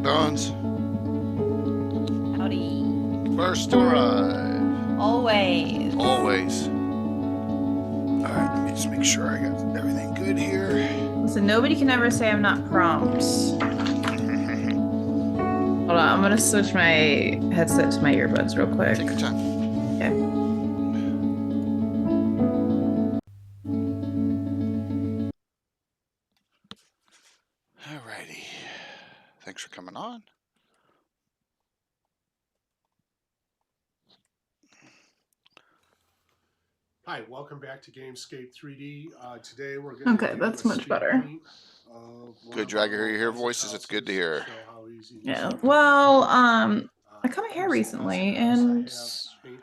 Bones. Howdy. First to arrive. Always. Always. Alright, let me just make sure I got everything good here. Listen, nobody can ever say I'm not prompt. Hold on, I'm gonna switch my headset to my earbuds real quick. Take your time. Okay. Alrighty. Thanks for coming on. Hi, welcome back to Gamescape 3D. Today we're going to Okay, that's much better. Good drag your hair voices. It's good to hear. Yeah. Well, I cut my hair recently, and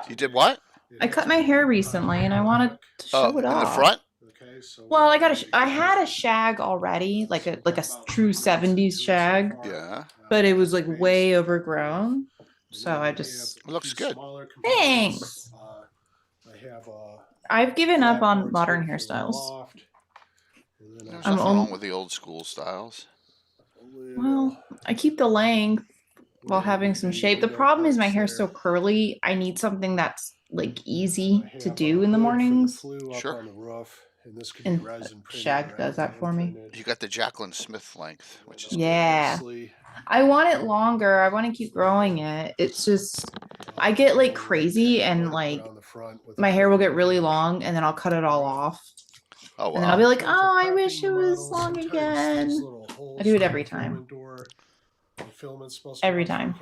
You did what? I cut my hair recently, and I wanted to show it in off. the front? Well, I had a shag already, like a true 70s shag. Yeah. But it was like way overgrown. So I just It looks good. Thanks. I've given up on modern hairstyles. There's nothing wrong with the old school styles. Well, I keep the length while having some shape. The problem is my hair's so curly. I need something that's like easy to do in the mornings. Sure. And shag does that for me. You got the Jacqueline Smith length, which is yeah. I want it longer. I want to keep growing it. It's just I get like crazy and like my hair will get really long and then I'll cut it all off. Oh wow. And then I'll be like, oh, I wish it was long again. I do it every time. Every time.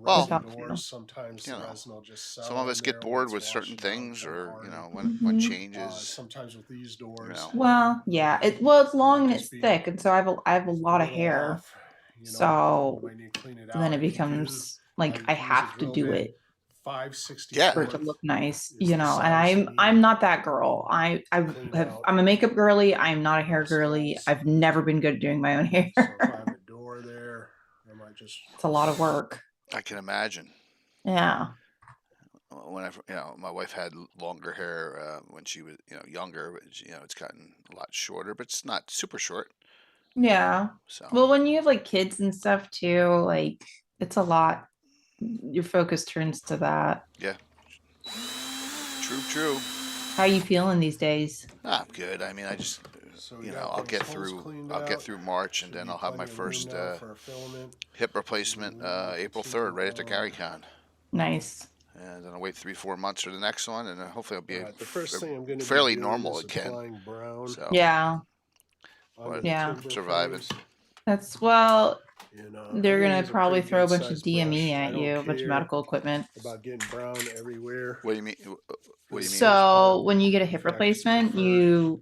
Well, sometimes you know, some of us get bored with certain things, or you know, when one changes. Sometimes with these doors. You know. Well, yeah. It's long and it's thick, and so I have a lot of hair. So then it becomes like I have to do it. For it to look nice, you know, and I'm not that girl. I'm a makeup girly. I'm not a hair girly. I've never been good at doing my own hair. It's a lot of work. I can imagine. Yeah. When my wife had longer hair when she was, younger. But, it's gotten a lot shorter, but it's not super short. Yeah. So. Well, when you have like kids and stuff too, like it's a lot. Your focus turns to that. Yeah. True. How you feeling these days? I'm good. I mean, I just. I'll get through March, and then I'll have my first hip replacement April 3rd, right after GaryCon. Nice. And then I'll wait 3-4 months for the next one, and hopefully I'll be fairly normal again. So, yeah. I'm surviving. That's they're gonna probably throw a bunch of DME at you, a bunch of medical equipment. About getting brown everywhere. What do you mean? So when you get a hip replacement, you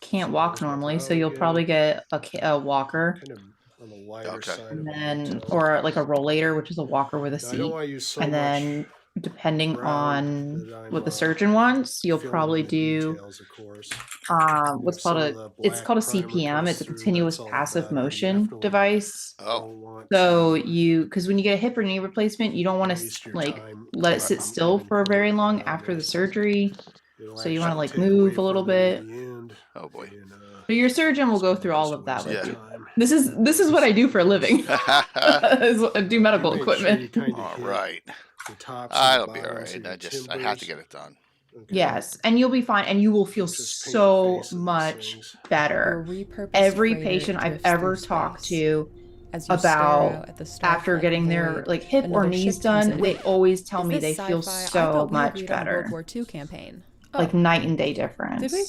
can't walk normally, so you'll probably get a walker, and then or like a rollator, which is a walker with a seat, and then depending on what the surgeon wants, you'll probably do what's called it's called a CPM. It's a continuous passive motion device. Oh. So because when you get a hip or knee replacement, you don't want to let it sit still for very long after the surgery. So you want to move a little bit. Oh boy. But your surgeon will go through all of that with you. This is what I do for a living. I do medical equipment. All right. I'll be all right. I have to get it done. Okay. Yes, and you'll be fine, and you will feel so much better. Every patient I've ever talked to about after getting their hip or knees done, they always tell me they feel so much better. World War II campaign. Like night and day difference. Did we?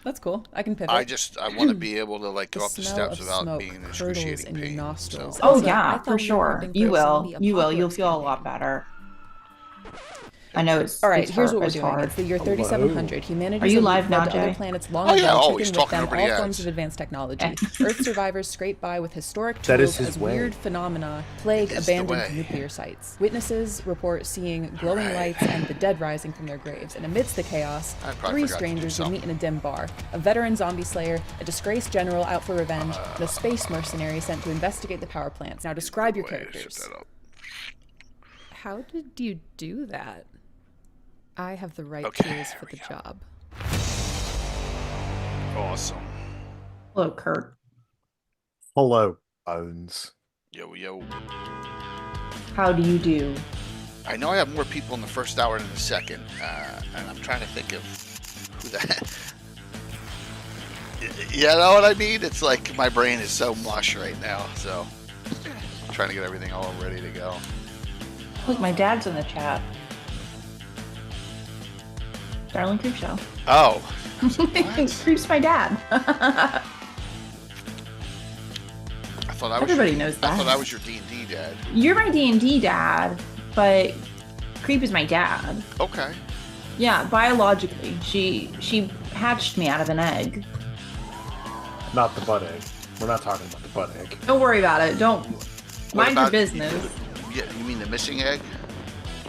That's cool. I can pivot. I want to be able to go up the steps without being in excruciating pain. So. Oh yeah, for sure. You will. You'll feel a lot better. I know it's all right. It's here's hard, what we're doing. Hard. It's the year 3700. Humanity. Are you live now, to Jay? other planets long ago, always taking with talking them over all the forms ads. of advanced technology. Earth survivors scrape by with historic tools as weird phenomena plague abandoned nuclear sites. Witnesses report seeing glowing lights and the dead rising from their graves. And amidst the chaos, 3 strangers would meet in a dim bar: a veteran zombie slayer, a disgraced general out for revenge, and a space mercenary sent to investigate the power plants. Now describe your characters. How did you do that? I have the right tools for the job. Awesome. Hello, Kurt. Hello. Bones. Yo, yo. How do you do? I know I have more people in the first hour than the second, and I'm trying to think of who that. You know what I mean? It's like my brain is so mush right now, so I'm trying to get everything all ready to go. Look, my dad's in the chat. Darling Creep Show. Oh. Creep's my dad. Everybody knows that. I thought I was your D&D dad. You're my D&D dad, but Creep is my dad. Okay. Yeah, biologically. She hatched me out of an egg. Not the butt egg. We're not talking about the butt egg. Don't worry about it. Don't mind your business. Yeah, you mean the missing egg?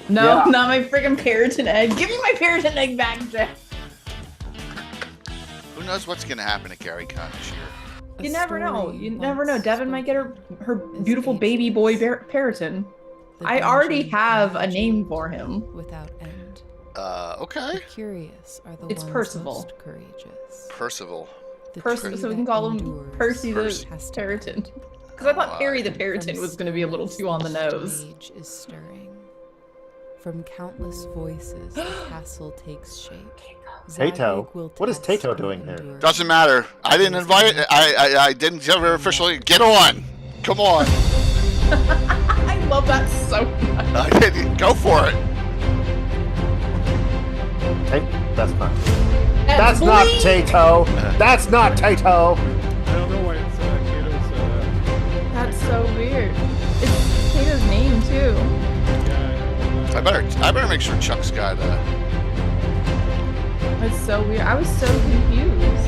No, not my friggin' Periton egg. Give me my Periton egg back, Jeff. Who knows what's gonna happen at GaryCon this year? You never know. You never know. Devin might get her beautiful baby boy Periton. I already have a name for him. Without end. Okay. The curious are the It's ones Percival. most courageous. Percival. So we can call him Percy the Periton. Because I thought Perry the Periton was going to be a little too on the nose. Age is stirring. From countless voices, the castle takes shape. Tato? What is Tato doing here? Doesn't matter. I didn't invite it. I didn't ever officially. Get on. Come on. I love that so much. Go for it. That's not. That's not Tato. That's not Tato. I don't know why it's Kato's. That's so weird. It's Kato's name too. Yeah, I better make sure Chuck's got. That's so weird. I was so confused.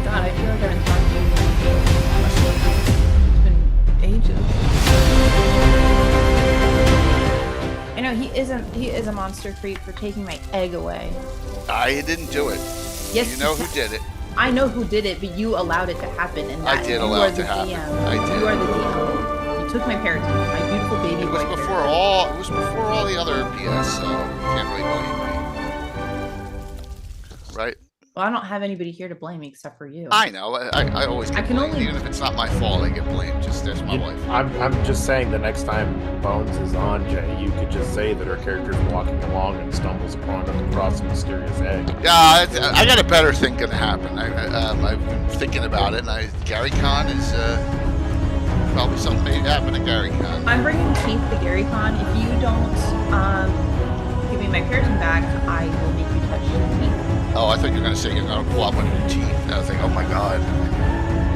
God, I feel like I've been talking to you. It's been ages. I know he is a monster creep for taking my egg away. I didn't do it. Yes, you know who did it. I know who did it, but you allowed it to happen. And I did allow it to happen. I did. You are the DM. You took my Periton, my beautiful baby boy. It was before all the other PS, so can't really blame me. Right? Well, I don't have anybody here to blame except for you. I know. I always get blamed. Even if it's not my fault, I get blamed. Just there's my wife. I'm just saying the next time Bones is on, Jay, you could just say that her character's walking along and stumbles across a mysterious egg. Yeah, I got a better thing gonna happen. I've been thinking about it, and GaryCon is probably something may happen at GaryCon. I'm bringing Keith to GaryCon. If you don't give me my Periton back, I will make you touch Keith. Oh, I thought you were going to say you're going to pull out one of your teeth. And I was like, oh my god.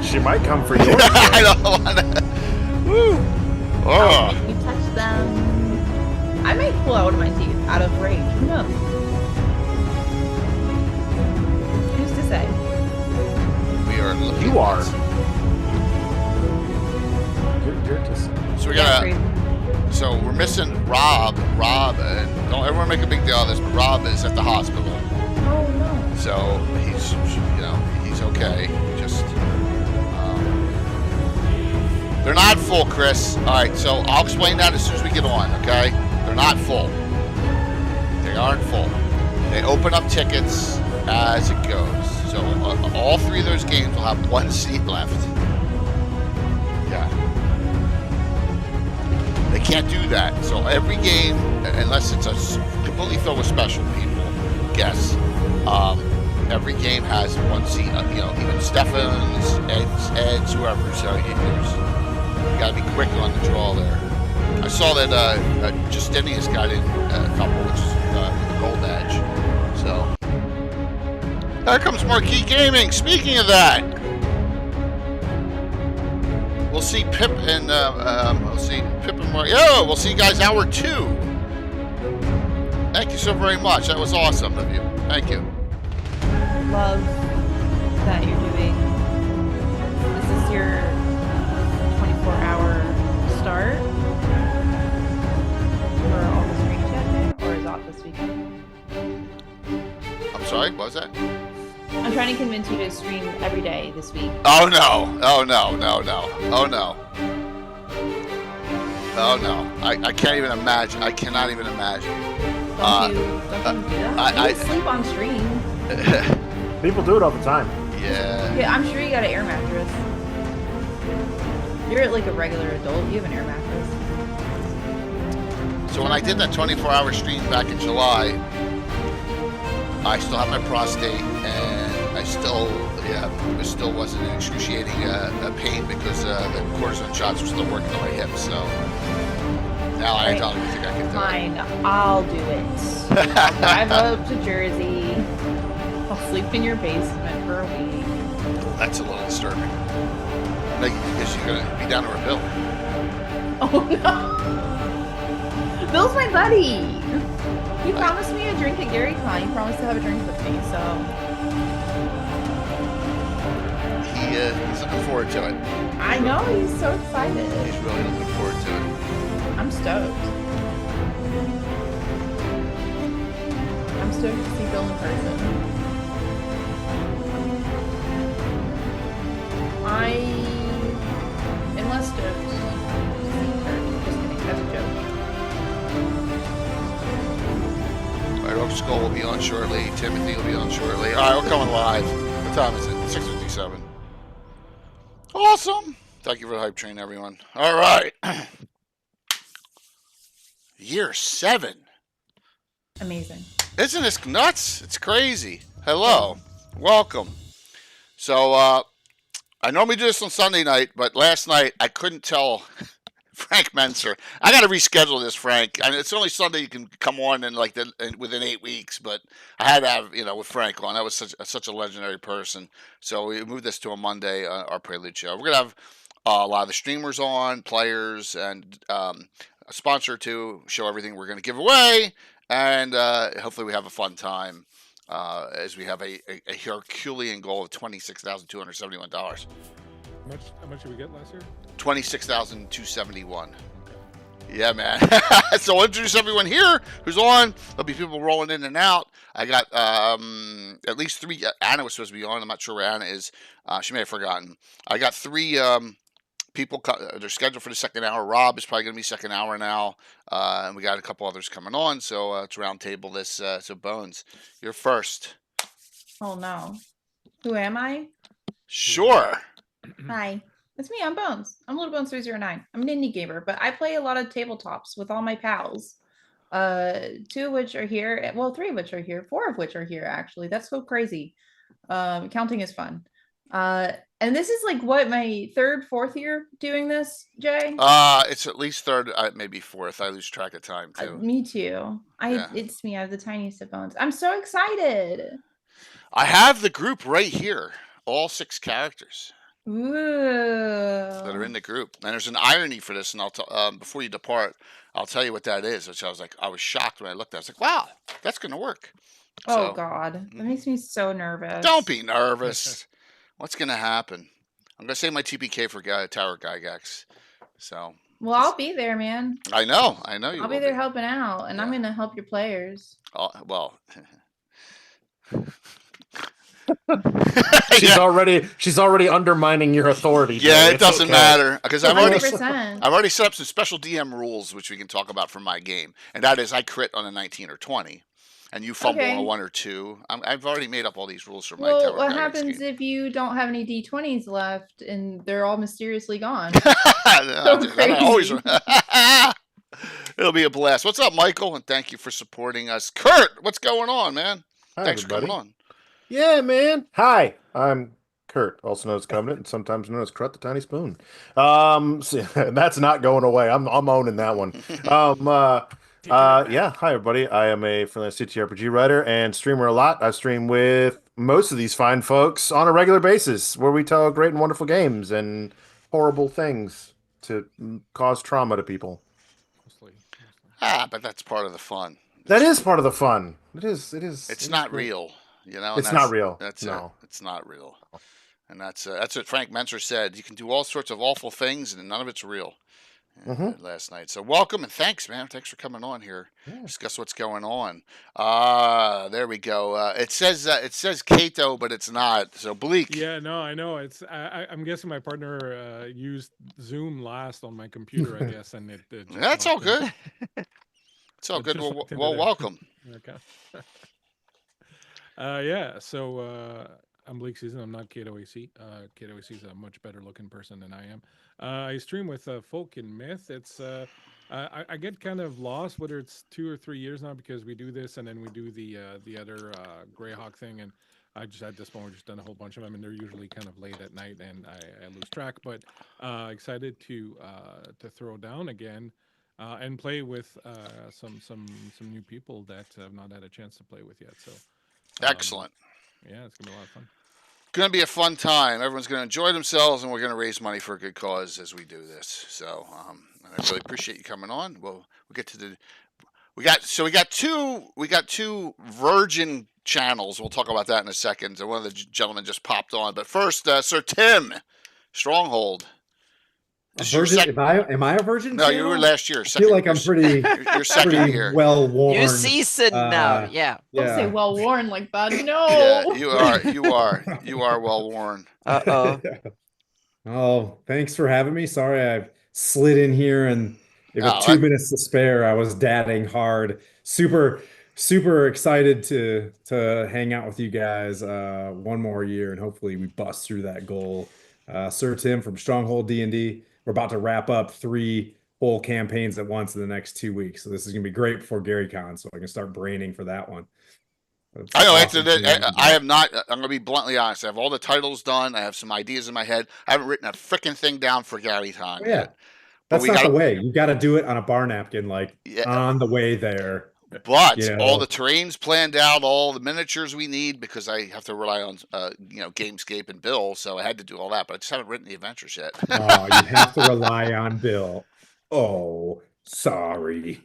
She might come for yours. I don't want to. Woo. I'll make you touch them. I might pull out one of my teeth out of rage. Who knows? Who's to say? We are looking. You are. You're to say. So we got So we're missing Rob. And don't everyone make a big deal of this, but Rob is at the hospital. Oh no. So he's okay. Just they're not full, Chris. All right, so I'll explain that as soon as we get on. Okay, they're not full. They aren't full. They open up tickets as it goes. So all three of those games will have one seat left. Yeah. They can't do that. So every game, unless it's a completely filled with special people, guests. Every game has one seat, even Stefan's, Ed's, whoever. So you gotta be quick on the draw there. I saw that Justinius got in a couple, which is the Gold Edge. So there comes Marquee Gaming. Speaking of that, we'll see Pip and Mark. Yo, we'll see you guys hour 2. Thank you so very much. That was awesome of you. Thank you. Love that you're doing. Is this your 24-hour start for all the stream chat day, or is off this weekend? I'm sorry, what was that? I'm trying to convince you to stream every day this week. Oh no. Oh no. I can't even imagine. I cannot even imagine. Don't you do that? You sleep on stream. People do it all the time. Yeah. Yeah, I'm sure you got an air mattress. You're like a regular adult. You have an air mattress. So when I did that 24-hour stream back in July, I still have my prostate, and I still, it still wasn't an excruciating pain because the cortisone shots were still working on my hips. So now I don't think I can do it. Fine, I'll do it. I'll drive up to Jersey. I'll sleep in your basement for a week. That's a little disturbing. Because you're gonna be down to a bill. Oh no! Bill's my buddy. He promised me a drink at GaryCon. He promised to have a drink with me, so He's looking forward to it. I know he's so excited. He's really looking forward to it. I'm stoked. I'm stoked to see Bill in person. I am less stoked. Just kidding, that's a joke. All right, Oak Skull will be on shortly. Timothy will be on shortly. All right, we're coming live. What time is it? 6:57. Awesome. Thank you for the hype train, everyone. All right. Year 7. Amazing. Isn't this nuts? It's crazy. Hello. Welcome. So, I normally do this on Sunday night, but last night I couldn't tell Frank Menser. I got to reschedule this, Frank. I mean, it's only Sunday you can come on in within 8 weeks, but I had to have, with Frank on. That was such a legendary person. So we moved this to a Monday, our Prelude show. We're going to have a lot of the streamers on, players, and a sponsor to show everything we're going to give away. And hopefully we have a fun time as we have a Herculean goal of $26,271. How much did we get last year? $26,271. Yeah, man. So I'll introduce everyone here who's on. There'll be people rolling in and out. I got at least 3. Anna was supposed to be on. I'm not sure where Anna is. She may have forgotten. I got 3 people. They're scheduled for the second hour. Rob is probably going to be second hour now. And we got a couple others coming on. So it's round table this. So Bones, you're first. Oh no. Who am I? Sure. Hi. It's me, I'm Bones. I'm Little Bones 309. I'm an indie gamer, but I play a lot of tabletops with all my pals. 2 of which are here. Well, 3 of which are here. 4 of which are here, actually. That's so crazy. Counting is fun. And this is like what, my 3rd, 4th year doing this, Jay? It's at least 3rd, maybe 4th. I lose track of time too. Me too. It's me. I have the tiniest of bones. I'm so excited. I have the group right here. All 6 characters. Ooh. That are in the group. And there's an irony for this, and I'll before you depart, I'll tell you what that is. Which I was shocked when I looked at it. I was like, wow, that's gonna work. Oh God. That makes me so nervous. Don't be nervous. What's gonna happen? I'm gonna say my TPK for Tower Gygax. So well, I'll be there, man. I know you I'll be there helping out, and I'm gonna help your players. Well. She's already undermining your authority. Yeah, it doesn't matter because I've already 100%. set up some special DM rules which we can talk about for my game, and that is I crit on a 19 or 20, and you fumble on a 1 or 2. I've already made up all these rules for my. Well, what happens if you don't have any D20s left and they're all mysteriously gone? It'll be a blast. What's up, Michael? And thank you for supporting us. Kurt, what's going on, man? Hi, Thanks everybody. for coming on. Yeah, man. Hi, I'm Kurt, also known as Covenant, and sometimes known as Crut the Tiny Spoon. That's not going away. I'm owning that one. Yeah. Hi, everybody. I am a freelance CTRPG writer and streamer a lot. I stream with most of these fine folks on a regular basis, where we tell great and wonderful games and horrible things to cause trauma to people. But that's part of the fun. That is part of the fun. It is. It's not real. It's not real. That's no. It's not real. And that's what Frank Menser said. You can do all sorts of awful things, and none of it's real. Last night. So welcome and thanks, man. Thanks for coming on here. Discuss what's going on. There we go. It says Kato, but it's not. So Bleak. Yeah, no, I know. It's I'm guessing my partner used Zoom last on my computer, I guess, and it That's all good. It's all good. Well, welcome. Okay. Yeah. So I'm Bleak Season. I'm not Kato AC. Kato AC is a much better looking person than I am. I stream with Folk and Myth. It's I get kind of lost whether it's 2 or 3 years now because we do this and then we do the other GREYHAWK thing, and I just at this point we've just done a whole bunch of them, and they're usually kind of late at night and I lose track. But excited to throw down again. And play with some new people that I've not had a chance to play with yet. So Excellent. Yeah, it's gonna be a lot of fun. Going to be a fun time. Everyone's going to enjoy themselves, and we're going to raise money for a good cause as we do this. So I really appreciate you coming on. We'll get to the we got two Virgin channels. We'll talk about that in a second. So one of the gentlemen just popped on, but first, Sir Tim, Stronghold. Virgin? Am I a virgin? No, channel? you were last year. I feel like I'm pretty. You're second year. Well worn. You're seasoned now. Yeah. Don't say well worn like that. No. Yeah, you are well worn. Uh-oh. Oh, thanks for having me. Sorry, I slid in here and with 2 minutes to spare, I was dadding hard. Super excited to hang out with you guys one more year, and hopefully we bust through that goal. Sir Tim from Stronghold D&D. We're about to wrap up 3 whole campaigns at once in the next 2 weeks. So this is going to be great before GaryCon, so I can start braining for that one. I know. Awesome. I have not. I'm going to be bluntly honest. I have all the titles done. I have some ideas in my head. I haven't written a freaking thing down for GaryCon. Oh, yeah. That's not the way. You got to do it on a bar napkin, on the way there. But all the terrains planned out, all the miniatures we need, because I have to rely on Gamescape and Bill, so I had to do all that. But I just haven't written the adventures yet. Oh, you have to rely on Bill. Oh, sorry.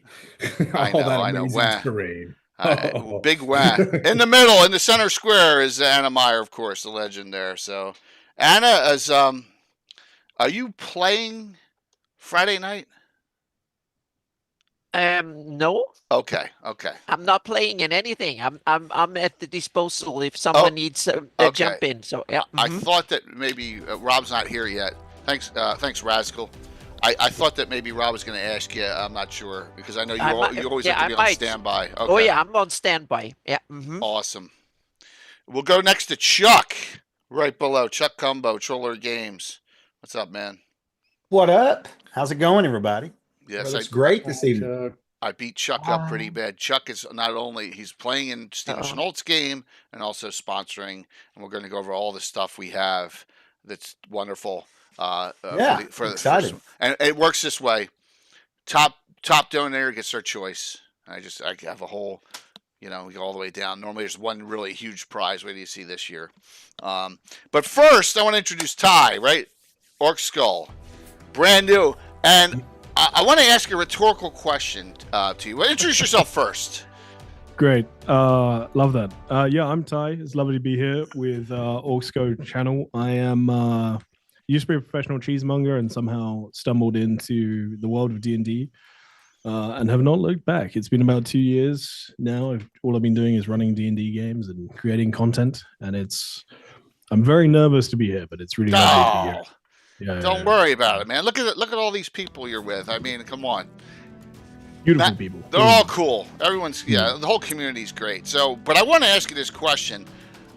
I know. Terrain. Big wah. In the middle, in the center square, is Anna Meyer, of course, the legend there. So, Anna, are you playing Friday night? No. Okay. I'm not playing in anything. I'm at the disposal if someone needs to jump in. So yeah. I thought that maybe Rob's not here yet. Thanks, Raskol. I thought that maybe Rob was going to ask you. I'm not sure because I know you always have to be on standby. Okay. Oh yeah, I'm on standby. Yeah. Awesome. We'll go next to Chuck, right below Chuck Cumbo, Troller Games. What's up, man? What up? How's it going, everybody? Yes, it's great this evening. I beat Chuck up pretty bad. Chuck is not only he's playing in Steven Chenault's game and also sponsoring, and we're going to go over all the stuff we have. That's wonderful. Excited. And it works this way: top donator gets their choice. I have a whole, we go all the way down. Normally, there's one really huge prize. What do you see this year? But first, I want to introduce Ty. Right, Orc Skull, brand new, and I want to ask a rhetorical question to you. Well, introduce yourself first. Great. Love that. Yeah, I'm Ty. It's lovely to be here with Orcsco channel. I am used to be a professional cheesemonger and somehow stumbled into the world of D&D and have not looked back. It's been about 2 years now. All I've been doing is running D&D games and creating content, and I'm very nervous to be here, but it's really lovely to be here. Don't worry about it, man. Look at all these people you're with. I mean, come on. Beautiful people. They're all cool. Everyone's the whole community's great. So, but I want to ask you this question: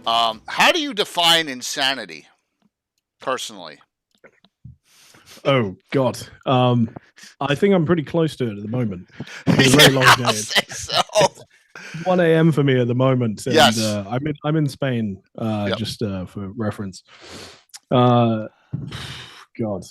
how do you define insanity, personally? Oh God, I think I'm pretty close to it at the moment. It's a very long day. So. 1 a.m. for me at the moment. And, yes. I'm in Spain. Just for reference. God.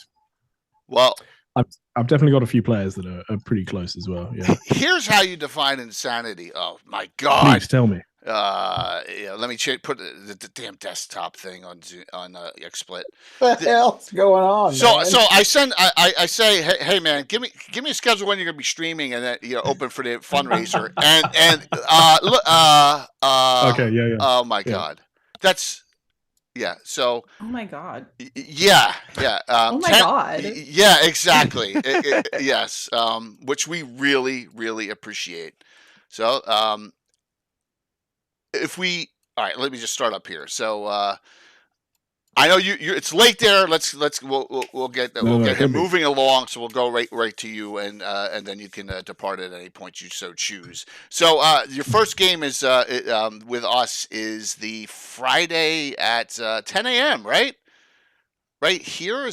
Well, I've definitely got a few players that are pretty close as well. Yeah. Here's how you define insanity. Oh my God! Please tell me. Let me put the damn desktop thing on XSplit. What the hell's going on? So man? I say, hey man, give me a schedule when you're gonna be streaming and then open for the fundraiser and okay, yeah. Oh my God, that's. Yeah. So. Oh my God. Yeah. Oh my God. Yeah. Exactly. Yes. Which we really, really appreciate. So, all right. Let me just start up here. So, I know you. It's late there. We'll get him moving along. So we'll go right to you, and then you can depart at any point you so choose. So your first game is with us is the Friday at 10 a.m. Right? Right here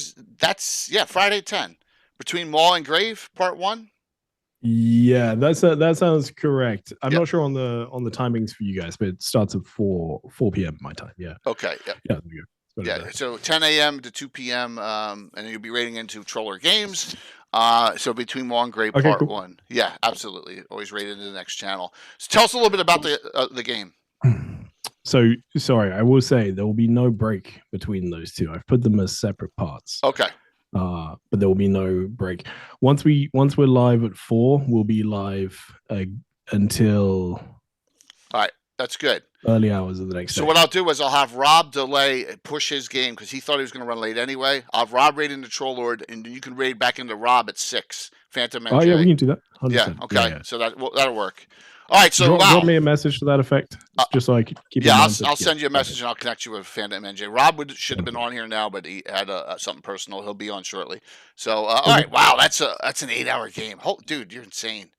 Friday at 10 between Maul and Grave, Part 1. Yeah, that sounds correct. I'm not sure on the timings for you guys, but it starts at 4 p.m. my time. Yeah. Okay. Yeah. Yeah. So 10 a.m. to 2 p.m. And you'll be rating into Troller Games. So between Maul and Grave, Part 1. Yeah, absolutely. Always rated into the next channel. So tell us a little bit about the game. So sorry, I will say there will be no break between those two. I've put them as separate parts. Okay. But there will be no break. Once we're live at 4, we'll be live until. All right, that's good. Early hours of the next day. So what I'll do is I'll have Rob push his game because he thought he was going to run late anyway. I'll have Rob raid into Troll Lord, and you can raid back into Rob at 6. Phantom NJ. Oh yeah, we can do that. 100%. Yeah. Okay. Yeah. So that'll work. All right. So drop me a message to that effect, just so I can keep. Yeah, I'll send you a message and I'll connect you with Phantom NJ. Rob should have been on here now, but he had something personal. He'll be on shortly. So all right. Wow, that's an 8-hour game. Dude, you're insane.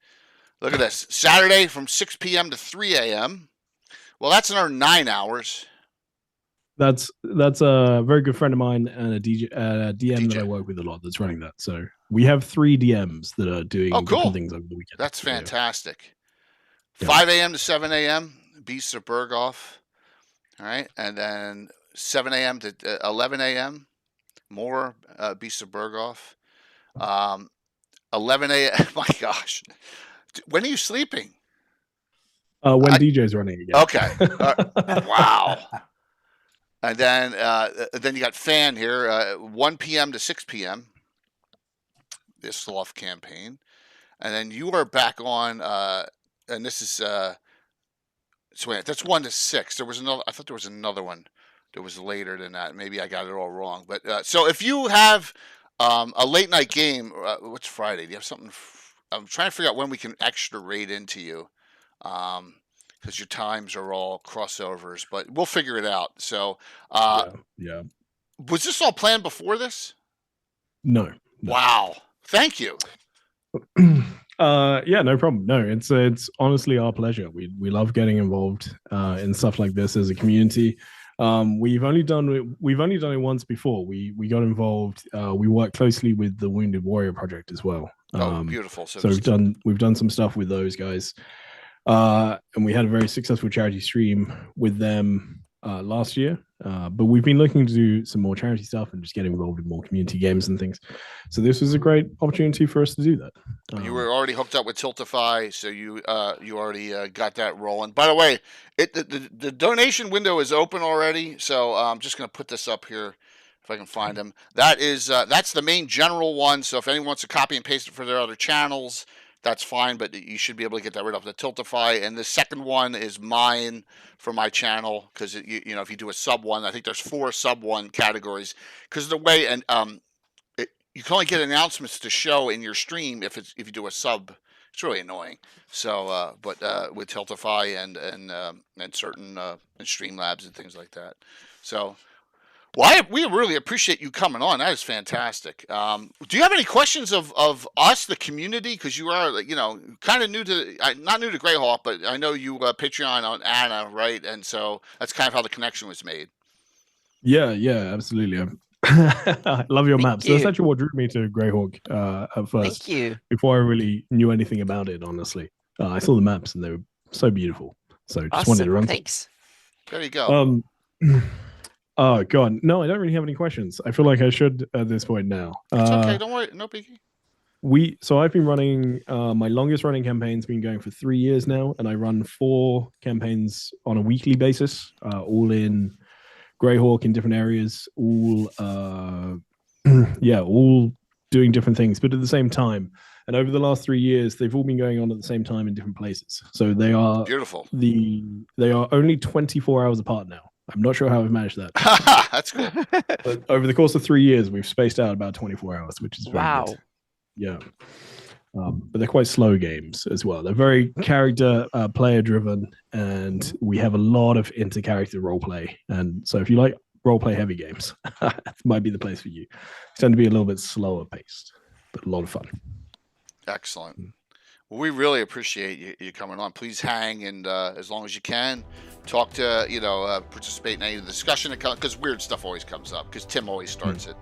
Look at this. Saturday from 6 p.m. to 3 a.m. Well, that's another 9 hours. That's a very good friend of mine and a DM that I work with a lot that's running that. So we have 3 DMs that are doing different things over the weekend. That's fantastic. Yeah. 5 a.m. to 7 a.m. Beasts of Berghoff. All right. And then 7 a.m. to 11 a.m. More Beasts of Berghoff. 11 a.m. My gosh. When are you sleeping? When DJ's running again. Okay. Wow. And then you got Fan here, 1 p.m. to 6 p.m. This Sloth campaign. And then you are back on, and this is, that's 1 to 6. There was another, I thought there was another one that was later than that. Maybe I got it all wrong. But so if you have a late night game, what's Friday? Do you have something? I'm trying to figure out when we can extra raid into you. Because your times are all crossovers, but we'll figure it out. So, yeah. Was this all planned before this? No. Wow. Thank you. Yeah, no problem. No, it's honestly our pleasure. We love getting involved in stuff like this as a community. We've only done it once before. We got involved. We work closely with the Wounded Warrior Project as well. Beautiful. So we've done some stuff with those guys. And we had a very successful charity stream with them last year. But we've been looking to do some more charity stuff and just get involved in more community games and things. So this was a great opportunity for us to do that. You were already hooked up with Tiltify, so you already got that rolling. By the way, the donation window is open already, so I'm just going to put this up here if I can find them. That's the main general one. So if anyone wants to copy and paste it for their other channels, that's fine, but you should be able to get that right off the Tiltify. And the second one is mine for my channel because you know if you do a sub one, I think there's 4 sub one categories because of the way you can only get announcements to show in your stream if you do a sub. It's really annoying. So, but with Tiltify and certain and Streamlabs and things like that. So. Well, we really appreciate you coming on. That is fantastic. Do you have any questions of us, the community? Because you are, kind of new to, not new to GREYHAWK, but I know you Patreon on Anna, right? And so that's kind of how the connection was made. Yeah, absolutely. I love your maps. That's actually what drew me to GREYHAWK at first. Thank you. Before I really knew anything about it, honestly. I saw the maps and they were so beautiful. So just wanted to run. Thanks. There you go. Oh God, no! I don't really have any questions. I feel like I should at this point now. It's okay. Don't worry. No biggie. So I've been running. My longest running campaign's been going for 3 years now, and I run 4 campaigns on a weekly basis, all in GREYHAWK in different areas, all all doing different things, but at the same time. And over the last 3 years, they've all been going on at the same time in different places. So they are beautiful. They are only 24 hours apart now. I'm not sure how I've managed that. That's cool. But over the course of 3 years, we've spaced out about 24 hours, which is very good. Yeah. But they're quite slow games as well. They're very player driven, and we have a lot of inter-character role play. And so if you like role play heavy games. It might be the place for you. It's tend to be a little bit slower paced, but a lot of fun. Excellent. Well, we really appreciate you coming on. Please hang, and as long as you can, talk to, participate in any of the discussion, because weird stuff always comes up, because Tim always starts it.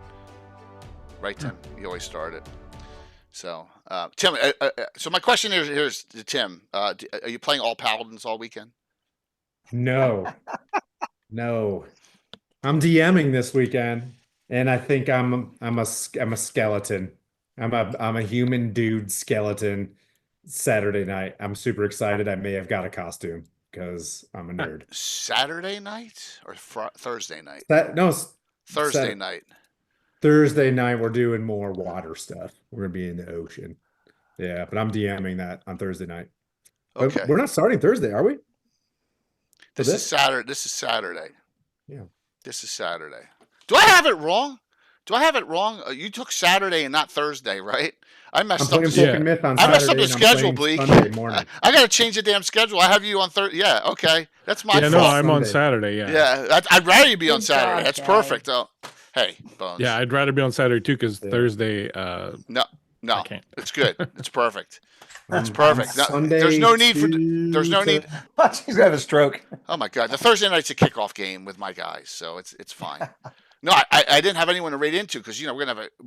Right, Tim? You always start it. So, Tim, so my question here's to Tim. Are you playing all Paladins all weekend? No. I'm DMing this weekend, and I think I'm a skeleton. I'm a human dude skeleton. Saturday night. I'm super excited. I may have got a costume because I'm a nerd. Saturday night or Thursday night? Thursday night. Thursday night, we're doing more water stuff. We're gonna be in the ocean. Yeah, but I'm DMing that on Thursday night. Okay. But we're not starting Thursday, are we? This is Saturday. Yeah. This is Saturday. Do I have it wrong? You took Saturday and not Thursday, right? I messed up. Myth on I messed up Saturday, the schedule, Bleak. Sunday morning. I got to change the damn schedule. I have you on Thursday. Yeah, okay. That's my fault. Yeah, no, I'm on Saturday. Yeah. Yeah, I'd rather you be on Saturday. That's perfect. Oh, hey, Bones. Yeah, I'd rather be on Saturday too, because Thursday. No, I can't. It's good. It's perfect. It's perfect. There's no need for. There's no need. She's gonna have a stroke. Oh my God! The Thursday night's a kickoff game with my guys, so it's fine. No, I didn't have anyone to raid into because we'll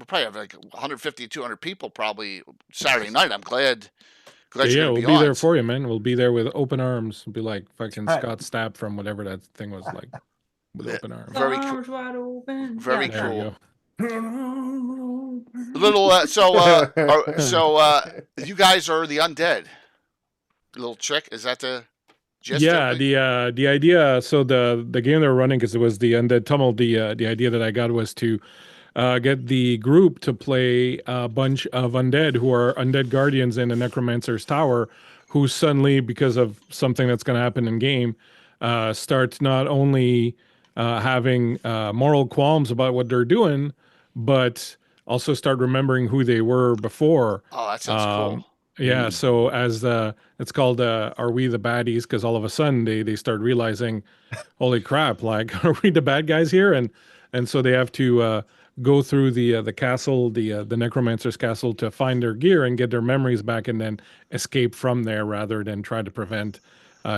probably have like 150, 200 people probably Saturday night. I'm glad. We'll be there for you, man. We'll be there with open arms. We'll be like fucking Scott Stapp from whatever that thing was like, with open arms. Very Arms wide open. Very Yeah, cool. Little so you guys are the undead. Little trick, is that the gist? Yeah, the idea. So the game they were running, because it was the Undead Tumult. The idea that I got was to get the group to play a bunch of undead who are undead guardians in a necromancer's tower, who suddenly, because of something that's going to happen in game, start not only having moral qualms about what they're doing, but also start remembering who they were before. Oh, that sounds cool. Yeah, so as it's called Are We the Baddies? Because all of a sudden they start realizing, holy crap, like, are we the bad guys here? And so they have to go through the castle, the necromancer's castle, to find their gear and get their memories back, and then escape from there, rather than try to prevent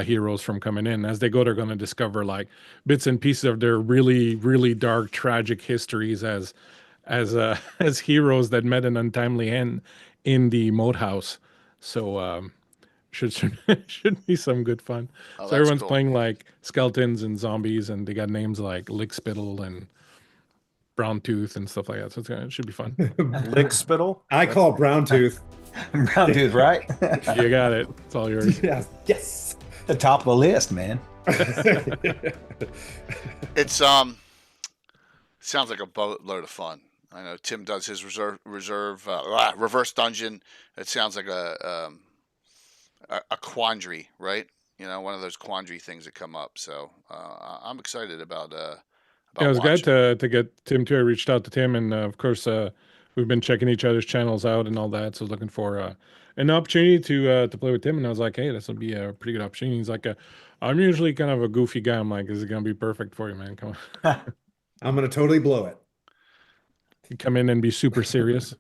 heroes from coming in. As they go, they're going to discover like bits and pieces of their really, really dark, tragic histories as heroes that met an untimely end in the moat house. So should be some good fun. Oh, so everyone's cool. playing like skeletons and zombies, and they got names like Lickspittle and Brown Tooth and stuff like that. So it should be fun. Lickspittle? I call it Brown Tooth. Brown Tooth, right? You got it. It's all yours. Yeah. Yes. The top of the list, man. It's sounds like a boatload of fun. I know Tim does his reverse dungeon. It sounds like a quandary, right? One of those quandary things that come up. So I'm excited about. Yeah, it was glad to get Tim too. I reached out to Tim, and of course we've been checking each other's channels out and all that. So I was looking for an opportunity to play with Tim, and I was like, hey, this will be a pretty good opportunity. He's like, I'm usually kind of a goofy guy. I'm like, is it gonna be perfect for you, man? Come on. I'm gonna totally blow it. Come in and be super serious.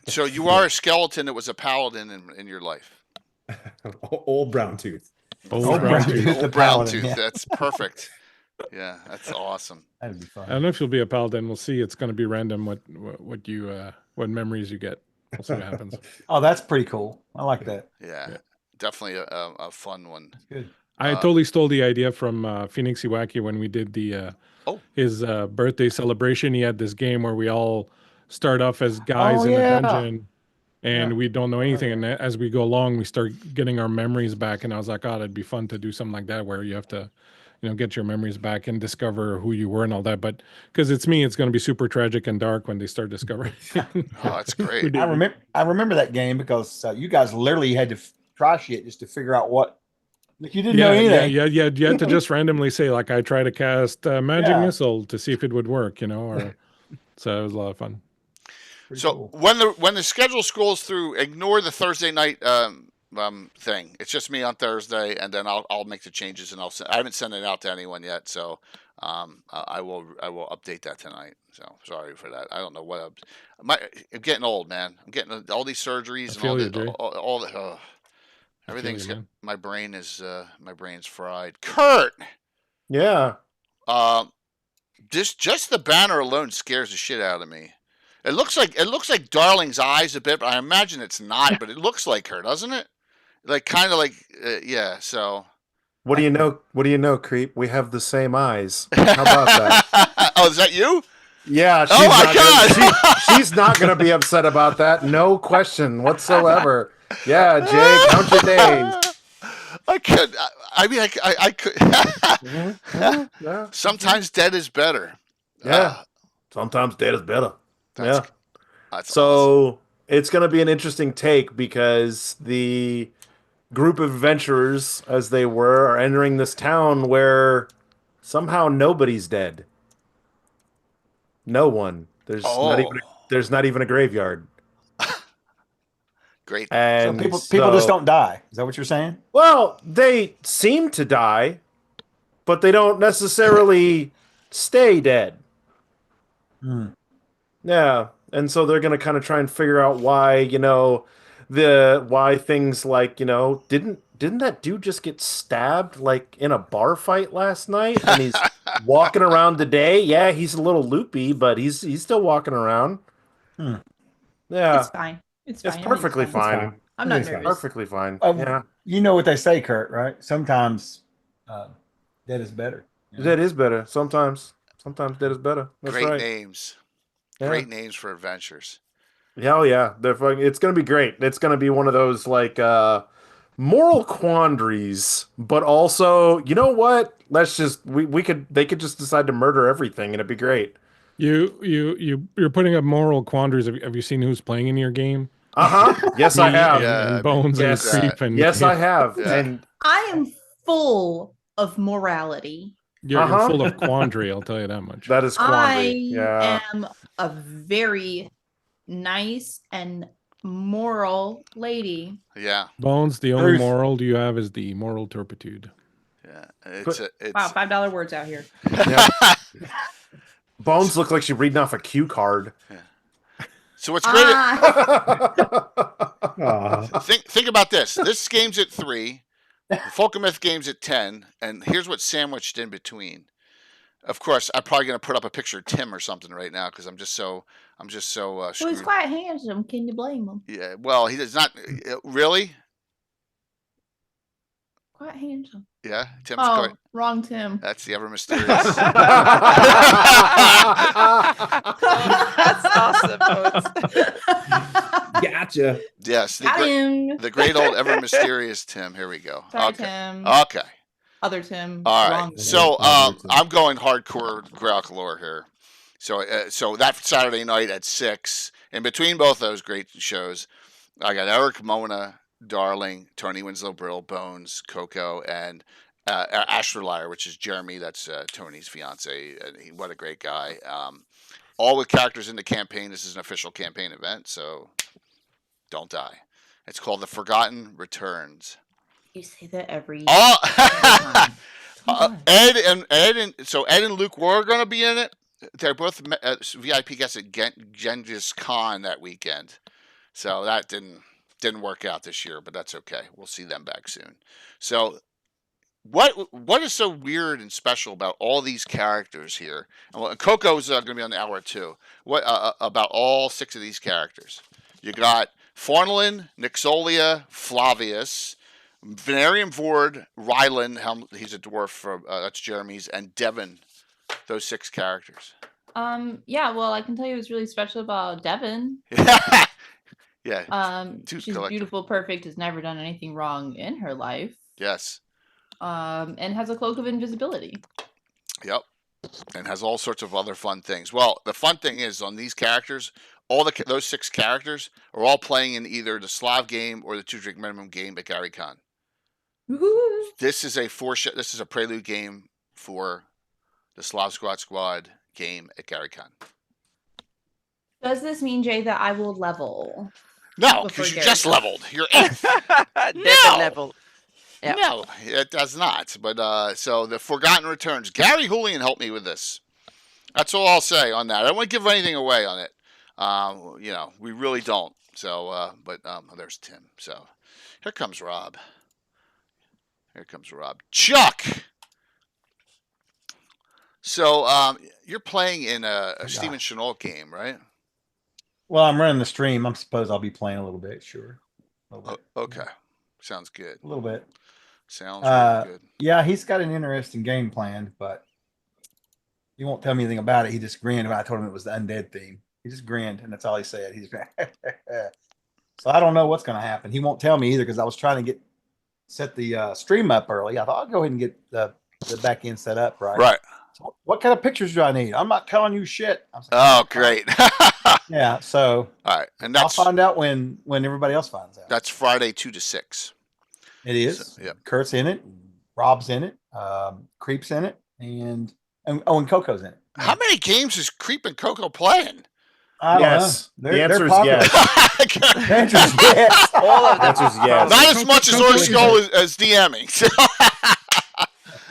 So you are a skeleton that was a paladin in your life. Old Brown Tooth. Old Brown Tooth. Old Brown Tooth. Yeah. That's perfect. Yeah, that's awesome. That'd be fun. I don't know if you'll be a paladin. We'll see. It's going to be random what memories you get. We'll see what happens. Oh, that's pretty cool. I like that. Yeah. Definitely a fun one. That's good. I totally stole the idea from Phoenix Iwaki when we did his birthday celebration. He had this game where we all start off as guys in a dungeon, and we don't know anything. And as we go along, we start getting our memories back. And I was like, oh, it'd be fun to do something like that, where you have to, get your memories back and discover who you were and all that. But because it's me, it's going to be super tragic and dark when they start discovering. Oh, that's great. I remember that game because you guys literally had to try shit just to figure out what. Like you didn't know anything. Yeah. You had to just randomly say, like, I try to cast magic missile to see if it would work, or so it was a lot of fun. Pretty so cool. when the schedule scrolls through, ignore the Thursday night thing. It's just me on Thursday, and then I'll make the changes, and I haven't sent it out to anyone yet. So I will update that tonight. So sorry for that. I don't know what I'm getting old, man. I'm getting all these surgeries and all the everything's my brain's fried. Kurt. Yeah. Just the banner alone scares the shit out of me. It looks like Darling's eyes a bit, but I imagine it's not. But it looks like her, doesn't it? Like kind of like yeah. So. What do you know? What do you know, creep? We have the same eyes. How about that? Oh, is that you? Yeah. Oh my God. She's not going to be upset about that. No question whatsoever. Yeah, Jake, count your days. I could. I mean, I could. Yeah. Sometimes dead is better. Yeah. Sometimes dead is better. That's so awesome. It's going to be an interesting take because the group of adventurers, as they were, are entering this town where somehow nobody's dead. No one. There's not even a graveyard. Great. And so people just don't die. Is that what you're saying? Well, they seem to die, but they don't necessarily stay dead. Yeah. And so they're going to kind of try and figure out why, why things like, didn't that dude just get stabbed like in a bar fight last night and he's walking around today? Yeah, he's a little loopy, but he's still walking around. Yeah. It's fine. It's fine. It's perfectly fine. I'm not nervous. Perfectly fine. Yeah. You know what they say, Kurt, right? Sometimes dead is better. Dead is better. Sometimes dead is better. That's Great right. names. Yeah. Great names for adventures. Hell yeah. It's going to be great. It's going to be one of those like moral quandaries, but also, you know what? Let's just they could just decide to murder everything and it'd be great. You're putting up moral quandaries. Have you seen who's playing in your game? Yes, I have. And Bones and Creep. And yes, I have. Yeah. And I am full of morality. You're full of quandary. I'll tell you that much. That is quandary. I am a very nice and moral lady. Yeah. Bones, the only moral you have is the moral turpitude. Yeah. Wow, $5 words out here. Yeah. Bones look like she's reading off a cue card. Yeah. So what's great? Think about this. This game's at 3. The Folkamyth game's at 10, and here's what's sandwiched in between. Of course, I'm probably going to put up a picture of Tim or something right now because I'm just so Well, he's quite handsome. Can you blame him? Yeah. Well, he does not really. Quite handsome. Yeah, Tim's quite... wrong Tim. That's the ever mysterious. That's awesome. Gotcha. Yes, the great old ever mysterious Tim. Here we go. Sorry, okay. Tim. Okay. Other Tim. All right. Wrong So I'm going hardcore GREYHAWK lore here. So that Saturday night at 6, in between both those great shows, I got Eric, Mona, Darling, Tony Winslow Brill, Bones, Coco, and Ashlerlier, which is Jeremy. That's Tony's fiance. What a great guy. All with characters in the campaign. This is an official campaign event, so don't die. It's called The Forgotten Returns. You say that every time. Ed and Luke were going to be in it. They're both VIP guests at Genghis Khan that weekend. So that didn't work out this year, but that's okay. We'll see them back soon. So what is so weird and special about all these characters here? And Coco's going to be on the hour too. What about all 6 of these characters? You got Fornelin, Nixolia, Flavius, Venarium Vord, Rylan, he's a dwarf from that's Jeremy's, and Devin. Those 6 characters. Yeah, well, I can tell you what's really special about Devin. Yeah. She's beautiful, perfect, has never done anything wrong in her life. Yes. And has a cloak of invisibility. Yep. And has all sorts of other fun things. Well, the fun thing is on these characters, those 6 characters are all playing in either the Slav game or the 2-drink minimum game at Gary Con. This is a prelude game for the Slav Squad game at Gary Con. Does this mean, Jay, that I will level? No, because you just leveled. You're 8th. No. Level. Yep. No, it does not. But so the Forgotten Returns. Gary Julian helped me with this. That's all I'll say on that. I don't want to give anything away on it. We really don't. So, there's Tim. So, here comes Rob. Chuck. So, you're playing in a Steven Chenault game, right? Well, I'm running the stream. I suppose I'll be playing a little bit. Sure. Okay. Sounds good. A little bit. Sounds really good. Yeah, he's got an interesting game plan, but he won't tell me anything about it. He just grinned when I told him it was the undead theme. He just grinned, and that's all he said. He's so I don't know what's going to happen. He won't tell me either because I was trying to set the stream up early. I thought I'll go ahead and get the back end set up right. Right. So what kind of pictures do I need? I'm not telling you shit. Oh, great. Yeah. So all right, and I'll find out when everybody else finds out. That's Friday 2 to 6. It is. So, yeah. Kurt's in it. Rob's in it. Creep's in it, and Coco's in it. How many games is Creep and Coco playing? I don't know. The answer is popular. yes. The answer is yes. All of The answer is yes. Not as much as Orskull as DMing. So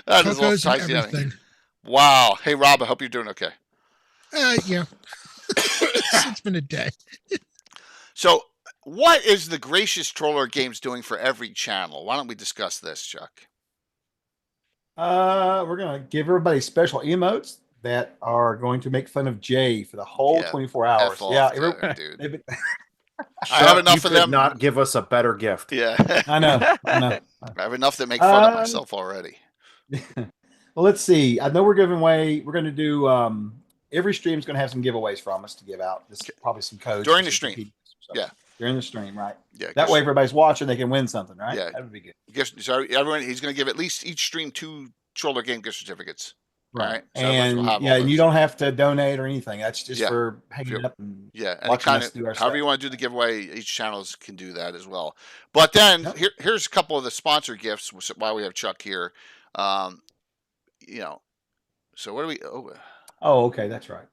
that is all Coco's size everything. DMing. Wow. Hey, Rob, I hope you're doing okay. Yeah. It's been a day. So, what is the Gracious Troller Games doing for every channel? Why don't we discuss this, Chuck? We're gonna give everybody special emotes that are going to make fun of Jay for the whole 24 hours. F off, Yeah, dude. I have enough of them. Not give us a better gift. Yeah. I know. I have enough to make fun of myself already. Well, let's see. I know we're giving away. We're going to do. Every stream is going to have some giveaways from us to give out. This probably some codes during the stream. Yeah, during the stream, right? Yeah. That way, everybody's watching. They can win something, right? Yeah, that would be good. So everyone, he's going to give at least each stream 2 Troller Game gift certificates. Right. So And and you don't have to donate or anything. That's just for hanging up and and watching us do our however stuff. you want to do the giveaway, each channels can do that as well. But then here's a couple of the sponsor gifts while we have Chuck here. So what do we? Oh, okay, that's right.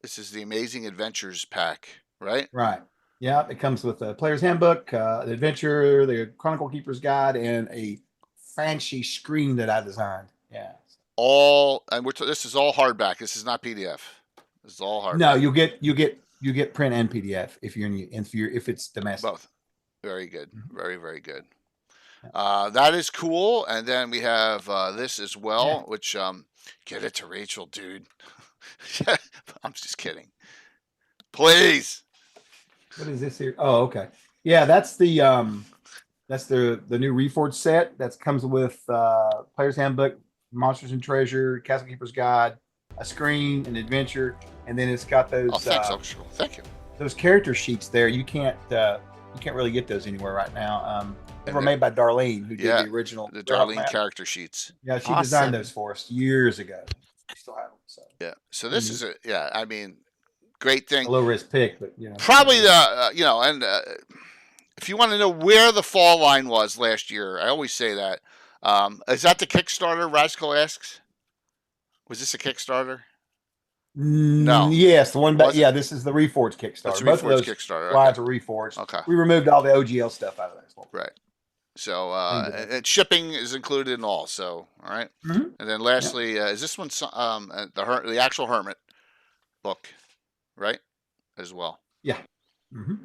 This is the Amazing Adventures pack, right? Right. Yeah, it comes with a player's handbook, the adventure, the Chronicle Keeper's Guide, and a fancy screen that I designed. Yeah. This is all hardback. This is not PDF. This is all hardback. No, you get print and PDF if it's domestic. Both. Very good. Very, very good. That is cool. And then we have this as well, which get it to Rachel, dude. I'm just kidding. Please. What is this here? Oh, okay. Yeah, that's the new Reforged set that comes with player's handbook, Monsters and Treasure, Castle Keeper's Guide, a screen, an adventure, and then it's got those. Thank you. Those character sheets there. You can't really get those anywhere right now. They were made by Darlene, who did the original. The Darlene character sheets. Yeah, she designed those for us years ago. We still have them. So. Yeah. So this is great thing. A low risk pick, but probably the if you want to know where the fall line was last year, I always say that. Is that the Kickstarter? Rascal asks. Was this a Kickstarter? No. Yes, the one. But this is the Reforged Kickstarter. That's Both of those Kickstarter. lines are Reforged. Okay. We removed all the OGL stuff out of that. Right. So and shipping is included in all. So all right. Mm-hmm. And then lastly, is this one the actual Hermit book, right? As well. Yeah. Mm-hmm.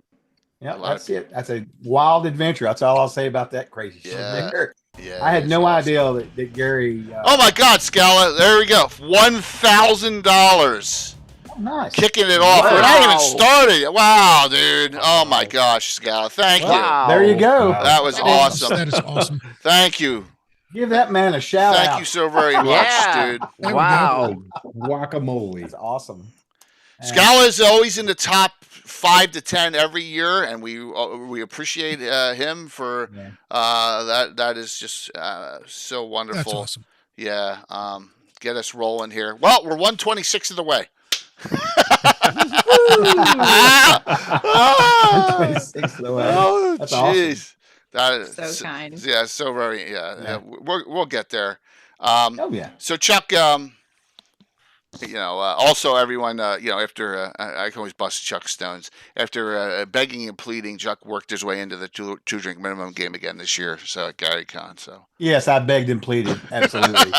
Yeah, that's it. That's a wild adventure. That's all I'll say about that crazy shit there. Yeah. I had no idea that Gary. Oh my God, Scala! There we go. $1,000. Nice. Kicking it off. We're not even started. Wow, dude. Oh my gosh, Scala. Thank you. There you go. That was awesome. That is awesome. Thank you. Give that man a shout out. Thank you so very much, dude. Wow. Guacamole. That's awesome. Scala is always in the top 5 to 10 every year, and we appreciate him for that. That is just so wonderful. That's awesome. Yeah, get us rolling here. Well, we're 126 of the way. 126 of the way. Oh, that's jeez. awesome. That is so kind. Yeah, so very. Yeah. We'll get there. Oh yeah. So Chuck, Also everyone, after I can always bust Chuck Stones after begging and pleading, Chuck worked his way into the two drink minimum game again this year. So at Gary Con. So yes, I begged and pleaded. Absolutely.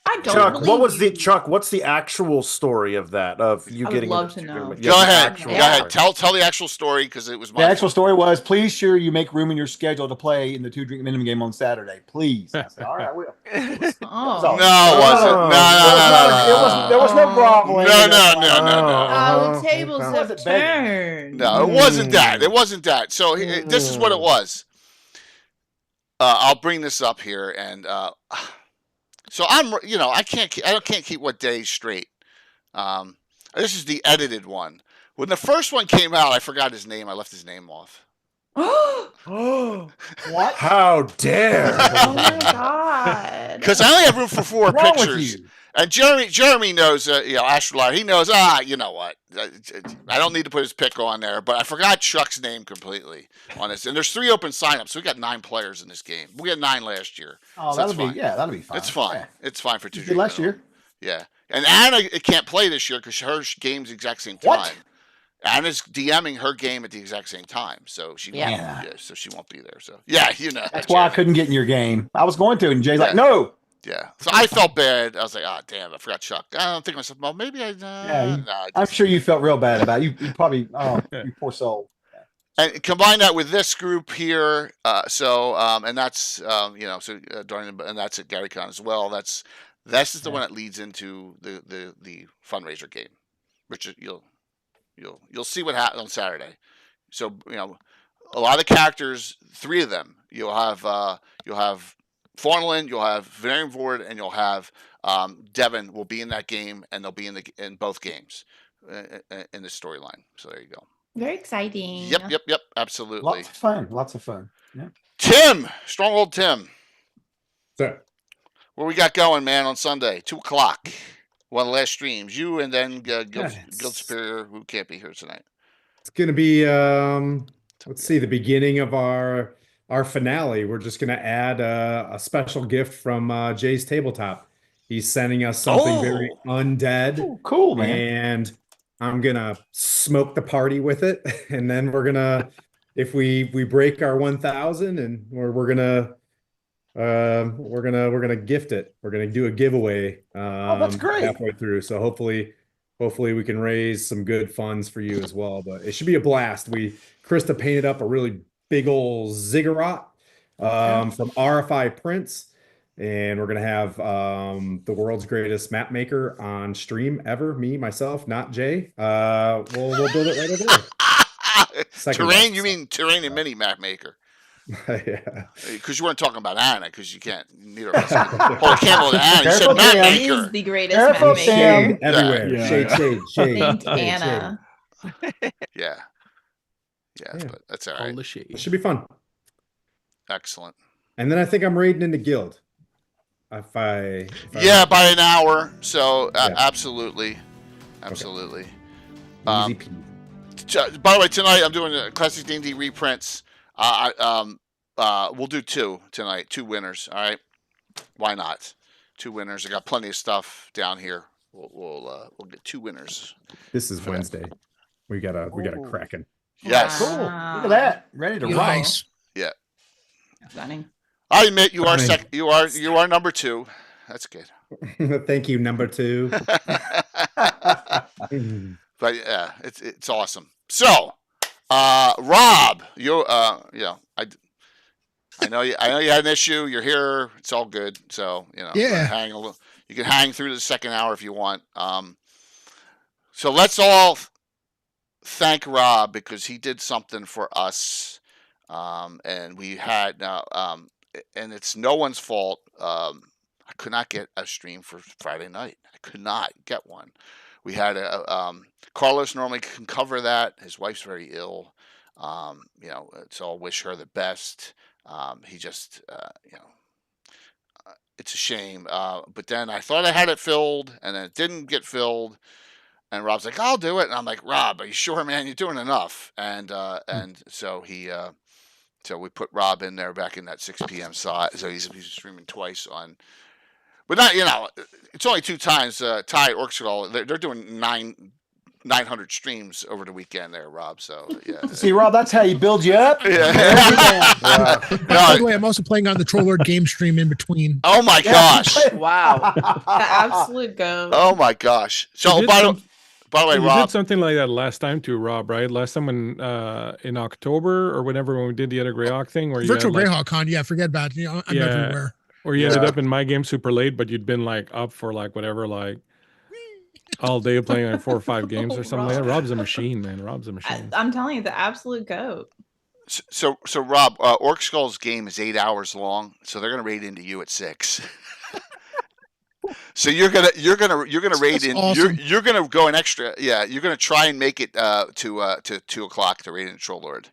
I don't Chuck, believe what was you. the Chuck? What's the actual story of that? Of you I would getting love into to the know. tournament? Go Yes, the ahead. actual Go ahead. story. Tell the actual story because it was my The actual fault. story was, please sure you make room in your schedule to play in the 2 drink minimum game on Saturday, please. I said, all right, I will. That was all. No, it wasn't. No. There was no groveling. No. Tables I have wasn't begging. turned. No, it wasn't that. It wasn't that. So this is what it was. I'll bring this up here, and so I can't keep what days straight. This is the edited one. When the first one came out, I forgot his name. I left his name off. What? How dare! Oh my god! Because I only have room for 4 What's wrong with pictures. you? And Jeremy knows, Astrolite. He knows. You know what? I don't need to put his pick on there, but I forgot Chuck's name completely on this. And there's 3 open signups, so we got 9 players in this game. We had 9 last year. Oh, so that'll be fine. It's fine. Yeah. It's fine for 2 You did last year. Yeah, and Anna can't play this year because her game's the exact same time. What? Anna's DMing her game at the exact same time, so she so she won't be there. So That's why I couldn't get in your game. I was going to, and Jay's like, no. Yeah, so I felt bad. I was like, oh damn, I forgot Chuck. I don't think myself. Well, maybe I. I'm sure you felt real bad about it. You probably, you poor soul. And combine that with this group here, and that's and that's at GaryCon as well. This is the one that leads into the fundraiser game, which you'll see what happens on Saturday. So a lot of the characters, 3 of them, you'll have Faunland, you'll have Venarian Vord, and you'll have Devin will be in that game, and they'll be in both games in the storyline. So there you go. Very exciting. Yep, absolutely. Lots of fun. Yeah. Tim, Stronghold Tim. So, what we got going, man, on Sunday, 2:00. One of the last streams. You and then Guild Superior, who can't be here tonight. it's gonna be let's see, the beginning of our finale. We're just gonna add a special gift from Jay's Tabletop. He's sending us something very undead. Ooh, cool, man. And I'm gonna smoke the party with it, and then we're gonna, if we break our 1,000, and we're gonna gift it. We're gonna do a giveaway. That's great. Halfway through, so hopefully we can raise some good funds for you as well. But it should be a blast. Krista painted up a really big old ziggurat from RFI Prints. And we're going to have the world's greatest map maker on stream ever. Me, myself, not Jay. We'll build it right over there. Terrain, you mean Terrain and Mini map maker? Yeah. Because you weren't talking about Anna, because you can't. Neither of us. Oh, Campbell and Anna. You said map He maker. is the greatest map maker. Shade everywhere. Yeah. Shade. Thank Anna. Yeah, but that's all right. All the shade. It should be fun. Excellent. And then I think I'm raiding into Guild. If I by an hour. So absolutely. Easy peasy. By the way, tonight I'm doing classic D&D reprints. We'll do 2 tonight. 2 winners. All right. Why not? 2 winners. I got plenty of stuff down here. We'll get 2 winners. This is Wednesday. We got a Kraken. Yes. Cool. Look at that. Ready to rock. Nice. Yeah. Stunning. I admit you are you are number 2. That's good. Thank you, number 2. But yeah, it's awesome. So, Rob, you I know you had an issue. You're here. It's all good. So Yeah. hang a little. You can hang through the second hour if you want. So let's all thank Rob because he did something for us, and we had now. And it's no one's fault. I could not get a stream for Friday night. I could not get one. We had Carlos normally can cover that. His wife's very ill. So I'll wish her the best. He just, it's a shame. But then I thought I had it filled, and then it didn't get filled. And Rob's like, "I'll do it." And I'm like, "Rob, are you sure, man? You're doing enough." And so he. So we put Rob in there back in that 6 p.m. slot. So he's streaming twice on. But not, it's only 2 times. Ty Orkskull, they're doing 900 streams over the weekend there, Rob. So yeah. See, Rob, that's how you build you up. Yeah. By the way, I'm also playing on the Trollord game stream in between. Oh my gosh! Wow. The absolute goat. Oh my gosh! So by the way, you Rob, did something like that last time too, Rob. Right? Last time when in October or whenever when we did the other Greyhawk thing, where Virtual you had, GREYHAWK Con. Yeah, forget about it. I'm everywhere. Or you ended up in my game super late, but you'd been like up for like whatever, like all day playing like 4 or 5 games or something like that. Rob's a machine, man. Rob's a machine. I'm telling you, the absolute goat. So Rob, Orkskull's game is 8 hours long, so they're gonna raid into you at 6. So you're gonna raid in. Awesome. You're gonna go an extra. Yeah, you're gonna try and make it to 2 o'clock to raid in Trollord.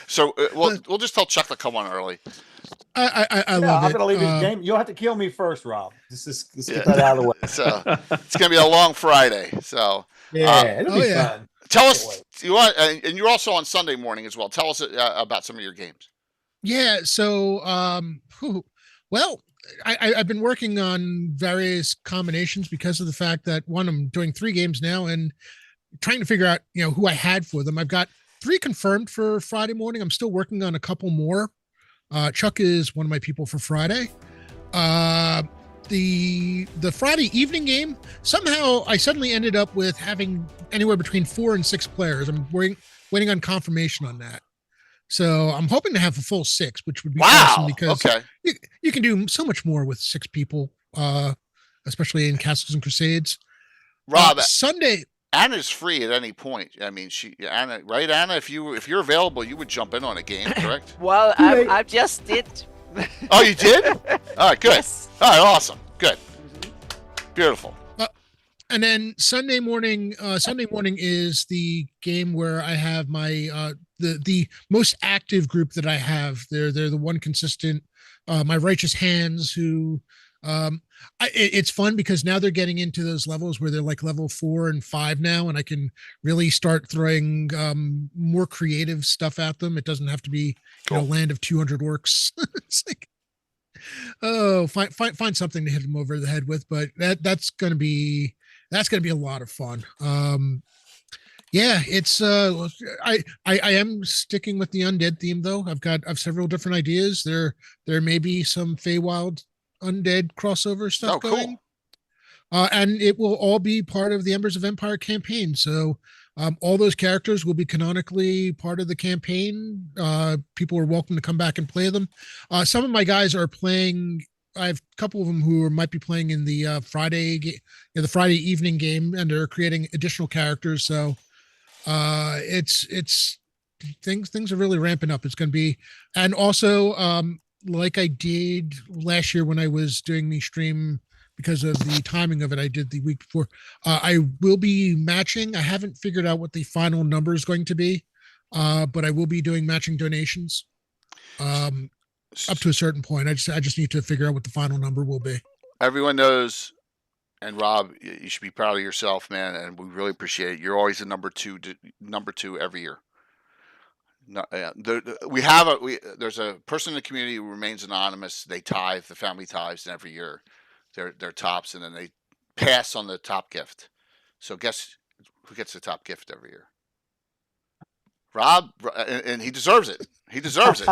So we'll just tell Chuck to come on early. I love it. I'm gonna leave his game. You'll have to kill me first, Rob. Let's get that out of the way. So it's gonna be a long Friday. So it'll be fun. Tell us you want, and you're also on Sunday morning as well. Tell us about some of your games. Yeah. So, well, I've been working on various combinations because of the fact that I'm doing 3 games now and trying to figure out, who I had for them. I've got 3 confirmed for Friday morning. I'm still working on a couple more. Chuck is one of my people for Friday. The Friday evening game, somehow I suddenly ended up with having anywhere between 4 and 6 players. I'm waiting on confirmation on that. So I'm hoping to have a full 6, which would be awesome because you can do so much more with 6 people, especially in Castles and Crusades. Rob, Sunday. Anna's free at any point. I mean, Anna, right? Anna, if you're available, you would jump in on a game, correct? Well, I just did. Oh, you did? All right, good. Yes. All right, awesome, good, beautiful. And then Sunday morning is the game where I have my the most active group that I have. They're the one consistent, my righteous hands who. It's fun because now they're getting into those levels where they're like level 4 and 5 now, and I can really start throwing more creative stuff at them. It doesn't have to be land of 200 orcs. It's like, find something to hit them over the head with. But that's gonna be a lot of fun. Yeah, it's I am sticking with the undead theme though. I've several different ideas. There may be some Feywild undead crossover stuff going. And it will all be part of the Embers of Empire campaign. So all those characters will be canonically part of the campaign. People are welcome to come back and play them. Some of my guys are playing. I have a couple of them who might be playing in the Friday evening game, and they're creating additional characters. So it's things are really ramping up. It's going to be, and also like I did last year when I was doing the stream, because of the timing of it, I did the week before. I will be matching. I haven't figured out what the final number is going to be, but I will be doing matching donations up to a certain point. I just need to figure out what the final number will be. Everyone knows, and Rob, you should be proud of yourself, man, and we really appreciate it. You're always the number two every year. No, there's a person in the community who remains anonymous. They tithe, the family tithes, and every year they're tops, and then they pass on the top gift. So guess who gets the top gift every year? Rob, and he deserves it. He deserves it.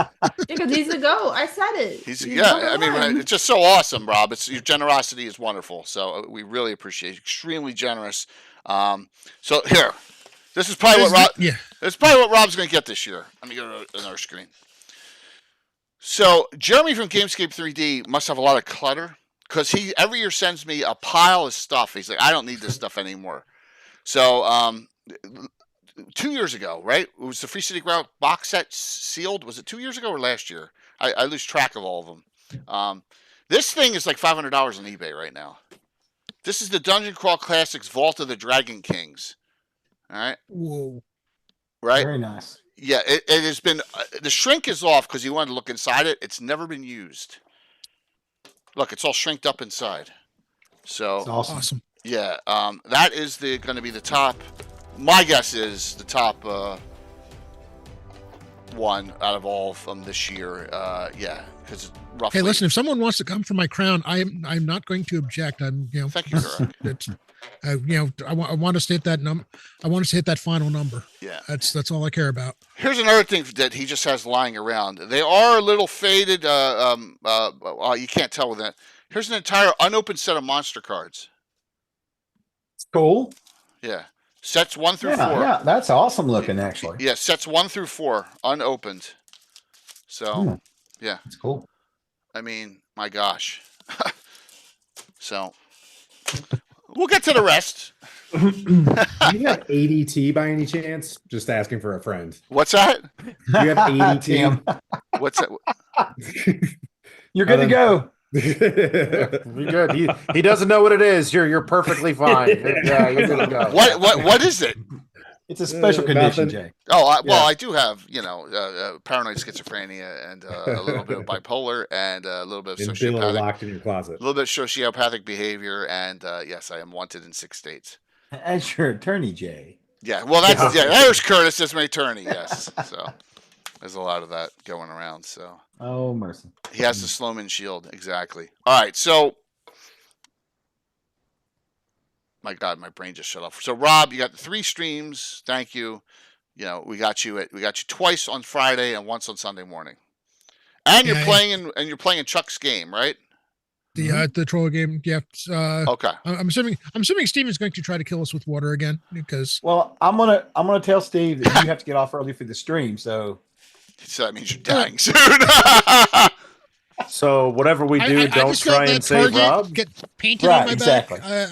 Because he's a goat. I said it. He's I mean, it's just so awesome, Rob. Your generosity is wonderful. So we really appreciate it. Extremely generous. So here. This is probably what Rob. Yeah. This is probably what Rob's going to get this year. Let me go to another screen. So Jeremy from Gamescape 3D must have a lot of clutter because he every year sends me a pile of stuff. He's like, I don't need this stuff anymore. So 2 years ago, right? It was the Free City Ground box set sealed. Was it 2 years ago or last year? I lose track of all of them. This thing is like $500 on eBay right now. This is the Dungeon Crawl Classics Vault of the Dragon Kings. All right. Whoa. Right. Very nice. Yeah, it has been. The shrink is off because you wanted to look inside it. It's never been used. Look, it's all shrinked up inside. So It's awesome. yeah, that is going to be the top. My guess is the top one out of all of them this year. Yeah, because roughly. Hey, listen, if someone wants to come for my crown, I'm not going to object. I'm, you know, Thank you, Kirk. it's, you know, I want us to hit that number. I want us to hit that final number. Yeah, that's all I care about. Here's another thing that he just has lying around. They are a little faded. You can't tell with that. Here's an entire unopened set of monster cards. It's cool. Yeah. Sets 1 through 4. Yeah, that's awesome looking, actually. Yeah, sets 1 through 4, unopened. So, yeah. It's cool. I mean, my gosh. So, we'll get to the rest. Do you have ADT by any chance? Just asking for a friend. What's that? Do you have ADT? What's that? You're good to go. You're good. He doesn't know what it is. You're perfectly fine. Yeah, you're good to go. What is it? It's a special condition, Jay. Oh, I do have, paranoid schizophrenia and a little bit of bipolar and a little bit of sociopathic. Locked in your closet. A little bit of sociopathic behavior, and yes, I am wanted in 6 states. As your attorney, Jay. Yeah, well, there's Curtis as my attorney. Yes, so there's a lot of that going around. So. Oh, mercy. He has the Sloman shield, exactly. All right, so my God, my brain just shut off. So Rob, you got 3 streams. Thank you. We got you twice on Friday and once on Sunday morning. And you're playing in Chuck's game, right? The troll game. Yeah. Okay. I'm assuming Steven's going to try to kill us with water again because. Well, I'm gonna tell Steve that you have to get off early for the stream. So that means you're dying soon. So whatever we do, don't try and save Rob. Get painted on my exactly. back.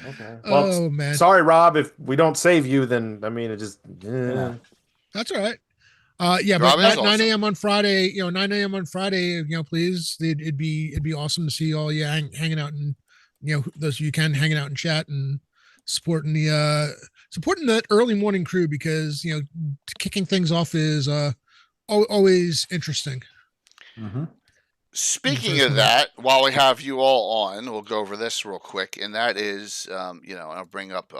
Okay. Well, oh man. Sorry, Rob. If we don't save you, then I mean it just. That's all right. But 9 a.m. on Friday. 9 a.m. on Friday. Please, it'd be awesome to see all you hanging out and those of you can hanging out and chat and supporting that early morning crew because kicking things off is always interesting. Mm-hmm. Speaking of that, while we have you all on, we'll go over this real quick, and that is, I'll bring up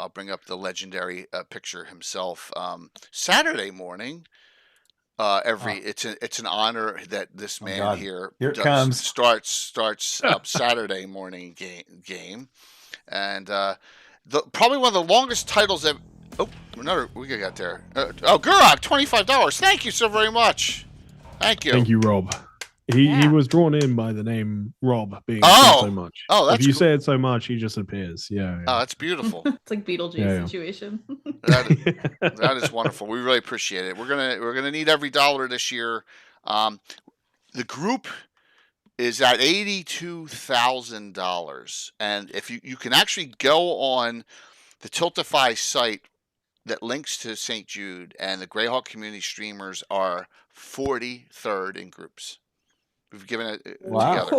the legendary picture himself. Saturday morning, it's an honor that this man here starts up Saturday morning game, and probably one of the longest titles ever. Oh, another we got there. GREYHAWK, $25. Thank you so very much. Thank you. Thank you, Rob. He was drawn in by the name Rob being said so much. Oh, that's if you cool. say it so much, he just appears. Yeah. Oh, that's beautiful. It's like Beetlejuice situation. That is wonderful. We really appreciate it. We're gonna need every dollar this year. The group is at $82,000, and if you can actually go on the Tiltify site that links to St. Jude, and the GREYHAWK community streamers are 43rd in groups. We've given it together.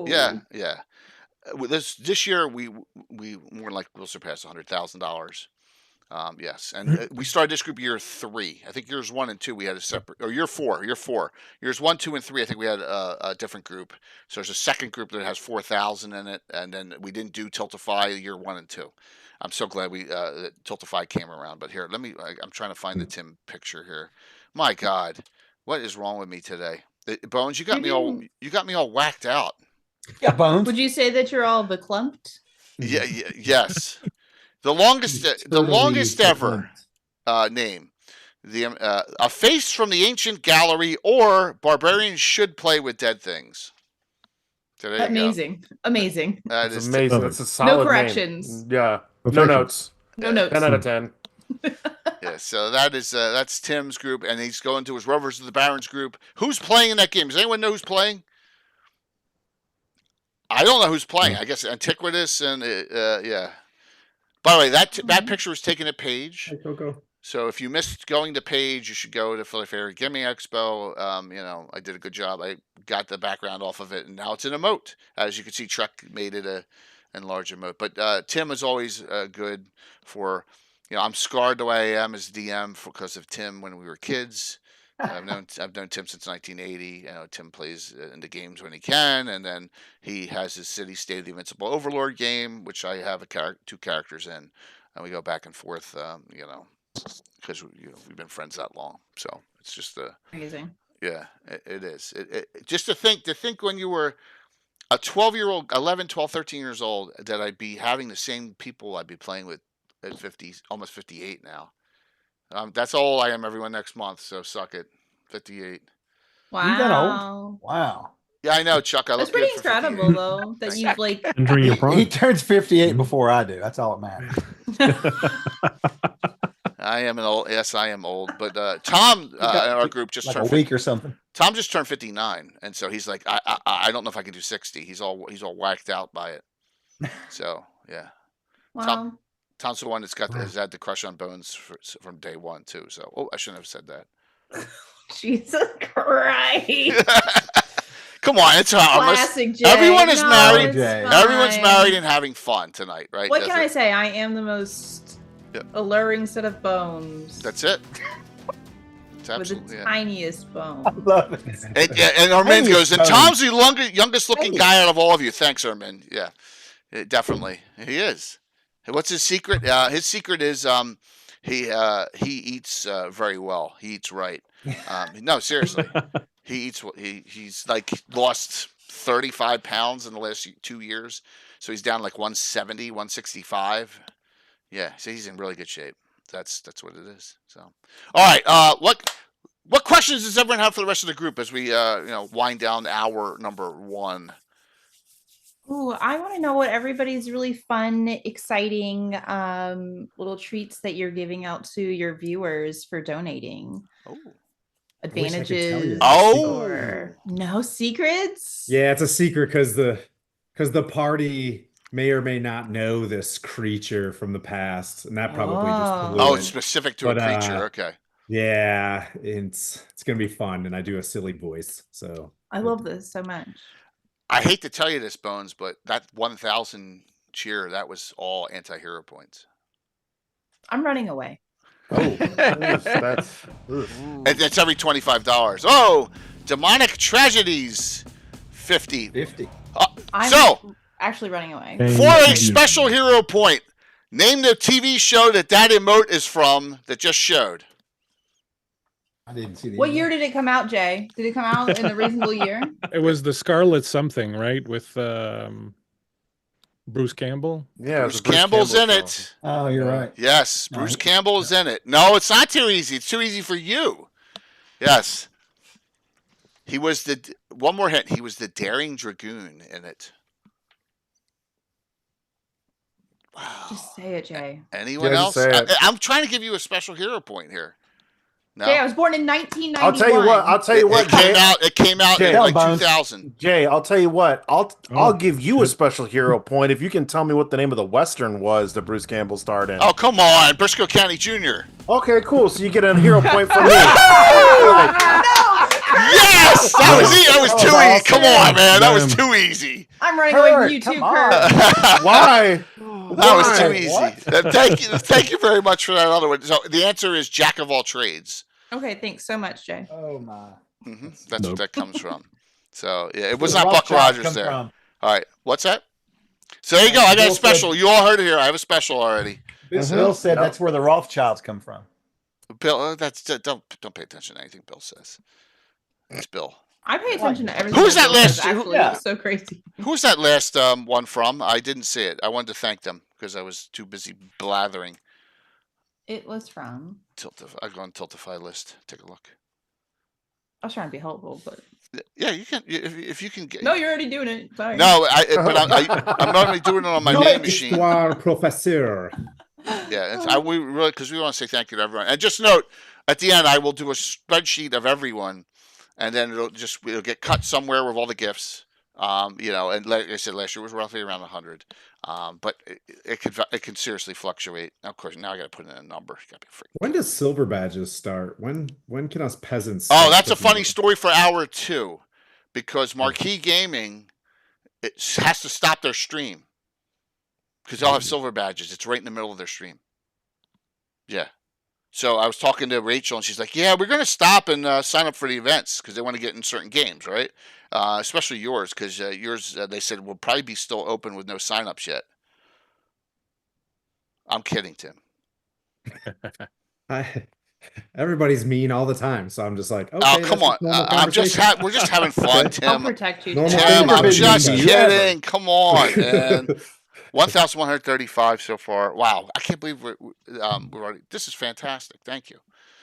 Yeah. This year we more like we'll surpass $100,000. Yes, and we started this group year 3. I think years 1 and 2 we had a separate. Or year 4. Years 1, 2, and 3. I think we had a different group. So there's a second group that has 4,000 in it, and then we didn't do Tiltify year 1 and 2. I'm so glad that Tiltify came around. But here, I'm trying to find the Tim picture here. My God, what is wrong with me today? Bones, you got me all whacked out. Yeah, Bones. Would you say that you're all beclumped? Yeah, yes. The longest ever name. A face from the ancient gallery, or barbarians should play with dead things. So amazing. That is amazing. That's a solid no corrections. Name. Yeah. No notes. No notes. 10 out of 10. Yeah, so that's Tim's group, and he's going to his Rovers of the Barons group. Who's playing in that game? Does anyone know who's playing? I don't know who's playing. I guess Antiquitous and yeah. By the way, that picture was taken at Page. Hey, Coco. So if you missed going to Page, you should go to Philadelphia Gaming Expo. I did a good job. I got the background off of it, and now it's an emote. As you can see, Truck made it a enlarged emote. But Tim is always good for. I'm scarred the way I am as DM because of Tim when we were kids. I've known Tim since 1980. Tim plays in the games when he can, and then he has his City State of the Invincible Overlord game, which I have 2 characters in, and we go back and forth. because we've been friends that long. So it's just Amazing. Yeah, it is. Just to think when you were a 12-year-old, 11, 12, 13 years old, that I'd be having the same people I'd be playing with at 50, almost 58 now. That's all I am everyone next month. So suck it. 58. Wow. You got old? Wow. Yeah, I know, Chuck. I That's look pretty good for incredible 58. though, that you've like Entering your prime. He turns 58 before I do. That's all that matters. I am an old. Yes, I am old. But Tom in our group just like turned a week or something. Tom just turned 59, and so he's like, I don't know if I can do 60. He's all whacked out by it. So yeah. wow. Tom's the one has had the crush on Bones from day one too. So I shouldn't have said that. Jesus Christ. Come on, it's harmless. Classic Jay. Everyone is No, married. it's Everyone's fine. married and having fun tonight, right? What can I say? I am the most alluring set of bones. That's it. It's with the absolutely tiniest bone. I love it. And Armin goes, and Tom's the youngest looking guy out of all of you. Thanks, Armin. Yeah, definitely. He is. What's his secret? His secret is he eats very well. He eats right. No, seriously. He's like lost 35 pounds in the last 2 years. So he's down like 170, 165. Yeah, so he's in really good shape. That's what it is. So, all right. What questions does everyone have for the rest of the group as we wind down hour number 1? Ooh, I want to know what everybody's really fun, exciting little treats that you're giving out to your viewers for donating. Oh. Advantages. Or no secrets? Yeah, it's a secret because the party may or may not know this creature from the past, and that probably just blew it's specific to a creature. Okay. Yeah, it's gonna be fun, and I do a silly voice, so I love this so much. I hate to tell you this, Bones, but that 1,000 cheer, that was all anti-hero points. I'm running away. That's it's every $25. Oh, demonic tragedies, 50. 50. I'm actually running away. For a special hero point, name the TV show that emote is from that just showed. I didn't see the What year did it come out, Jay? Did it come out in a reasonable year? It was the Scarlet something, right? With Bruce Campbell. Yeah, Bruce Campbell's in it. Oh, you're right. Yes, Bruce Campbell is in it. No, it's not too easy. It's too easy for you. Yes. He was one more hint. He was the Daring Dragoon in it. Wow. Just say it, Jay. Anyone else? I'm trying to give you a special hero point here. No? Jay, I was born in 1991. I'll tell you what. It came out in like 2000. Jay, I'll tell you what. I'll give you a special hero point if you can tell me what the name of the Western was that Bruce Campbell starred in. Oh, come on. Briscoe County Jr. Okay, cool. So you get a hero point from me. Yes! That was too easy. Come on, man. That was too easy. I'm running away from you too, Kurt. Why? That was too easy. Thank you very much for that other one. So the answer is Jack of all trades. Okay, thanks so much, Jay. Oh my. Mm-hmm. That's what that comes from. So yeah, it was not Buck Rogers there. All right, what's that? So there you go. I got a special. You all heard it here. I have a special already. Bill said that's where the Rothschilds come from. Bill, don't pay attention to anything Bill says. It's Bill. I pay attention to everything. Who's that last? Actually, it's so crazy. Who's that last one from? I didn't see it. I wanted to thank them because I was too busy blathering. It was from I go on Tiltify list. Take a look. I was trying to be helpful, but yeah, you can if you can get. No, you're already doing it. Sorry. No, I'm normally doing it on my main machine. Professor. Yeah, we really because we want to say thank you to everyone. And just note at the end, I will do a spreadsheet of everyone, and then it'll get cut somewhere with all the gifts. And like I said, last year was roughly around 100. But it can seriously fluctuate. Now, of course, now I got to put in a number. When does silver badges start? When can us peasants? Oh, that's a funny story for hour 2, because Marquee Gaming has to stop their stream because they'll have silver badges. It's right in the middle of their stream. Yeah. So I was talking to Rachel, and she's like, "Yeah, we're going to stop and sign up for the events because they want to get in certain games, right? Especially yours, because yours, they said, will probably be still open with no signups yet." I'm kidding, Tim. Everybody's mean all the time, so I'm just like, okay. Oh, come on! We're just having fun, Tim. I'll protect you. Normal Tim, I'm things just happen. kidding. Come on, man. 1,135 so far. Wow, I can't believe we're already. This is fantastic. Thank you.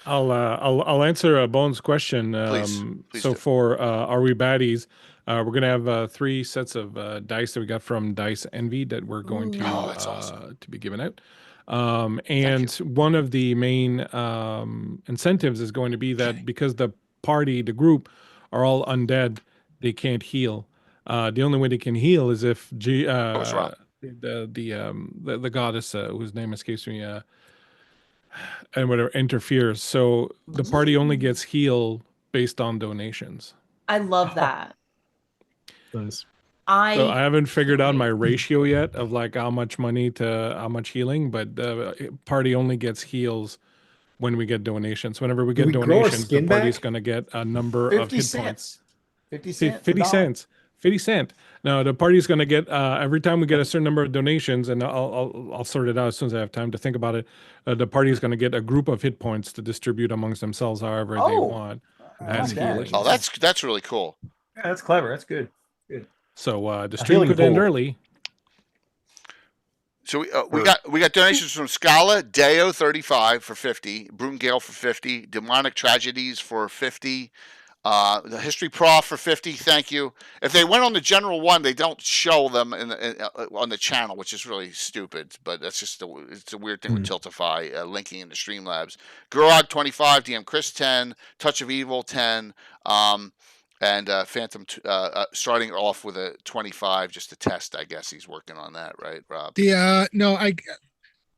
I'll answer Bones' question. Please So do. for Are We Baddies, we're gonna have 3 sets of dice that we got from Dice Envy that we're going to that's awesome. to be given out. And one of the main incentives is going to be that because the group are all undead, they can't heal. The only way they can heal is if the goddess whose name escapes me and whatever interferes. So the party only gets healed based on donations. I love that. Nice. So I haven't figured out my ratio yet of like how much money to how much healing, but the party only gets heals when we get donations. Whenever we get donations, the party's going to get a number of hit points. 50 cents. 50 cents. 50 cent. Now the party's going to get every time we get a certain number of donations, and I'll sort it out as soon as I have time to think about it. The party's going to get a group of hit points to distribute amongst themselves however they want as healing. Oh, that's really cool. Yeah, that's clever. That's good. Good. So the stream could end early. So we got donations from Scala, Deo 35 for 50, Broomgale for 50, Demonic Tragedies for 50, the History Prof for 50. Thank you. If they went on the general one, they don't show them on the channel, which is really stupid. But that's just it's a weird thing with Tiltify linking into Streamlabs. GREYHAWK 25, DM Chris 10, Touch of Evil 10. And Phantom starting off with a 25 just to test. I guess he's working on that, right, Rob? No,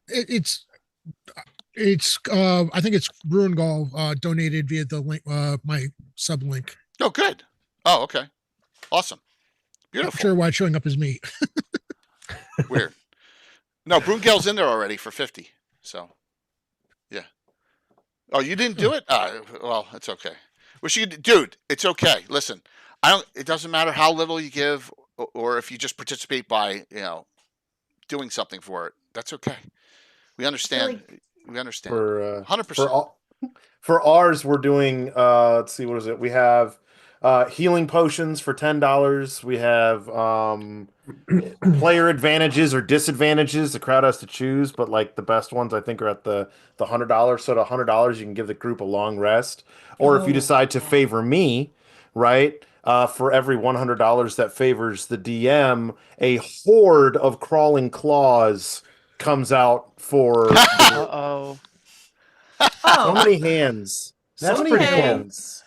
it's I think it's Bruingall donated via the link, my sub link. Oh, good. Oh, okay. Awesome. Beautiful. Not sure why it's showing up as me. Weird. No, Broomgale's in there already for 50. So, yeah. Oh, you didn't do it? Well, it's okay. Dude, it's okay. Listen, it doesn't matter how little you give or if you just participate by, doing something for it. That's okay. We understand. We understand. For 100%. For ours, we're doing let's see, what is it? We have healing potions for $10. We have player advantages or disadvantages. The crowd has to choose, but like the best ones I think are at the $100. So at $100, you can give the group a long rest. Or if you decide to favor me, right? For every $100 that favors the DM, a horde of crawling claws comes out for. Uh-oh. So many hands. That's so many pretty hands.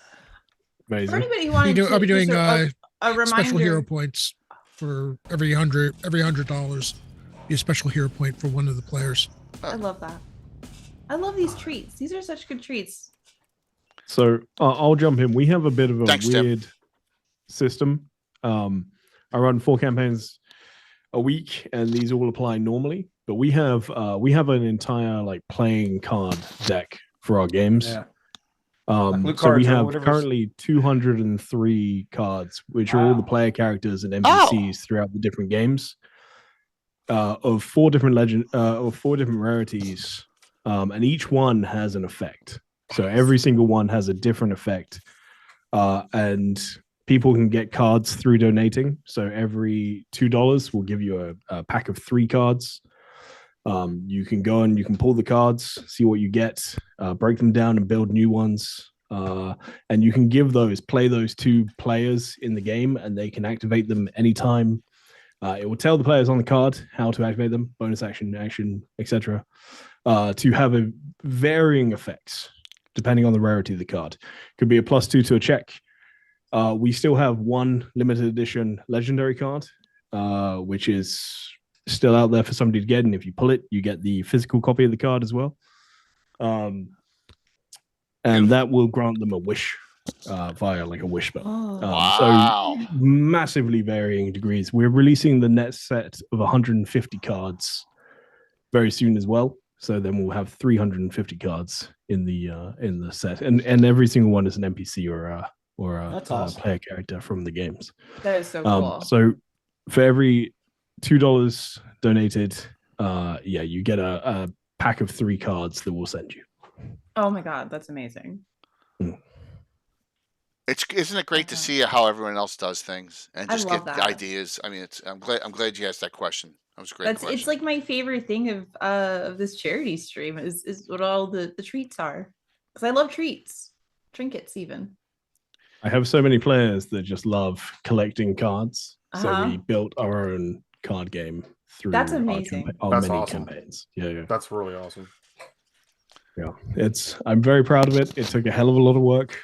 For anybody who wanted I'll be doing just a reminder. special hero points for every $100. Be a special hero point for one of the players. I love that. I love these treats. These are such good treats. So I'll jump in. We have a bit of a weird system. I run 4 campaigns a week, and these all apply normally. But we have an entire like playing card deck for our games. Yeah. So we have currently 203 cards, which are all the player characters and NPCs throughout the different games. Of 4 different rarities, and each one has an effect. So every single one has a different effect, and people can get cards through donating. So every $2 will give you a pack of 3 cards. You can go and you can pull the cards, see what you get, break them down and build new ones. And you can play those 2 players in the game, and they can activate them anytime. It will tell the players on the card how to activate them, bonus action, etc. To have varying effects depending on the rarity of the card. Could be a +2 to a check. We still have 1 limited edition legendary card, which is still out there for somebody to get, and if you pull it, you get the physical copy of the card as well. And that will grant them a wish via like a wish spell. So massively varying degrees. We're releasing the next set of 150 cards very soon as well. So then we'll have 350 cards in the set, and every single one is an NPC or a player character from the games. That is so cool. So for every $2 donated, you get a pack of 3 cards that we'll send you. Oh my God, that's amazing. Isn't it great to see how everyone else does things and I just love get that. ideas? I mean, I'm glad you asked that question. That was a great question. It's like my favorite thing of this charity stream is what all the treats are. Because I love treats. Trinkets even. I have so many players that just love collecting cards. So Uh-huh. we built our own card game through That's our, amazing. our That's mini awesome. campaigns. Yeah. That's really awesome. Yeah, I'm very proud of it. It took a hell of a lot of work.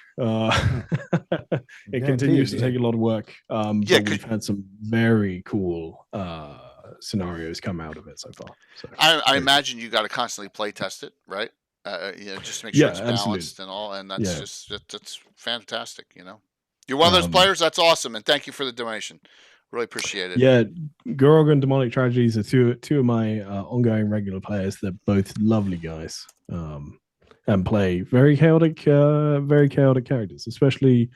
It continues to take a lot of work. But we've had some very cool scenarios come out of it so far. So I imagine you got to constantly play test it, right? Just to make sure it's balanced and all. And that's that's fantastic. You're one of those players. That's awesome. And thank you for the donation. Really appreciate it. Yeah, GREYHAWK and Demonic Tragedies are two of my ongoing regular players. They're both lovely guys, and play very chaotic characters, especially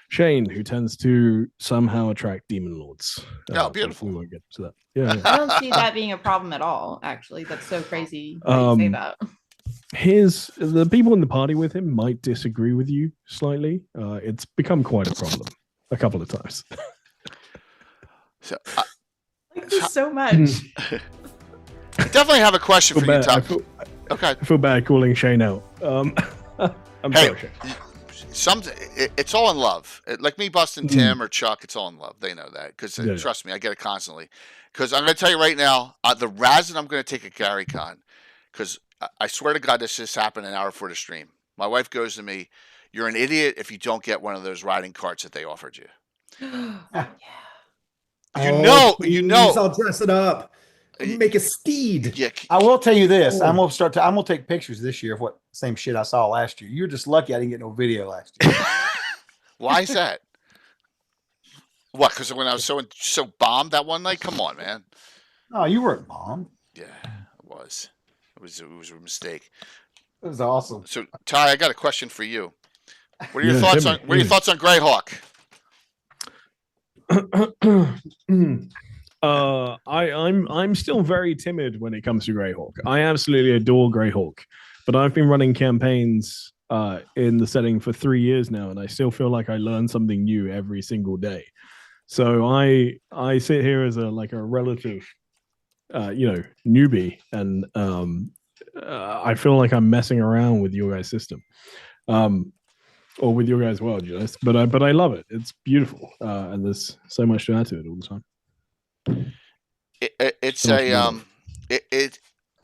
Shane, who tends to somehow attract demon lords. Oh, beautiful. We won't get to that. Yeah. I don't see that being a problem at all. Actually, that's so crazy that you say that. The people in the party with him might disagree with you slightly. It's become quite a problem a couple of times. So, like this so much. I definitely have a question for you, Tom. Okay. I feel bad calling Shane out. I'm sorry, Shane. It's all in love. Like me busting Tim or Chuck, it's all in love. They know that because trust me, I get it constantly. Because I'm going to tell you right now, the reason I'm going to take a Gary Con, because I swear to God, this just happened an hour before the stream. My wife goes to me, "You're an idiot if you don't get one of those riding carts that they offered you." Yeah. I'll dress it up. Make a steed. Yeah. I will tell you this. I'm gonna take pictures this year of what same shit I saw last year. You're just lucky I didn't get no video last year. Why is that? What? Because when I was so bombed that one night? Come on, man. No, you weren't bombed. Yeah, it was. It was a mistake. It was awesome. So Ty, I got a question for you. What are your thoughts on GREYHAWK? I'm still very timid when it comes to GREYHAWK. I absolutely adore GREYHAWK, but I've been running campaigns in the setting for 3 years now, and I still feel like I learn something new every single day. So I sit here as a relative, newbie, and I feel like I'm messing around with your guys' system. Or with your guys' world, but I love it. It's beautiful, and there's so much to add to it all the time.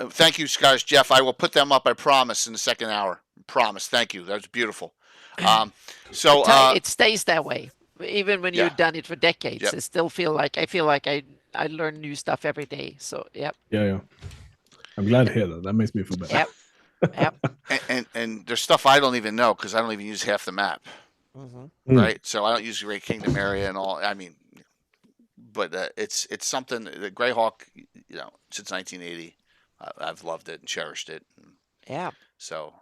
Thank you, guys. Jeff, I will put them up. I promise in the second hour. Promise. Thank you. That's beautiful. It stays that way, even when you've done it for decades. Yep. I still feel like I learn new stuff every day. So yeah. I'm glad to hear that. That makes me feel better. Yep. And there's stuff I don't even know because I don't even use half the map. Right. So I don't use Great Kingdom area and all. I mean, but it's something that GREYHAWK, since 1980, I've loved it and cherished it. Yeah. So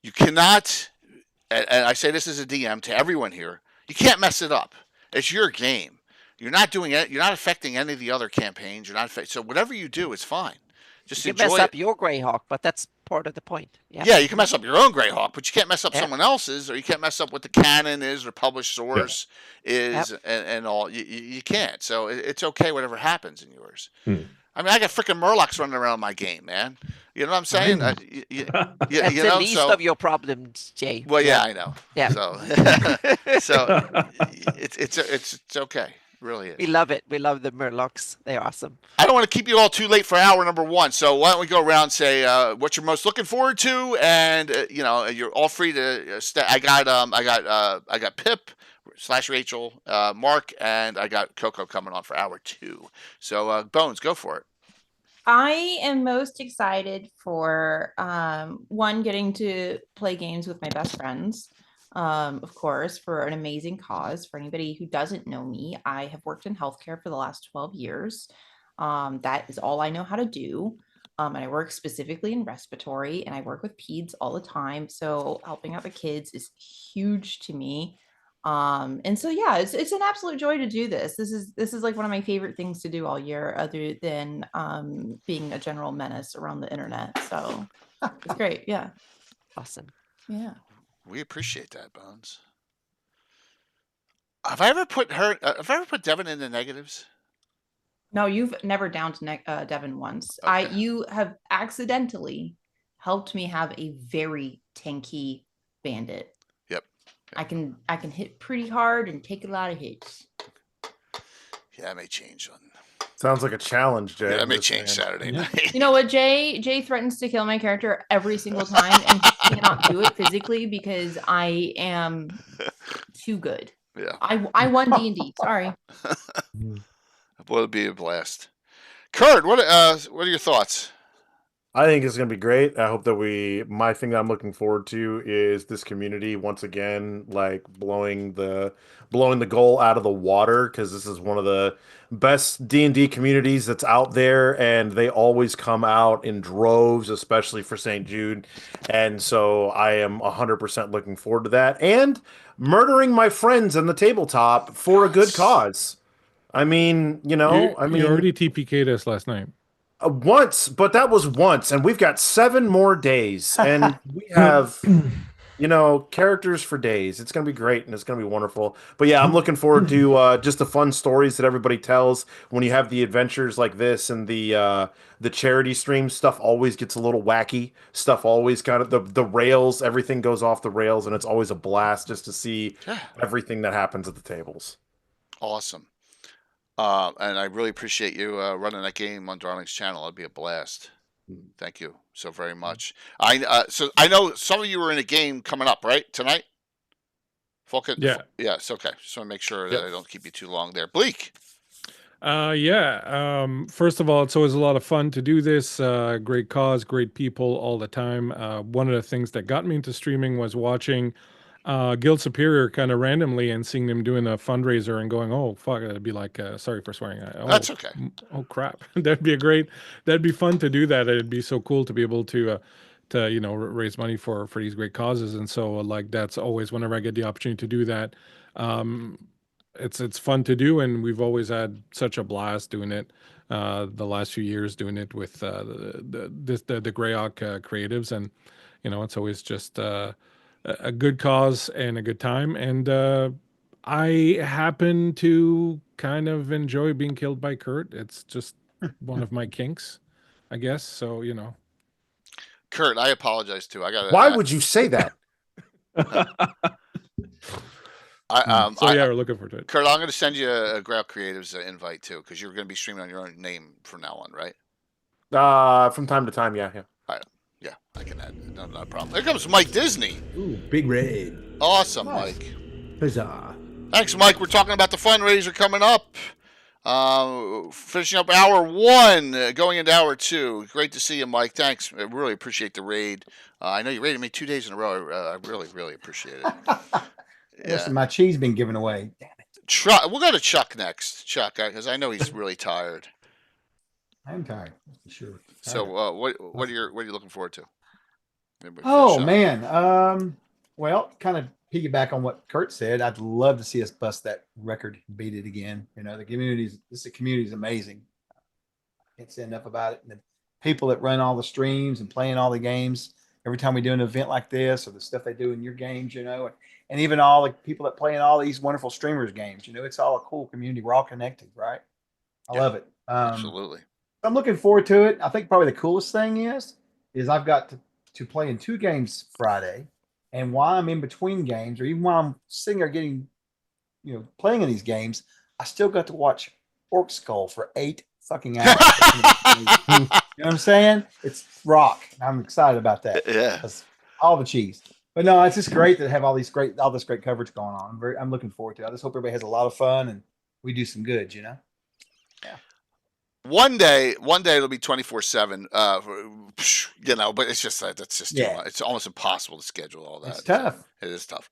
you cannot, and I say this as a DM to everyone here, you can't mess it up. It's your game. You're not doing it. You're not affecting any of the other campaigns. So whatever you do, it's fine. Just you can mess up your GREYHAWK, but that's part of the point. Yeah, you can mess up your own GREYHAWK, but you can't mess up someone else's, or you can't mess up what the canon is or published source is, and all. You can't. So it's okay whatever happens in yours. I mean, I got freaking Murlocs running around my game, man. You know what I'm saying? That's the least of your problems, Jay. Well, yeah, I know. Yeah. So it's okay. Really is. We love it. We love the Murlocs. They're awesome. I don't want to keep you all too late for hour number one. So why don't we go around and say what you're most looking forward to, and you're all free to. I got Pip / Rachel, Mark, and I got Coco coming on for hour 2. So Bones, go for it. I am most excited for getting to play games with my best friends. Of course, for an amazing cause. For anybody who doesn't know me, I have worked in healthcare for the last 12 years. That is all I know how to do. And I work specifically in respiratory, and I work with peds all the time. So helping out the kids is huge to me. And so it's an absolute joy to do this. This is like one of my favorite things to do all year, other than being a general menace around the internet. So it's great. Yeah. Awesome. Yeah. We appreciate that, Bones. Have I ever put Devin in the negatives? No, you've never downed Devin once. Okay. You have accidentally helped me have a very tanky bandit. Yep. I can hit pretty hard and take a lot of hits. Yeah, that may change on. Sounds like a challenge, Jay. Yeah, that may change Saturday night. You know what, Jay threatens to kill my character every single time, and he cannot do it physically because I am too good. Yeah. I won D&D. Sorry. Boy, it'll be a blast. Kurt, what are your thoughts? I think it's going to be great. I hope that my thing that I'm looking forward to is this community once again, like blowing the goal out of the water, because this is one of the best D&D communities that's out there, and they always come out in droves, especially for St. Jude. And so I am 100% looking forward to that, and murdering my friends in the tabletop for a good cause. I mean, you already TPK'd us last night. Once, but that was once, and we've got 7 more days, and we have, characters for days. It's going to be great, and it's going to be wonderful. But yeah, I'm looking forward to just the fun stories that everybody tells when you have the adventures like this, and the charity stream stuff always gets a little wacky. Stuff always kind of the rails, everything goes off the rails, and it's always a blast just to see everything that happens at the tables. Awesome. And I really appreciate you running that game on Darling's channel. It'd be a blast. Thank you so very much. So I know some of you are in a game coming up, right, tonight? Yeah. Yes. Okay. Just want to make sure that I don't keep you too long there. Bleak. First of all, it's always a lot of fun to do this. Great cause, great people all the time. One of the things that got me into streaming was watching Guild Superior kind of randomly and seeing them doing a fundraiser and going, oh fuck, that'd be like sorry for swearing. That's okay. Oh crap. That'd be fun to do that. It'd be so cool to be able to raise money for these great causes. And so like that's always whenever I get the opportunity to do that, it's fun to do, and we've always had such a blast doing it. The last few years doing it with the GREYHAWK creatives, and it's always just a good cause and a good time. And I happen to kind of enjoy being killed by Kurt. It's just one of my kinks, I guess. So, Kurt, I apologize too. Why would you say that? We're looking forward to it. Kurt, I'm going to send you a GREYHAWK Creatives invite too, because you're going to be streaming on your own name from now on, right? From time to time, yeah. All right. Yeah, I can add. No problem. Here comes Mike Disney. Ooh, big red. Awesome, Mike. Huzzah. Thanks, Mike. We're talking about the fundraiser coming up. Finishing up hour 1, going into hour 2. Great to see you, Mike. Thanks. I really appreciate the raid. I know you raided me 2 days in a row. I really, really appreciate it. Listen, my cheese been given away. Damn it. We'll go to Chuck next. Chuck, because I know he's really tired. I'm tired, for sure. So, what are you looking forward to? Oh man, well, kind of piggyback on what Kurt said. I'd love to see us bust that record, beat it again. The community is amazing. I can't say enough about it. And the people that run all the streams and playing all the games every time we do an event like this, or the stuff they do in your games, and even all the people that play in all these wonderful streamers games. It's all a cool community. We're all connected, right? I love it. Absolutely. I'm looking forward to it. I think probably the coolest thing is I've got to play in 2 games Friday, and while I'm in between games, or even while I'm sitting there getting, playing in these games, I still got to watch Orc Skull for 8 fucking hours. You know what I'm saying? It's rock. I'm excited about that. Yeah. That's all the cheese. But no, it's just great to have all this great coverage going on. I'm looking forward to it. I just hope everybody has a lot of fun and we do some good, Yeah. One day it'll be 24/7. But it's just that's just too much. It's almost impossible to schedule all that. It's tough. It is tough.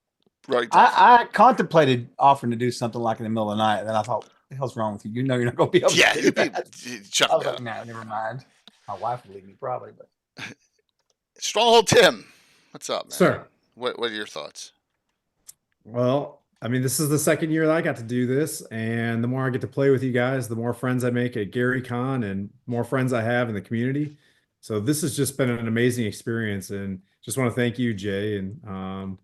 Right. I contemplated offering to do something like in the middle of the night, and then I thought, "What the hell's wrong with you? You're not going to be able to do that." Chuck, I was like, "No, never mind." My wife would leave me probably, but Stronghold Tim, what's up, man? Sir. What are your thoughts? Well, I mean, this is the second year that I got to do this, and the more I get to play with you guys, the more friends I make at GaryCon and more friends I have in the community. So this has just been an amazing experience, and just want to thank you, Jay, and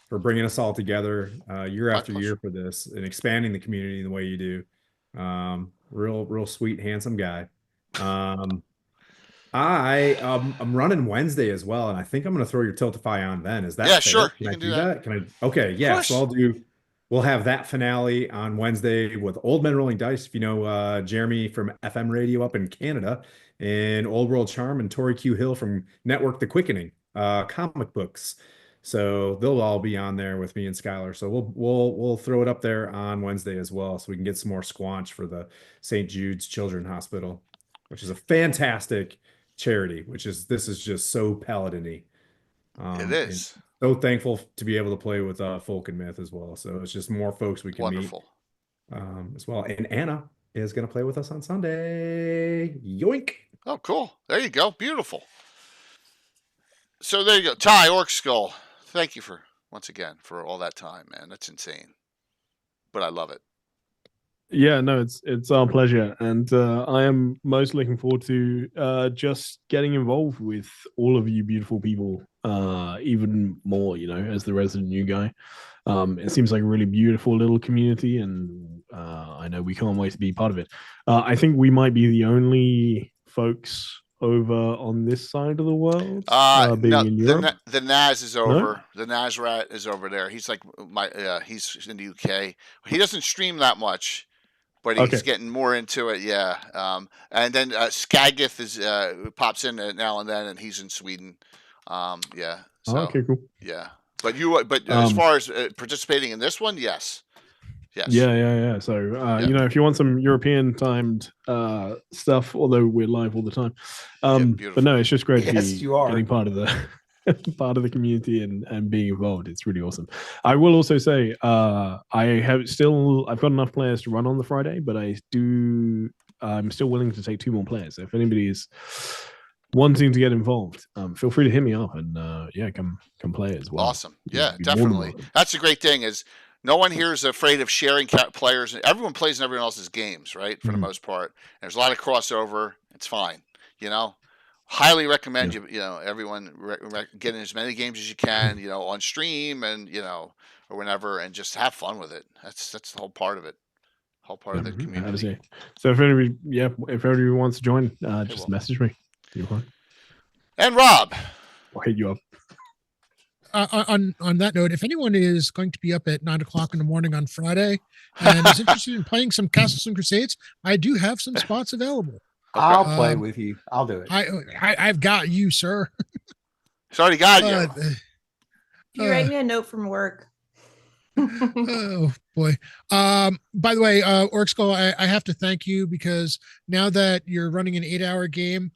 for bringing us all together year after year for this and expanding the community the way you do. Real sweet, handsome guy. I'm running Wednesday as well, and I think I'm going to throw your Tiltify on then. Is that fair? Sure. Can I do that? Can I? Okay, yeah. So we'll have that finale on Wednesday with Old Men Rolling Dice. If you know Jeremy from FM Radio up in Canada, and Old World Charm, and Tori Q Hill from Network The Quickening, comic books. So they'll all be on there with me and Skylar. So we'll throw it up there on Wednesday as well, so we can get some more squanch for the St. Jude's Children's Hospital, which is a fantastic charity. This is just so paladin-y. It is. So thankful to be able to play with Folk and Myth as well. So it's just more folks we can meet as well. And Anna is going to play with us on Sunday. Yoink! Oh, cool. There you go. Beautiful. So there you go. Ty, Orc Skull. Thank you once again for all that time, man. That's insane. But I love it. Yeah, no, it's our pleasure, and I am most looking forward to just getting involved with all of you beautiful people even more. As the resident new guy, it seems like a really beautiful little community, and I know we can't wait to be part of it. I think we might be the only folks over on this side of the world. Being in Europe. The Naz is over. No? The Nazrat is over there. He's like he's in the UK. He doesn't stream that much. But he's getting more into it, yeah. And then Skagith pops in now and then, and he's in Sweden. Yeah. So, okay, cool. Yeah, but as far as participating in this one, yes. Yeah. So if you want some European timed stuff, although we're live all the time, but no, it's just great to be getting part of the part of the community and being involved. It's really awesome. I will also say I've got enough players to run on the Friday, but I'm still willing to take 2 more players. So if anybody is wanting to get involved, feel free to hit me up and come play as well. Awesome. Yeah, definitely. That's the great thing is no one here is afraid of sharing players. Everyone plays in everyone else's games, right? For the most part. There's a lot of crossover. It's fine. Highly recommend everyone get in as many games as you can, on stream and or whenever, and just have fun with it. That's the whole part of it. Whole part of the community. So if anybody wants to join, just message me. You're fine. And Rob, I'll hit you up. On that note, if anyone is going to be up at 9:00 in the morning on Friday and is interested in playing some Castles and Crusades, I do have some spots available. I'll play with you. I'll do it. I've got you, sir. It's already got you. Can you write me a note from work? Oh boy. By the way, Orc Skull, I have to thank you because now that you're running an 8-hour game,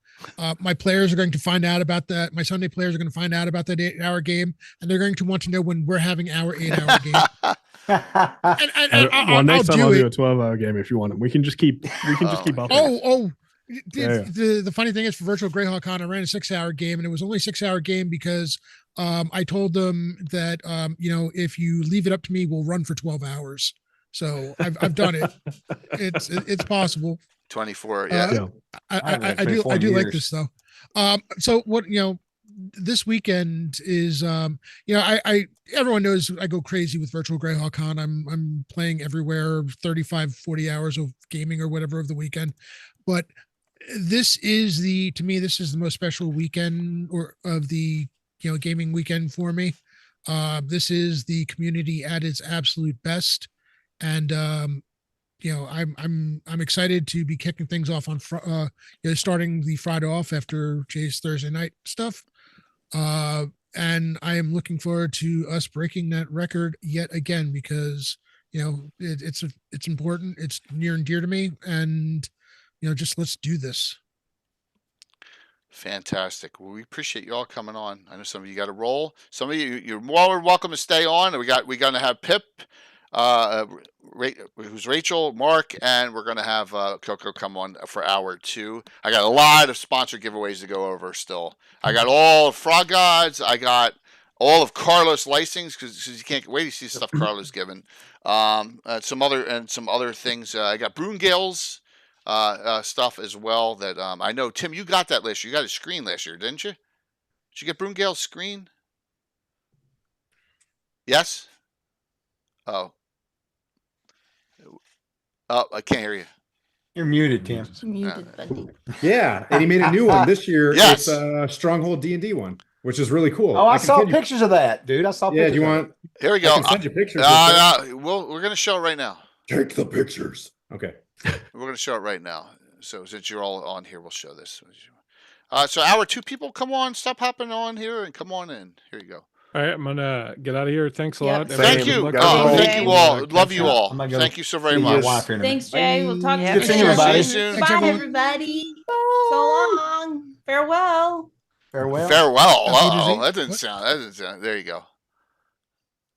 my players are going to find out about that. My Sunday players are going to find out about that 8-hour game, and they're going to want to know when we're having our 8-hour game. Next time I'll do a 12-hour game if you want. We can just keep up. The funny thing is, for Virtual GREYHAWK Con, I ran a 6-hour game, and it was only a 6-hour game because I told them that if you leave it up to me, we'll run for 12 hours. So I've done it. It's possible. 24. Yeah. I do like this though. So what this weekend is everyone knows I go crazy with Virtual GREYHAWK Con. I'm playing everywhere, 35, 40 hours of gaming or whatever of the weekend. But this is the most special weekend of the gaming weekend for me. This is the community at its absolute best, and I'm excited to be kicking things off on starting the Friday off after Jay's Thursday night stuff. And I am looking forward to us breaking that record yet again because it's important. It's near and dear to me, and just let's do this. Fantastic. Well, we appreciate you all coming on. I know some of you got to roll. Some of you're more welcome to stay on. We're going to have Pip, who's Rachel, Mark, and we're going to have Coco come on for hour 2. I got a lot of sponsor giveaways to go over still. I got all of Frog Gods. I got all of Carlos licensings because you can't wait to see stuff Carlos given. Some other things. I got Broongales stuff as well that I know. Tim, you got that last year. You got a screen last year, didn't you? Did you get Broongale's screen? Yes. Oh. Oh, I can't hear you. You're muted, Tim. Muted, buddy. Yeah, and he made a new one this year. Yes. It's a Stronghold D&D one, which is really cool. Oh, I can saw send you- pictures of that, dude. I saw Yeah, pictures. do you of want? it. Here we I go. can send you pictures. We're going to show it right now. Take the pictures. Okay. We're going to show it right now. So since you're all on here, we'll show this. So our 2 people, come on, stop hopping on here and come on in. Here you go. All right, I'm gonna get out of here. Thanks a Yep. lot. Thank you. Good luck. Thank you all. Love you all. I'm gonna go Thank you so very see my much. wife here in a minute. Thanks, Jay. We'll talk to Yeah. you Good seeing you, everybody. See you soon. Thanks, Bye, everyone. everybody. So long. Farewell. Farewell. Farewell. That's what it is. Oh, that didn't sound. There you go.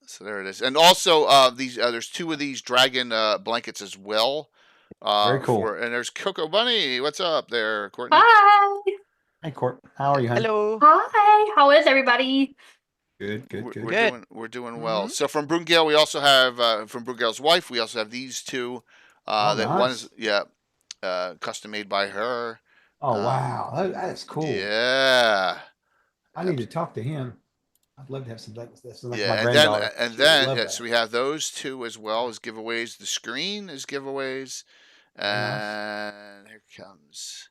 So there it is. And also, there's 2 of these dragon blankets as well. Very cool. And there's Coco Bunny. What's up there, Courtney? Hi. Hey, Court. How are you, honey? Hello. Hi. How is everybody? Good, good, good. We're doing well. So from Brungale, we also have from Brungale's wife. We also have these 2. That nice. one is custom made by her. Oh, wow. That's cool. Yeah. I need to talk to him. I'd love to have some like this. Like Yeah, my and granddaughter. then She would love that. so we have those 2 as well as giveaways. The screen is giveaways, and here comes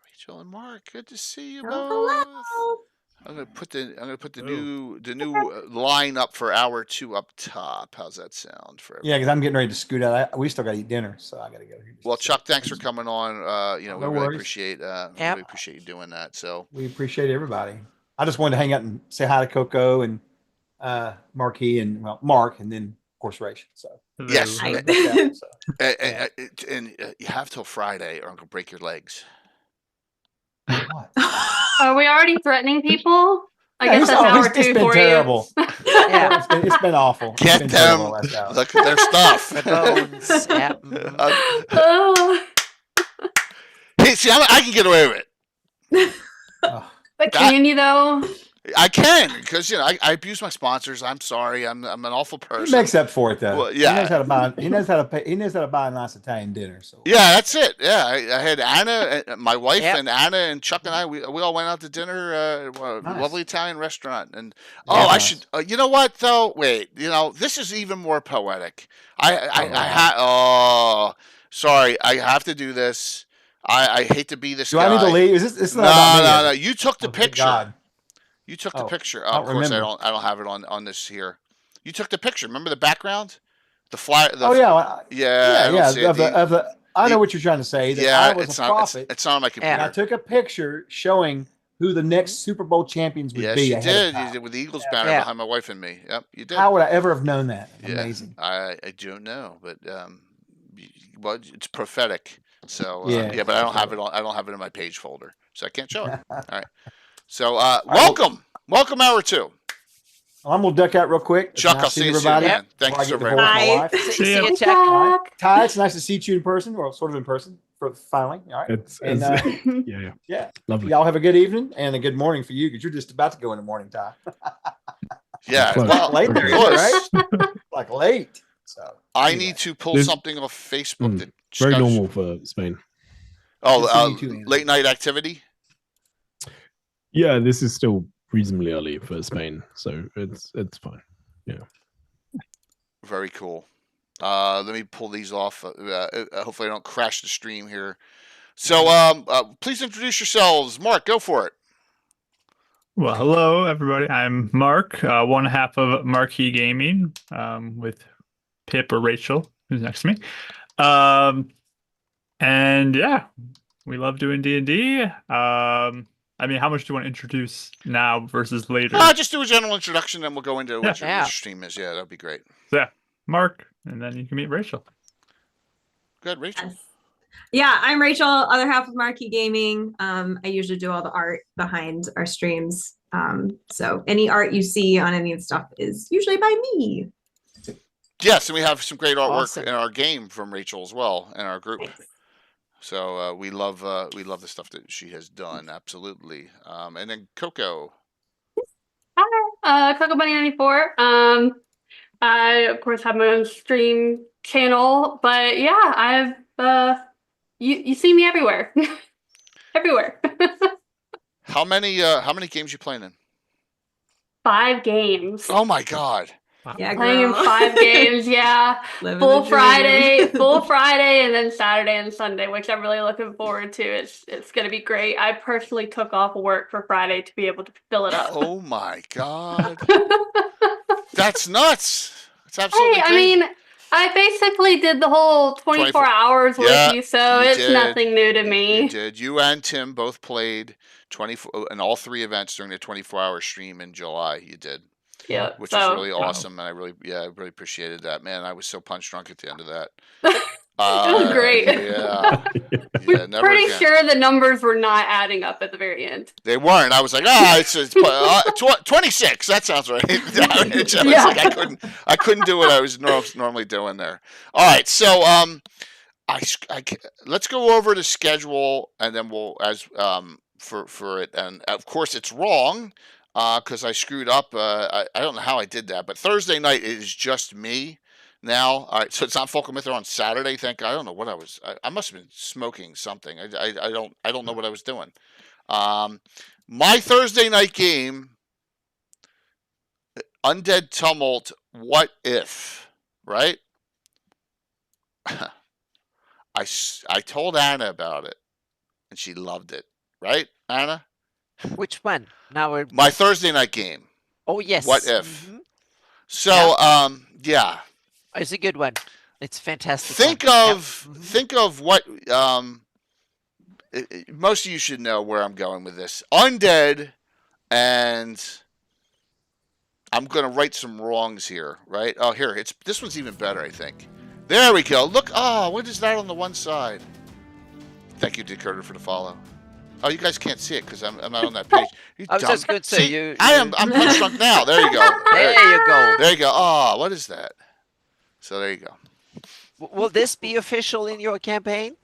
Rachel and Mark. Good to see you both. Hello. I'm gonna put the new line up for hour 2 up top. How's that sound for everybody? Yeah, because I'm getting ready to scoot out. We still got to eat dinner, so I got to go. Well, Chuck, thanks for coming on. We No really worries. appreciate Yep. really appreciate you doing that. So We appreciate everybody. I just wanted to hang out and say hi to Coco and Marquis and Mark, and then of course Rachel. So yes, Hi. and you have till Friday, or I'm gonna break your legs. What? Are we already threatening people? I Yeah, guess it's that's all- hour it's 2 been for terrible. Yeah. It's been awful. It's Get been them. terrible last hour. Look at their stuff. The bones. Yeah. Mhm. you. Oh, Hey, see, I can get away with it. Oh, but can you though? I can, because I abuse my sponsors. I'm sorry. I'm an awful he person. makes up for it though. Well, yeah. He knows how to buy. He knows how to pay. He knows how to buy a nice Italian dinner. So Yeah, that's it. Yeah, I had Anna, my wife, Yep. and Anna and Chuck and I. We all went out to dinner at a Nice. lovely Italian restaurant. And Yeah, I nice. should. You know what though? Wait. This is even more poetic. Sorry. I have to do this. I hate to be this do guy. I need to leave? Is this No, not about me, no, is no. it? You took the Oh, thank picture. God. You took the Oh, picture. I Of don't course, remember. I don't have it on this here. You took the picture. Remember the background, the flyer. Oh yeah, well, Yeah. I don't see it. of the. I know what you're trying to say. That Yeah, I was it's a not. prophet, It's not on my and computer. I took a picture showing who the next Super Bowl champions would Yes, be. you ahead did. of time. You did with the Eagles banner Yeah. behind my wife and me. Yep, you did. How would I ever have known that? Yeah, Amazing. I don't know, but well, it's prophetic. So Yeah, but I don't for have sure. it on. I don't have it in my page folder, so I can't show it. All right. So welcome hour 2. Well, I'm gonna duck out real quick. It's Chuck, nice I'll seeing see you soon, everybody man. Thank before you so I get very divorced much. from my wife. See you, Chuck. All right. Ty, it's nice to see you in person, or sort of in person, for finally. All right. It's, And, yeah. Yeah. Lovely. Y'all have a good evening and a good morning for you because you're just about to go in the morning, Ty. Yeah, Close. well, Late there, close. right? Like late. So I anyway. need to pull This- something off Facebook. That Very Scott- normal for Spain. Oh, Good seeing you too, Andy. late night activity. Yeah, this is still reasonably early for Spain, so it's fine. Very cool. Let me pull these off. Hopefully, I don't crash the stream here. So, please introduce yourselves. Mark, go for it. Well, hello, everybody. I'm Mark, one half of Marquee Gaming, with Pip or Rachel, who's next to me. And yeah, we love doing D&D. I mean, how much do you want to introduce now versus later? Just do a general introduction, then we'll go into what your stream is. Yeah, that'd be great. So, yeah, Mark, and then you can meet Rachel. Good, Rachel. Yes. Yeah, I'm Rachel, other half of Marquee Gaming. I usually do all the art behind our streams. So any art you see on any of the stuff is usually by me. Yes, and we have some great artwork Awesome. in our game from Rachel as well in our group. Thanks. So we love the stuff that she has done. Absolutely. And then Coco. Hi, Coco Bunny 94. I of course have my own stream channel, but yeah, I've you see me everywhere, everywhere. How many games you playing in? 5 games. Oh my God. Yeah, Playing in girl. 5 games, yeah. Living Full the dream. Friday, and then Saturday and Sunday, which I'm really looking forward to. It's gonna be great. I personally took off work for Friday to be able to fill it up. Oh my God. That's nuts. It's absolutely Hey, I crazy. mean, I basically did the whole 24 hours with you, so it's nothing new to me. You did. You and Tim both played 24 in all 3 events during the 24-hour stream in July. You did. Yeah, which is really awesome, and I really appreciated that. Man, I was so punch drunk at the end of that. It was great. Yeah, We're pretty sure the numbers were not adding up at the very end. They weren't. I was like, it's 26. That sounds right. Yeah. Like, I couldn't do what I was normally doing there. All right, so let's go over the schedule, and then we'll for it, and of course it's wrong. Because I screwed up. I don't know how I did that, but Thursday night is just me now. All right, so it's not Folk and Myth on Saturday. I don't know what I was. I must have been smoking something. I don't know what I was doing. My Thursday night game, Undead Tumult. What if? Right? I told Anna about it, and she loved it. Right, Anna? Which one? Now we're my Thursday night game. Oh yes. What if? Mm-hmm. So yeah. It's a good one. It's fantastic. Think of what most of you should know where I'm going with this. Undead, and I'm gonna right some wrongs here, right? Oh, here this one's even better, I think. There we go. Look, what is that on the one side? Thank you, Decoder, for the follow. Oh, you guys can't see it because I'm not on that page. I was just going to say I'm punch drunk now. There you go. There you go. There you go. Oh, what is that? So there you go. Will this be official in your campaign?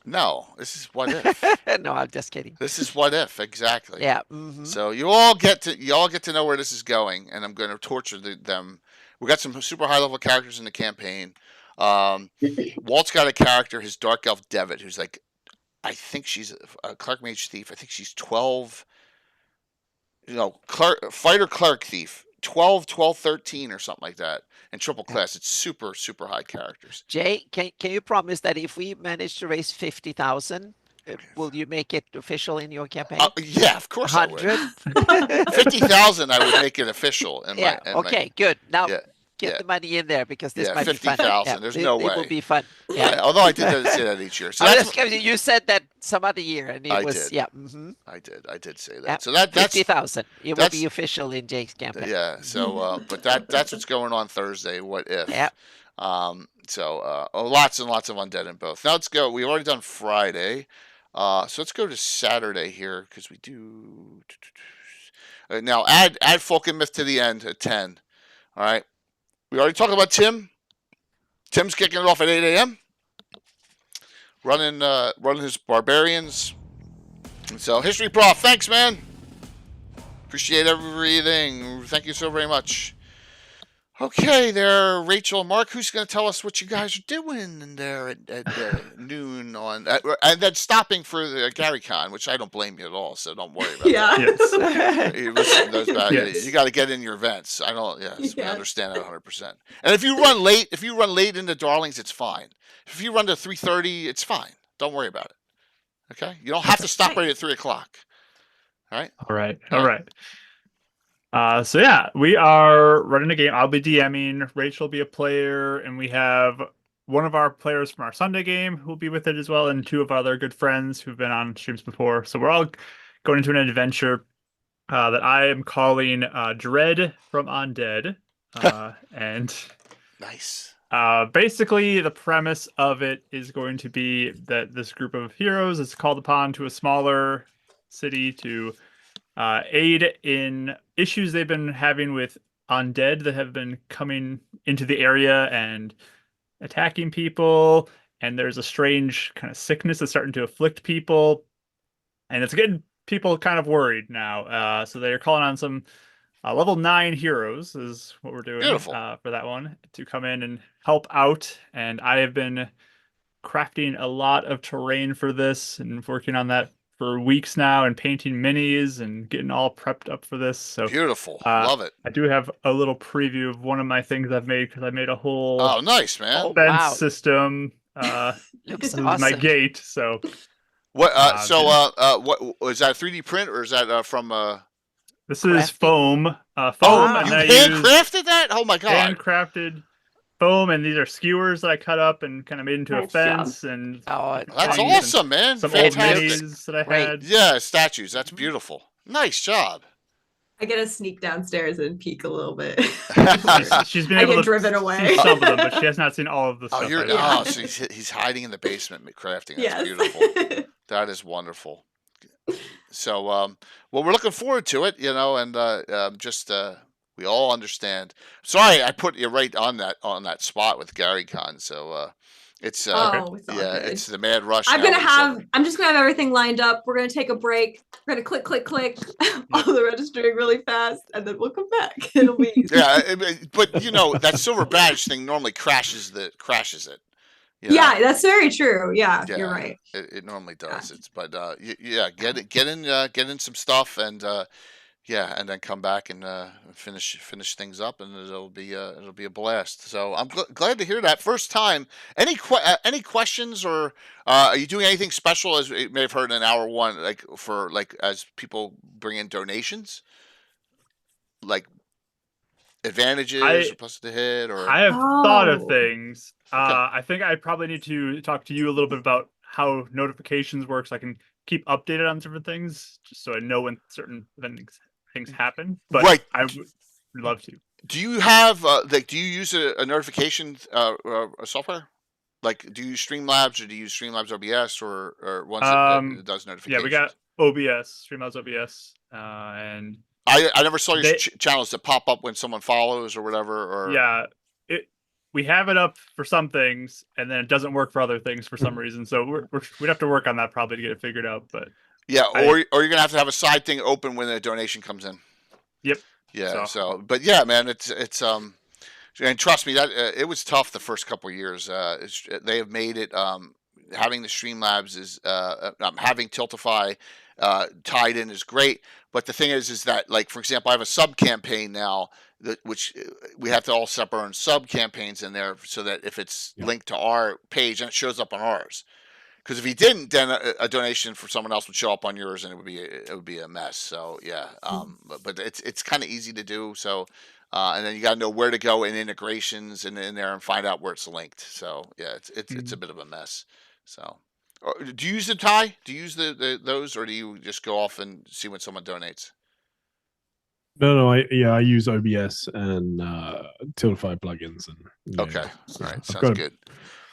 No, this is what if. No, I'm just kidding. This is what if, exactly. Yeah. So you all get to know where this is going, and I'm going to torture them. We got some super high level characters in the campaign. Walt's got a character, his dark elf Devitt, who's like, I think she's a clerk mage thief. I think she's 12. Fighter clerk thief. 12, 13 or something like that. And triple class. It's super, super high characters. Jay, can you promise that if we manage to raise 50,000, will you make it official in your campaign? Yeah, of course 100? I would. 50,000 I would make it official. Okay, good. Now get the money in there because this might be fun. 50,000. There's no way. It will be fun. Yeah. Although I did say that each year. So you said that some other year, and it was did. yeah. I did say that. So that's 50,000. It will be official in Jake's campaign. Yeah. So, but that's what's going on Thursday. What if? Yeah. So lots and lots of undead in both. Now let's go. We've already done Friday. So let's go to Saturday here because we do. Now add Folk and Myth to the end at 10. All right. We already talked about Tim. Tim's kicking it off at 8 a.m. Running his barbarians. And so History Prof, thanks, man. Appreciate everything. Thank you so very much. Okay, there, Rachel and Mark. Who's going to tell us what you guys are doing in there at noon on, and then stopping for the GaryCon, which I don't blame you at all. So don't worry about that. Yes. You got to get in your events. I don't. Yes, we understand that 100%. And if you run late into Darlings, it's fine. If you run to 3:30, it's fine. Don't worry about it. Okay, you don't have to stop right at 3 o'clock. All right. All right. So yeah, we are running a game. I'll be DMing, Rachel will be a player, and we have one of our players from our Sunday game who will be with it as well, and 2 of our other good friends who've been on streams before. So we're all going into an adventure that I am calling Dread from Undead. And nice. Basically, the premise of it is going to be that this group of heroes is called upon to a smaller city to aid in issues they've been having with undead that have been coming into the area and attacking people. And there's a strange kind of sickness that's starting to afflict people. And it's getting people kind of worried now. So they're calling on some level 9 heroes is what we're doing for that one to come in and help out. And I have been crafting a lot of terrain for this and working on that for weeks now and painting minis and getting all prepped up for this. So beautiful, love it. I do have a little preview of one of my things I've made because I made a whole nice, man, fence system. Looks this is my gate. So what? What was that? 3D print or is that from? This is foam. Foam. And you handcrafted that? Oh my god! Handcrafted foam, and these are skewers that I cut up and kind of made into a fence. And that's awesome, man. Some Fantastic. old minis that I had. Yeah, statues. That's beautiful. Nice job. I get to sneak downstairs and peek a little bit. She's been I able get to driven away. see some of them, but she has not seen all of the stuff. So he's hiding in the basement crafting. That's beautiful. That is wonderful. So, well, we're looking forward to it, and we all understand. Sorry, I put you right on that spot with GaryCon. So, it's it's the mad rush. I'm just gonna have everything lined up. We're gonna take a break. We're gonna click all the registering really fast, and then we'll come back. It'll be easy. But that silver badge thing normally crashes it. Yeah, that's very true. Yeah, you're right. It normally does. Get in some stuff and and then come back and finish things up, and it'll be a blast. So I'm glad to hear that. First time. Any questions, or are you doing anything special, as you may have heard in hour one, as people bring in donations, like advantages or plus to hit, or I have thought of things. I think I probably need to talk to you a little bit about how notifications work, so I can keep updated on different things, just so I know when certain things happen. But I would love to. Do you have do you use a notification software? Like, do you use Streamlabs, or do you use Streamlabs OBS, or ones that does notifications? Yeah, we got OBS, Streamlabs OBS, and I never saw your channels that pop up when someone follows or whatever. Or we have it up for some things, and then it doesn't work for other things for some reason. So we'd have to work on that probably to get it figured out. But or you're gonna have a side thing open when a donation comes in. Yep. Yeah. So but yeah, man, it's and trust me, that it was tough the first couple of years. They have made it. Having the Streamlabs is having Tiltify tied in is great. But the thing is that, like, for example, I have a sub campaign now, which we have to all set our own sub campaigns in there, so that if it's linked to our page, and it shows up on ours. Because if you didn't, then a donation for someone else would show up on yours, and it would be a mess. So yeah, but it's kind of easy to do. So and then you got to know where to go in integrations and in there and find out where it's linked. So yeah, it's a bit of a mess. So. Do you use the Ty? Do you use those, or do you just go off and see when someone donates? No, I use OBS and Tiltify plugins, and okay, all right, sounds good.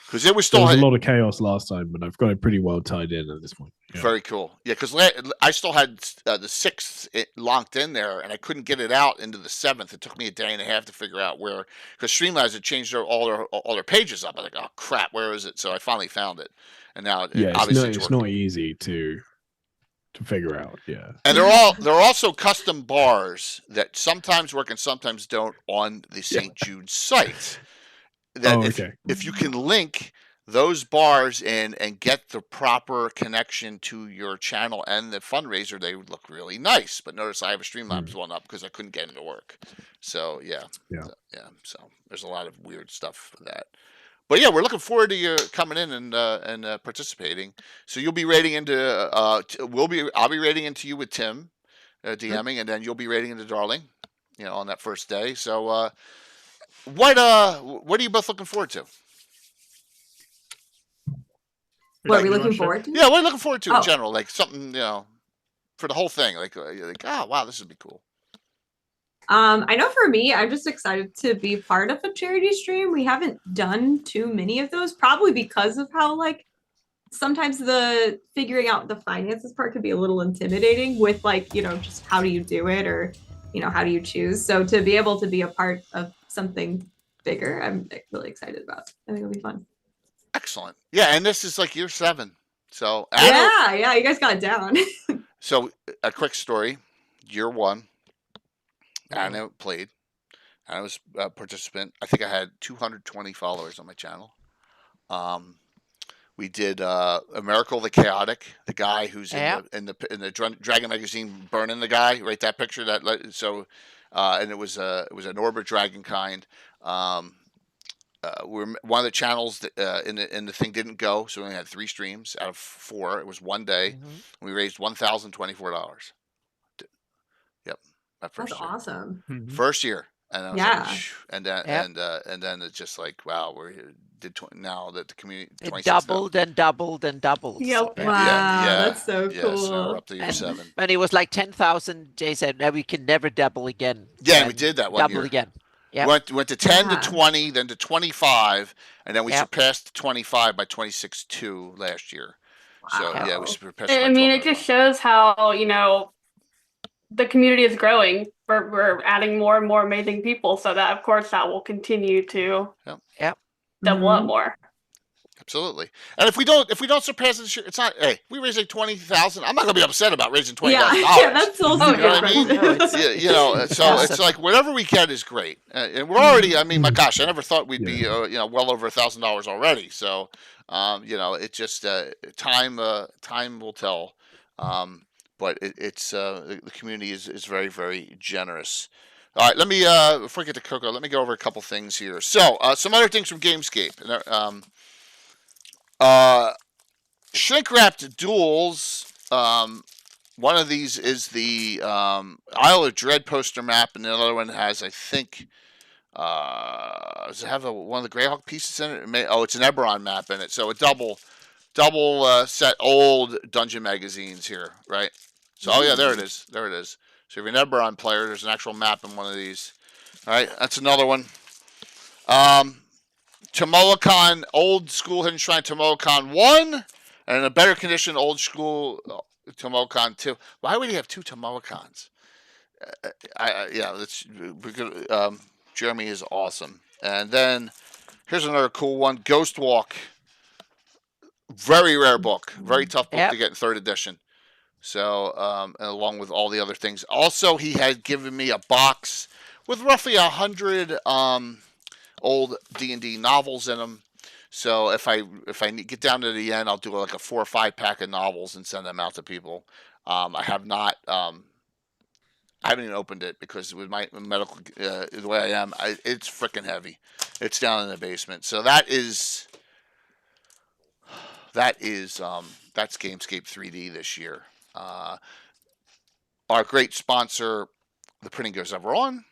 Because it was still there was a lot of chaos last time, but I've got it pretty well tied in at this point. Yeah. Very cool. Yeah, because I still had the 6th locked in there, and I couldn't get it out into the 7th. It took me a day and a half to figure out where, because Streamlabs had changed all their pages up. I was like, oh crap, where is it? So I finally found it, and now it's not easy to figure out. Yeah, and there are also custom bars that sometimes work and sometimes don't on the St. Jude site. That if you can link those bars in and get the proper connection to your channel and the fundraiser, they would look really nice. But notice I have a Streamlabs one up because I couldn't get it to work. So so there's a lot of weird stuff for that. But yeah, we're looking forward to you coming in and participating. So you'll be raiding into I'll be raiding into you with Tim, DMing, and then you'll be raiding into Darling, on that first day. So what are you both looking forward to? What are we looking forward to? Yeah, what are you looking forward to in general? Like something, for the whole thing. Like, you're like, oh wow, this would be cool. I know for me, I'm just excited to be part of a charity stream. We haven't done too many of those, probably because of how, like, sometimes the figuring out the finances part can be a little intimidating with, like, just how do you do it, or how do you choose? So to be able to be a part of something bigger, I'm really excited about. I think it'll be fun. Excellent. Yeah, and this is like year 7. So yeah, you guys got it down. So a quick story. Year 1, Anna played. I was a participant. I think I had 220 followers on my channel. We did Miracle the Chaotic, the guy who's in the Dragon magazine burning the guy, right? That picture and it was an Orbit Dragon kind. We're one of the channels that in the thing didn't go, so we only had 3 streams out of 4. It was one day. We raised $1,024. Yep, that first That's year. awesome. First year, and I was Yeah. like, and then it's just like, wow, now that the community it doubled and doubled and doubled. Yep. So, Wow, that's so cool. So we're up to year 7. And it was like 10,000. Jay said, "No, we can never double again." Yeah, we did that one double year. Again. Yep. Went to 10 to 20, then to 25, and then we surpassed 25 by 26.2 last year. So yeah, we surpassed. I mean, it just shows how, you know, the community is growing. We're adding more and more amazing people, so that of course that will continue to double up more. Absolutely. And if we don't surpass this year, it's not. Hey, we raise like 20,000. I'm not gonna be upset about raising $20,000. Yeah, that's also you know what I mean? You know, so it's like whatever we get is great. And we're already. I mean, my gosh, I never thought we'd be well over $1,000 already. So, you know, it just time will tell. But it's the community is very, very generous. All right, let me before I get to Coco, let me go over a couple things here. So some other things from Gamescape. Shrink wrapped duels. One of these is the Isle of Dread poster map, and the other one has, I think, does it have one of the GREYHAWK pieces in it? It's an Eberron map in it. So a double set old dungeon magazines here, right? So yeah, there it is. There it is. So if you're an Eberron player, there's an actual map in one of these. All right, that's another one. Tomoacon, old school Hidden Shrine Tomoacon 1, and in a better condition, old school Tomoacon 2. Why would he have 2 Tomoacons? Jeremy is awesome. And then here's another cool one, Ghost Walk. Very rare book, very tough book to get in 3rd edition. So, and along with all the other things. Also, he had given me a box with roughly 100 old D&D novels in them. So if I get down to the end, I'll do like a 4 or 5 pack of novels and send them out to people. I have not. I haven't even opened it because with my medical the way I am, it's freaking heavy. It's down in the basement. So that's Gamescape 3D this year. Our great sponsor, the Printing Goes Ever On,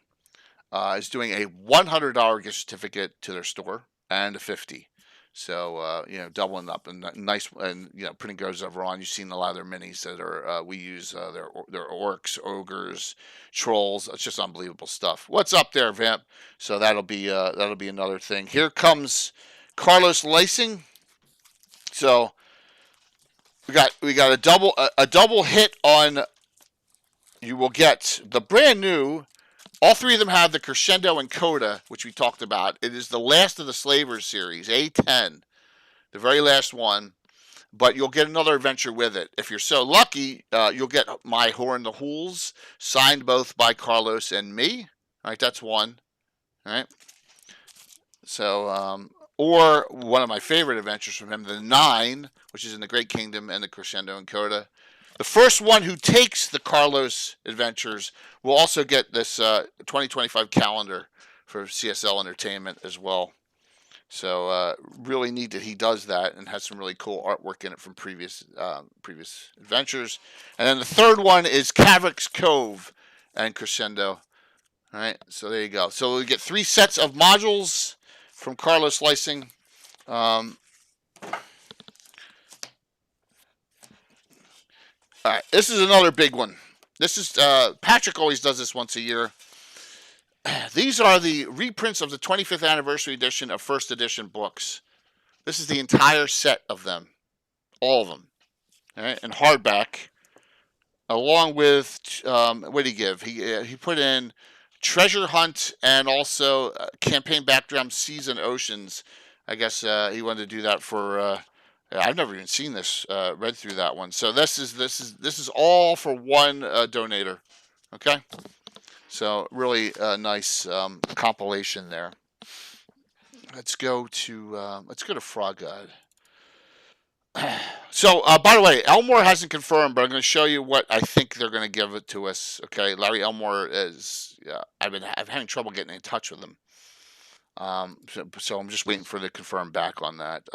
is doing a $100 gift certificate to their store and a $50. So doubling up and nice, and Printing Goes Ever On. You've seen a lot of their minis that are we use their orcs, ogres, trolls. It's just unbelievable stuff. What's up there, Vamp? So that'll be another thing. Here comes Carlos Lacing. So we got a double hit on. You will get the brand new. All 3 of them have the Crescendo and Coda, which we talked about. It is the last of the Slavers series, A10, the very last one. But you'll get another adventure with it. If you're so lucky, you'll get My Horn the Hools, signed both by Carlos and me. All right, that's one. All right. So, or one of my favorite adventures from him, the 9, which is in the Great Kingdom, and the Crescendo and Coda. The first one who takes the Carlos adventures will also get this 2025 calendar for CSL Entertainment as well. So really neat that he does that and has some really cool artwork in it from previous adventures. And then the third one is Caverick's Cove and Crescendo. All right, so there you go. So we get 3 sets of modules from Carlos Lacing. All right, this is another big one. This is Patrick always does this once a year. These are the reprints of the 25th anniversary edition of first edition books. This is the entire set of them, all of them, all right, in hardback, along with what did he give? He put in Treasure Hunt and also Campaign Background Seas and Oceans. I guess he wanted to do that for. I've never even seen this. Read through that one. So this is all for one donator. Okay. So really nice compilation there. Let's go to Frog God. So, by the way, Elmore hasn't confirmed, but I'm going to show you what I think they're going to give it to us. Okay, Larry Elmore is. I'm having trouble getting in touch with him. So I'm just waiting for the confirm back on that.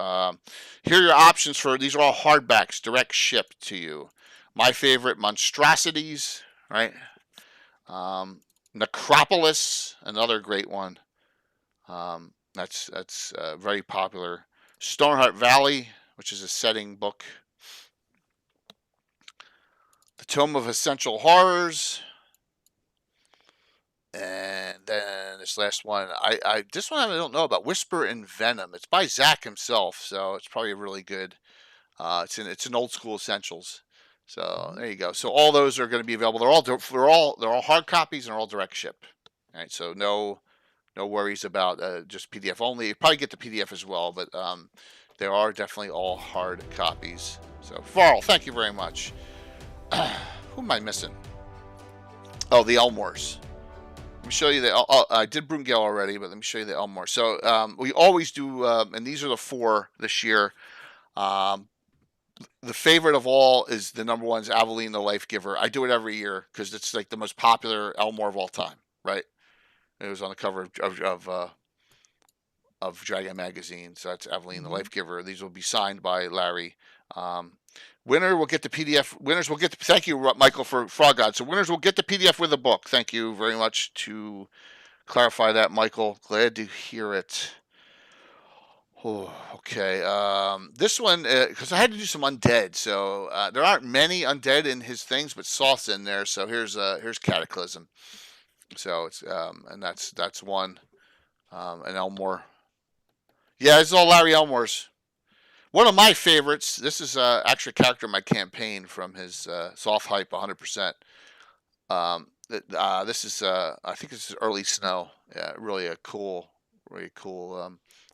Here are your options for these are all hardbacks, direct shipped to you. My favorite, Monstrosities, right? Necropolis, another great one. That's very popular. Stoneheart Valley, which is a setting book. The Tome of Essential Horrors. And then this last one, this one I don't know about. Whisper and Venom. It's by Zach himself, so it's probably really good. It's an old school essentials. So there you go. So all those are going to be available. They're all hard copies and they're all direct ship. All right. So no worries about just PDF only. You probably get the PDF as well, but they are definitely all hard copies. So Farrell, thank you very much. Who am I missing? Oh, the Elmores. Let me show you I did Brungale already, but let me show you the Elmore. So we always do, and these are the 4 this year. The favorite of all is the number 1 is Aveline the Life Giver. I do it every year because it's like the most popular Elmore of all time, right? It was on the cover of Dragon Magazine, so that's Aveline the Life Giver. These will be signed by Larry. Winner will get the PDF. Winners will get the. Thank you, Michael, for Frog God. So winners will get the PDF with the book. Thank you very much to clarify that, Michael. Glad to hear it. Oh, okay. This one, because I had to do some undead, so there aren't many undead in his things, but Soth's in there. So here's Cataclysm. So it's and that's one. And Elmore. Yeah, this is all Larry Elmore's. One of my favorites, this is actually a character in my campaign from his Soft Hype 100%. This is, I think this is Early Snow. Yeah, really a cool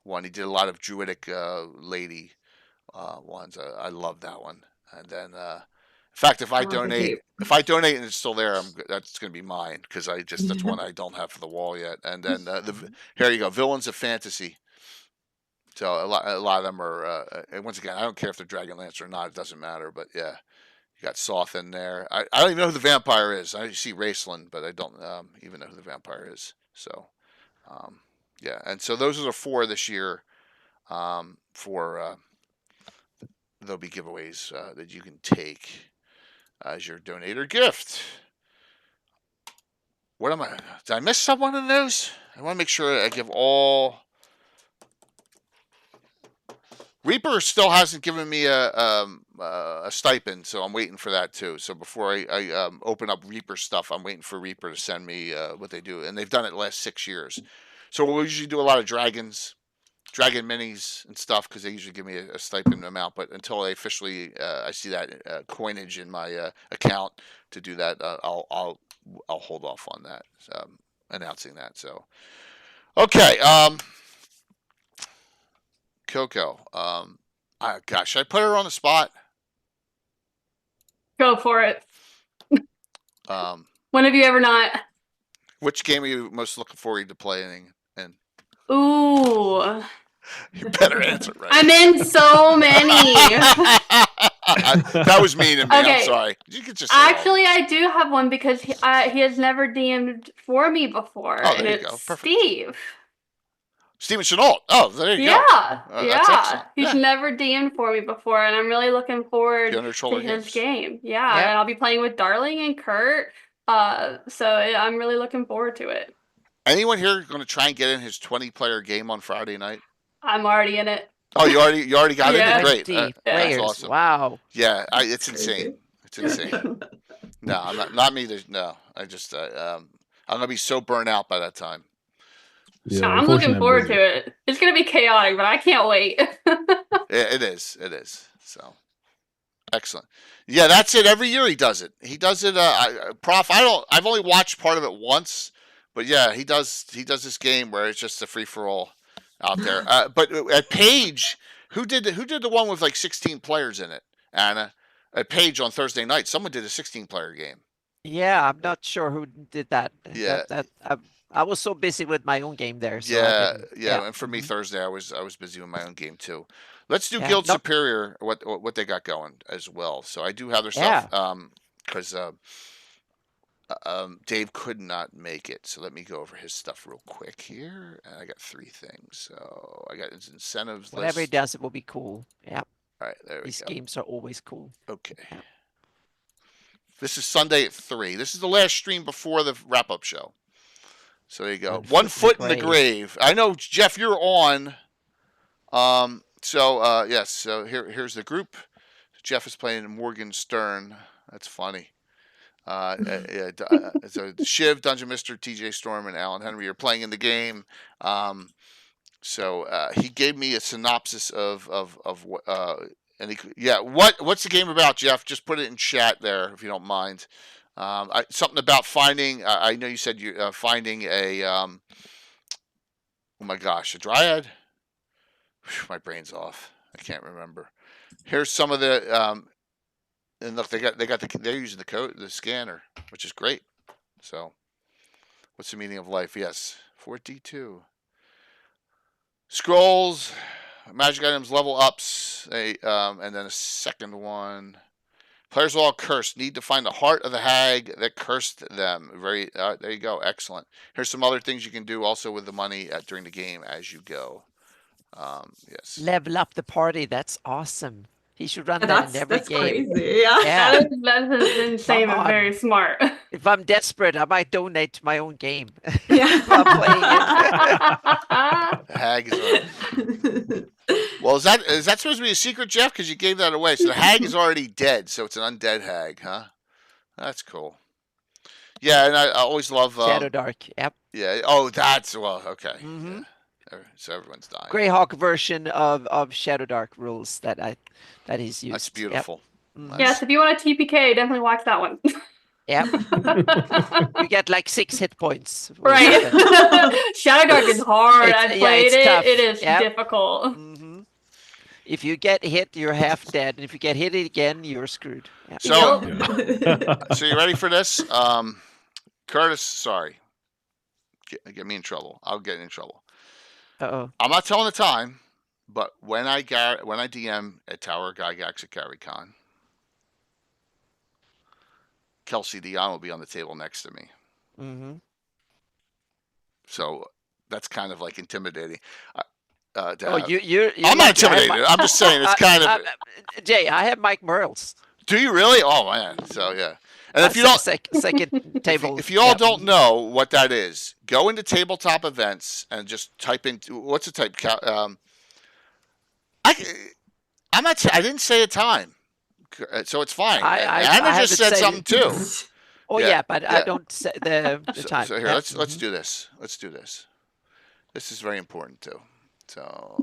one. He did a lot of Druidic lady ones. I love that one. And then, in fact, if I donate and it's still there, that's going to be mine because that's one I don't have for the wall yet. And then here you go, Villains of Fantasy. So a lot of them are. Once again, I don't care if they're Dragonlance or not; it doesn't matter. But yeah, you got Soth in there. I don't even know who the vampire is. I see Raceland, but I don't even know who the vampire is. So yeah, and so those are the 4 this year. There'll be giveaways that you can take as your donator gift. What am I? Did I miss someone in those? I want to make sure I give all. Reaper still hasn't given me a stipend, so I'm waiting for that too. So before I open up Reaper stuff, I'm waiting for Reaper to send me what they do, and they've done it the last 6 years. So we'll usually do a lot of dragon minis and stuff because they usually give me a stipend amount. But until I officially I see that coinage in my account to do that, I'll hold off on that announcing that. So okay. Coco, gosh, should I put her on the spot? Go for it. When have you ever not? Which game are you most looking forward to playing in? Ooh. You better answer right. I'm in so many. That was mean of me. Okay. I'm sorry. You could just actually, I do have one because he has never DM'd for me before, oh, and it's Steve. Steven Chenault. Oh, there you go. Yeah. He's never DM'd for me before, and I'm really looking forward to his game. Yeah, and I'll be playing with Darling and Kurt. So I'm really looking forward to it. Anyone here going to try and get in his 20-player game on Friday night? I'm already in it. Oh, you already got in it? Great. That's awesome. Wow. Yeah, it's insane. It's insane. No, I'm not me. No, I just I'm gonna be so burnt out by that time. Yeah, I'm looking forward to it. It's gonna be chaotic, but I can't wait. It is. So excellent. Yeah, that's it. Every year he does it. He does it. Prof, I've only watched part of it once, but yeah, he does this game where it's just a free for all out there. But at Page, who did the one with like 16 players in it? Anna, at Page on Thursday night, someone did a 16-player game. Yeah, I'm not sure who did that. Yeah. I was so busy with my own game there. So yeah. And for me, Thursday, I was busy with my own game too. Let's do Guild Superior. What they got going as well. So I do have their stuff. Because Dave could not make it. So let me go over his stuff real quick here. I got 3 things. So I got his incentives. Whatever he does, it will be cool. Yeah. All right, there we go. These games are always cool. Okay. Yep. This is Sunday at 3. This is the last stream before the wrap-up show. So there you go. One foot in the grave. I know, Jeff, you're on. Yes. So here's the group. Jeff is playing Morgan Stern. That's funny. So Shiv, Dungeon Mister, TJ Storm, and Alan Henry are playing in the game. So he gave me a synopsis of what's the game about, Jeff? Just put it in chat there if you don't mind. Something about finding. I know you said you finding a. Oh my gosh, a dryad. Whew, my brain's off. I can't remember. Here's some of the. And look, they're using the scanner, which is great. So, what's the meaning of life? Yes, 4D2. Scrolls, magic items, level ups, and then a second one. Players are all cursed. Need to find the heart of the hag that cursed them. There you go. Excellent. Here's some other things you can do also with the money during the game as you go. Yes. Level up the party. That's awesome. He should run that in every game. Crazy. Yeah. That is insane and very smart. If I'm desperate, I might donate to my own game. Yeah. While playing it. Hag is well, is that supposed to be a secret, Jeff? Because you gave that away. So the hag is already dead, so it's an undead hag, huh? That's cool. Yeah, and I always love Shadow Dark. Yep. Yeah. Oh, that's okay. Mm-hmm. Yeah. So everyone's dying. GREYHAWK version of Shadow Dark rules that he's used. That's beautiful. Yep. Nice. Yes, if you want a TPK, definitely watch that one. Yep. You get like 6 hit points. Right. Shadow Dark is hard. I've played it. Tough. It is difficult. Mm-hmm. If you get hit, you're half dead. And if you get hit again, you're screwed. Yep. So, so you ready for this? Curtis, sorry. Get me in trouble. I'll get in trouble. Uh-oh. I'm not telling the time, but when I DM at Tower Gygax at GaryCon, Kelsey Dion will be on the table next to me. Mm-hmm. So that's kind of like intimidating. You're I'm not intimidated. I'm just saying it's kind of. Jay, I have Mike Merles. Do you really? Oh man. So yeah. And if you don't, second table. If you all don't know what that is, go into tabletop events and just type in what's the type. I didn't say a time, so it's fine. Anna just said something too. Oh yeah, but I don't say the time. So here, let's do this. Let's do this. This is very important too. So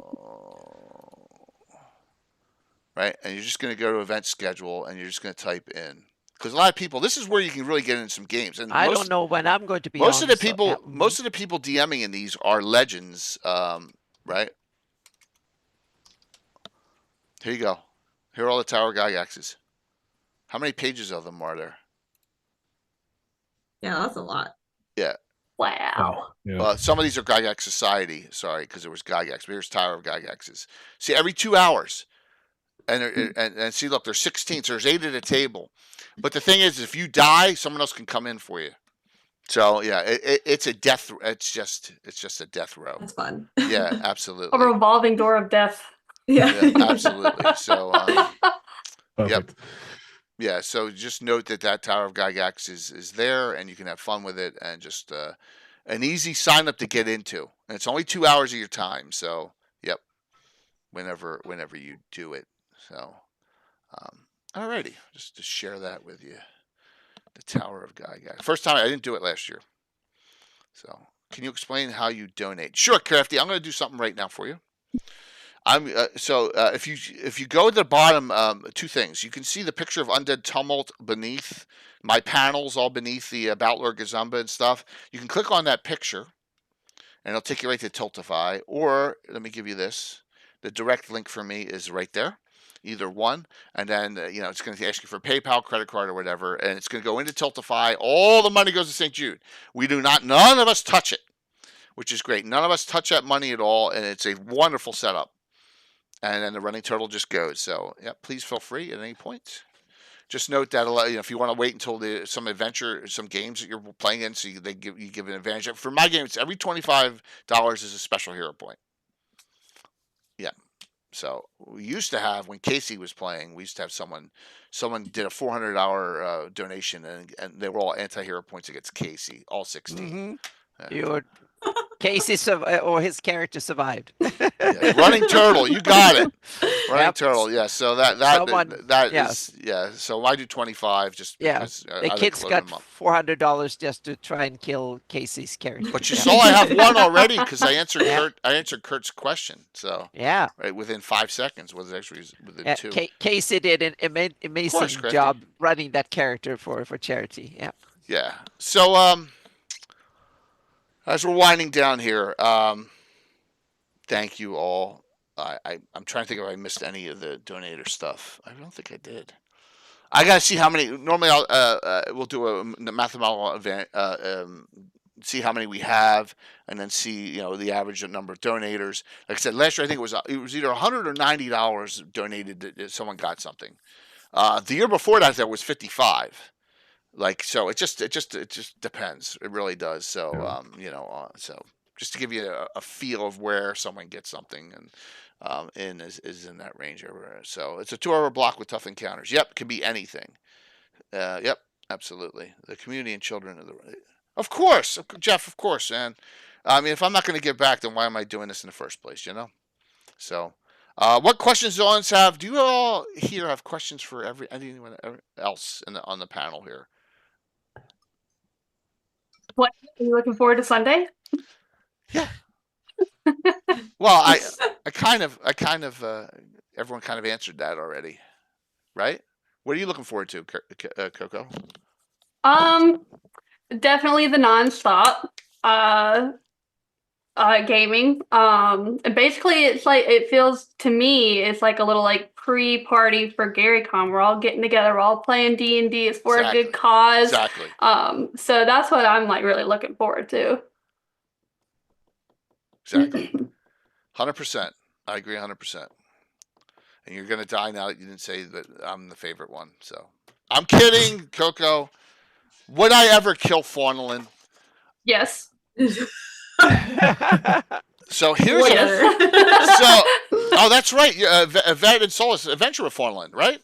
right, and you're just going to go to event schedule and you're just going to type in. Because a lot of people, this is where you can really get into some games. And I don't know when I'm going to be. Most of the people DMing in these are legends, right? Here you go. Here are all the Tower Gygaxes. How many pages of them are there? Yeah, that's a lot. Yeah. Wow. Yeah. Some of these are Gygax Society. Sorry, because there was Gygax. But here's Tower of Gygaxes. See, every 2 hours. And see, look, there's 16. So there's 8 at a table. But the thing is, if you die, someone else can come in for you. So yeah, it's a death. It's just a death row. That's fun. Yeah, absolutely. A revolving door of death. Yeah, absolutely. So yep. Yeah. So just note that Tower of Gygax is there, and you can have fun with it, and just an easy sign up to get into. And it's only 2 hours of your time. So yep. Whenever you do it. So. Alrighty, just to share that with you. The Tower of Gygax. First time, I didn't do it last year. So, can you explain how you donate? Sure, Crafty. I'm going to do something right now for you. If you go to the bottom, 2 things. You can see the picture of Undead Tumult beneath my panels, all beneath the About Lord Gazumba and stuff. You can click on that picture, and it'll take you right to Tiltify. Or let me give you this. The direct link for me is right there. either one, and then it's going to ask you for PayPal, credit card, or whatever, and it's going to go into Tiltify. All the money goes to St. Jude. None of us touch it, which is great. None of us touch that money at all, and it's a wonderful setup. And then the running total just goes. So yeah, please feel free at any point. Just note that if you want to wait until some games that you're playing in, so you give an advantage. For my game, it's every $25 is a special hero point. Yeah. So we used to have, when Casey was playing, we used to have someone did a $400 donation, and they were all anti-hero points against Casey, all 16. Your Casey or his character survived. Yeah, running turtle, you got it. Running turtle, yeah. So that is. So I do 25 just because the kid's got $400 just to try and kill Casey's character. But you saw I have one already because I answered Kurt's question. So right within 5 seconds was actually within 2. Casey did an amazing job running that character for charity. Yeah. Yeah. So as we're winding down here, thank you all. I'm trying to think if I missed any of the donator stuff. I don't think I did. I gotta see how many. Normally, we'll do a mathematical event, see how many we have, and then see the average number of donators. Like I said, last year I think it was either $100 or $90 donated that someone got something. The year before that, there was 55. So it just depends. It really does. So so just to give you a feel of where someone gets something, and is in that range over there. So it's a 2-hour block with tough encounters. Yep, could be anything. Yep, absolutely. The community and children of course, Jeff. Of course, man. I mean, if I'm not going to give back, then why am I doing this in the first place? So. What questions do audience have? Do you all here have questions for anyone else on the panel here? What are you looking forward to Sunday? Yeah. Well, I kind of everyone kind of answered that already, right? What are you looking forward to, Coco? Definitely the nonstop gaming. And basically it feels to me it's like a little pre-party for GaryCon. We're all getting together, we're all playing D&D. It's for a good cause. Exactly. So that's what I'm really looking forward to. Exactly. 100%. I agree 100%. And you're gonna die now that you didn't say that I'm the favorite one. So I'm kidding, Coco. Would I ever kill Faunalin? Yes. So here's that's right. Yvette and Solus adventure with Faunalin, right?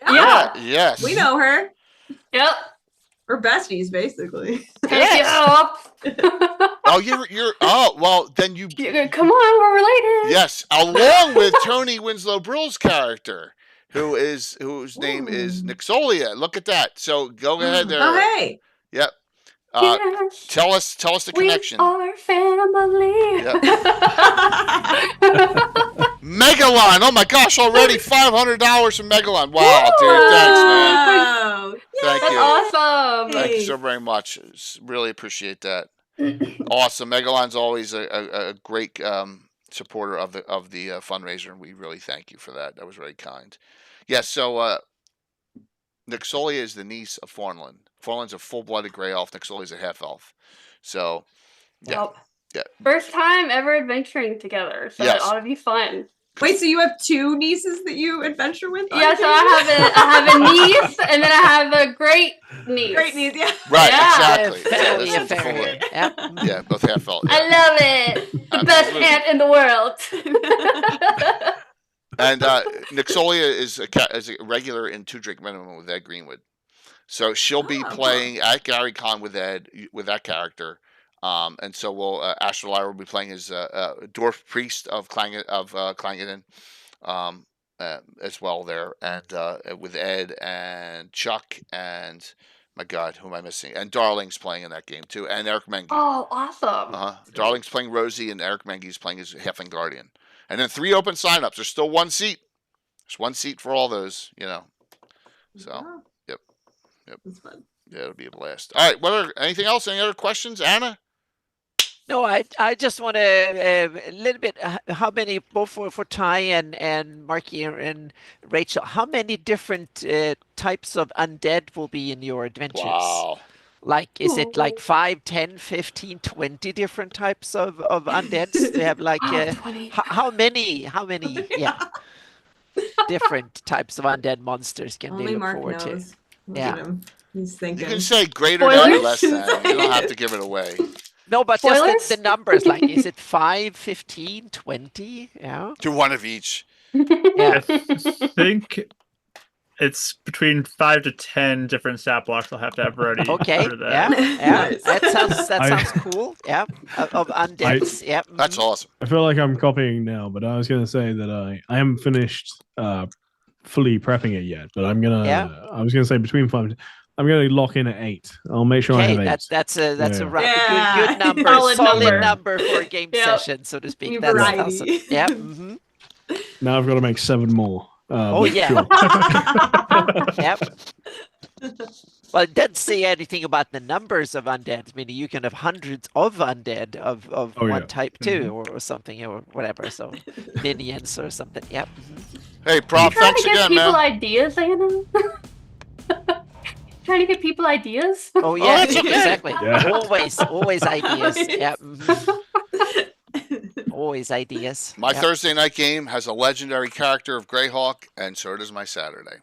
Yeah. Yes. We know her. Yep. We're besties, basically. Yes. Oh, you're. Oh, well, then you. Come on, we're related. Yes, along with Tony Winslow Brill's character, whose name is Nixolia. Look at that. So go ahead there. Oh, hey. Yep. Yes. Tell us the connection. We are family. Yep. Megalon. Oh my gosh! Already $500 from Megalon. Wow, dude. Thanks, man. Thank you. Awesome. Thank you so very much. Really appreciate that. Awesome. Megalon's always a great supporter of the fundraiser, and we really thank you for that. That was very kind. Yes. So Nixolia is the niece of Faunalin. Faunalin's a full-blooded gray elf. Nixolia's a half elf. So yeah. Yep. Yeah. First time ever adventuring together, so it ought to be fun. Wait, so you have 2 nieces that you adventure with? Yeah, so I have a niece, and then I have a great niece. Great niece, yeah. Right, Yeah. exactly. Yeah, both half elf. I love it. The best aunt in the world. And Nixolia is a regular in 2 Drink Minimum with Ed Greenwood. So she'll be playing at GaryCon with Ed, with that character. And so Astral Lyra will be playing as dwarf priest of Clangeddon as well there, and with Ed and Chuck and my God, who am I missing? And Darling's playing in that game too, and Eric Mengi. Oh, awesome! Darling's playing Rosie, and Eric Mengi's playing his Halfling Guardian. And then 3 open signups. There's still 1 seat. There's 1 seat for all those, So, yep. That's fun. Yeah, it'll be a blast. All right. Anything else? Any other questions, Anna? No, I just want to a little bit. How many, both for Ty and Marky and Rachel? How many different types of undead will be in your adventures? Wow. Like, is it like 5, 10, 15, 20 different types of undeads? They have like how many? Yeah, different types of undead monsters can Only they look Mark forward knows. to? Look Yeah. at him. He's thinking. You can say greater than or Spoilers? less than. You don't have to give it away. No, but Spoilers? just the numbers. Like, is it 5, 15, 20? Yeah. Do one of each. Yeah. I think it's between 5 to 10 different stat blocks I'll have to have ready Okay. for that. Yeah. Nice. That sounds I- cool. Yeah. Of undeads. Yeah. That's awesome. I feel like I'm copying now, but I was going to say that I haven't finished fully prepping it yet. But I'm gonna. Yeah. I was going to say between 5. I'm going to lock in at 8. I'll make sure I have 8. That's a Yeah. good number, Solid solid number. number for a game Yep. session, so to speak. New That's variety. awesome. Yeah. Mm-hmm. Now I've got to make 7 more. Oh, but yeah. sure. Yep. Well, it doesn't say anything about the numbers of undead. Meaning you can have hundreds of undead of Oh, one yeah. type too, or something, or whatever. So minions or something. Yep. Hey, Prof, Trying thanks to give again, people man. ideas, Anna. Trying to give people ideas. Oh yeah, that's okay. exactly. Yeah. Always ideas. Always. Yep. Always ideas. My Yep. Thursday night game has a legendary character of GREYHAWK, and so does my Saturday.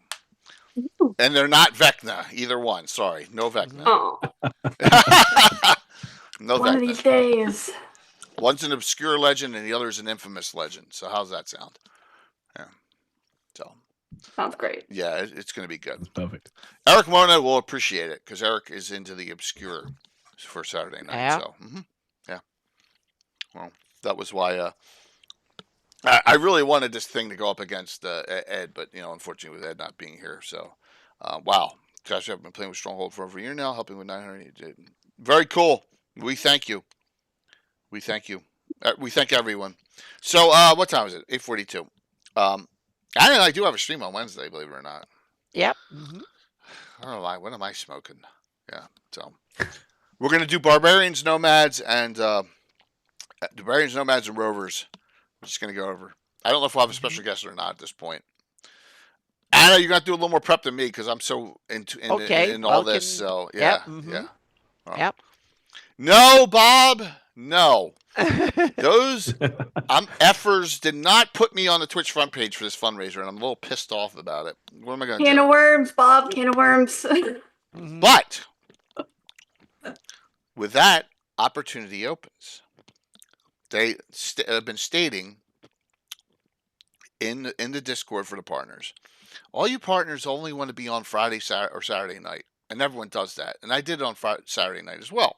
And they're not Vecna, either one. Sorry, no Vecna. Oh, No one of Vecna. these days. One's an obscure legend, and the other is an infamous legend. So how's that sound? Yeah. So Sounds great. yeah, it's going to be good. That's perfect. Eric Mona will appreciate it because Eric is into the obscure for Saturday night. Yeah. So yeah. Well, that was why I really wanted this thing to go up against Ed, but unfortunately with Ed not being here, so wow. Gosh, I've been playing with Stronghold for over a year now, helping with 900. Very cool. We thank you. We thank you. We thank everyone. So what time is it? 8:42. I do have a stream on Wednesday, believe it or not. Yep. I don't know why. What am I smoking? Yeah. So we're gonna do barbarians, nomads, and rovers. We're just gonna go over. I don't know if we'll have a special guest or not at this point. Anna, you're gonna have to do a little more prep than me because I'm so in all this. So yeah, yeah. Well. Yep. No, Bob. No. Those effers did not put me on the Twitch front page for this fundraiser, and I'm a little pissed off about it. What am I going to do? Can of worms, Bob. Can of worms. But with that, opportunity opens. They have been stating in the Discord for the partners, all you partners only want to be on Friday or Saturday night, and everyone does that. And I did it on Saturday night as well.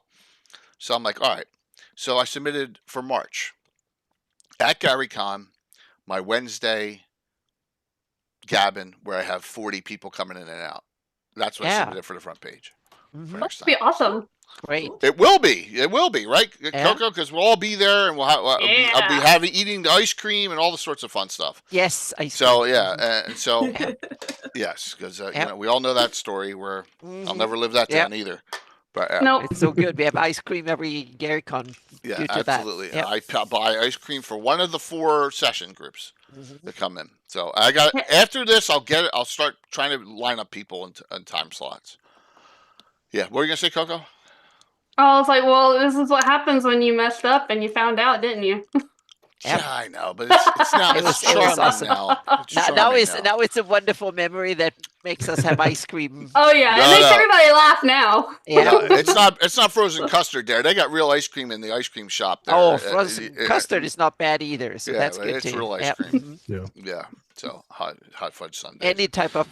So I'm like, all right. So I submitted for March at GaryCon, my Wednesday Gabbin, where I have 40 people coming in and out. That's what I submitted for the front page. For next That'd be awesome. Great. It will be, right, Coco? Because we'll all be there, and I'll be eating the ice cream and all the sorts of fun stuff. Yes, So yeah, yes, because we all know that story where I'll never live that down either. But Nope. It's so good. We have ice cream every GaryCon. Yeah, due to absolutely. That. Yep. I buy ice cream for one of the 4 session groups that come in. So I got after this, I'll start trying to line up people in time slots. Yeah, what were you gonna say, Coco? I was like, well, this is what happens when you messed up and you found out, didn't you? Yeah, I know, but it's now It was charming awesome. now. It's Now it's a wonderful memory that makes us have ice cream. Oh yeah, it makes everybody laugh now. Yeah. No, it's not frozen custard there. They got real ice cream in the ice cream shop there. Oh, frozen custard is not bad either. So that's good it's too. real ice Yep. cream. Yeah. Yeah. So hot fudge sundae. Any type of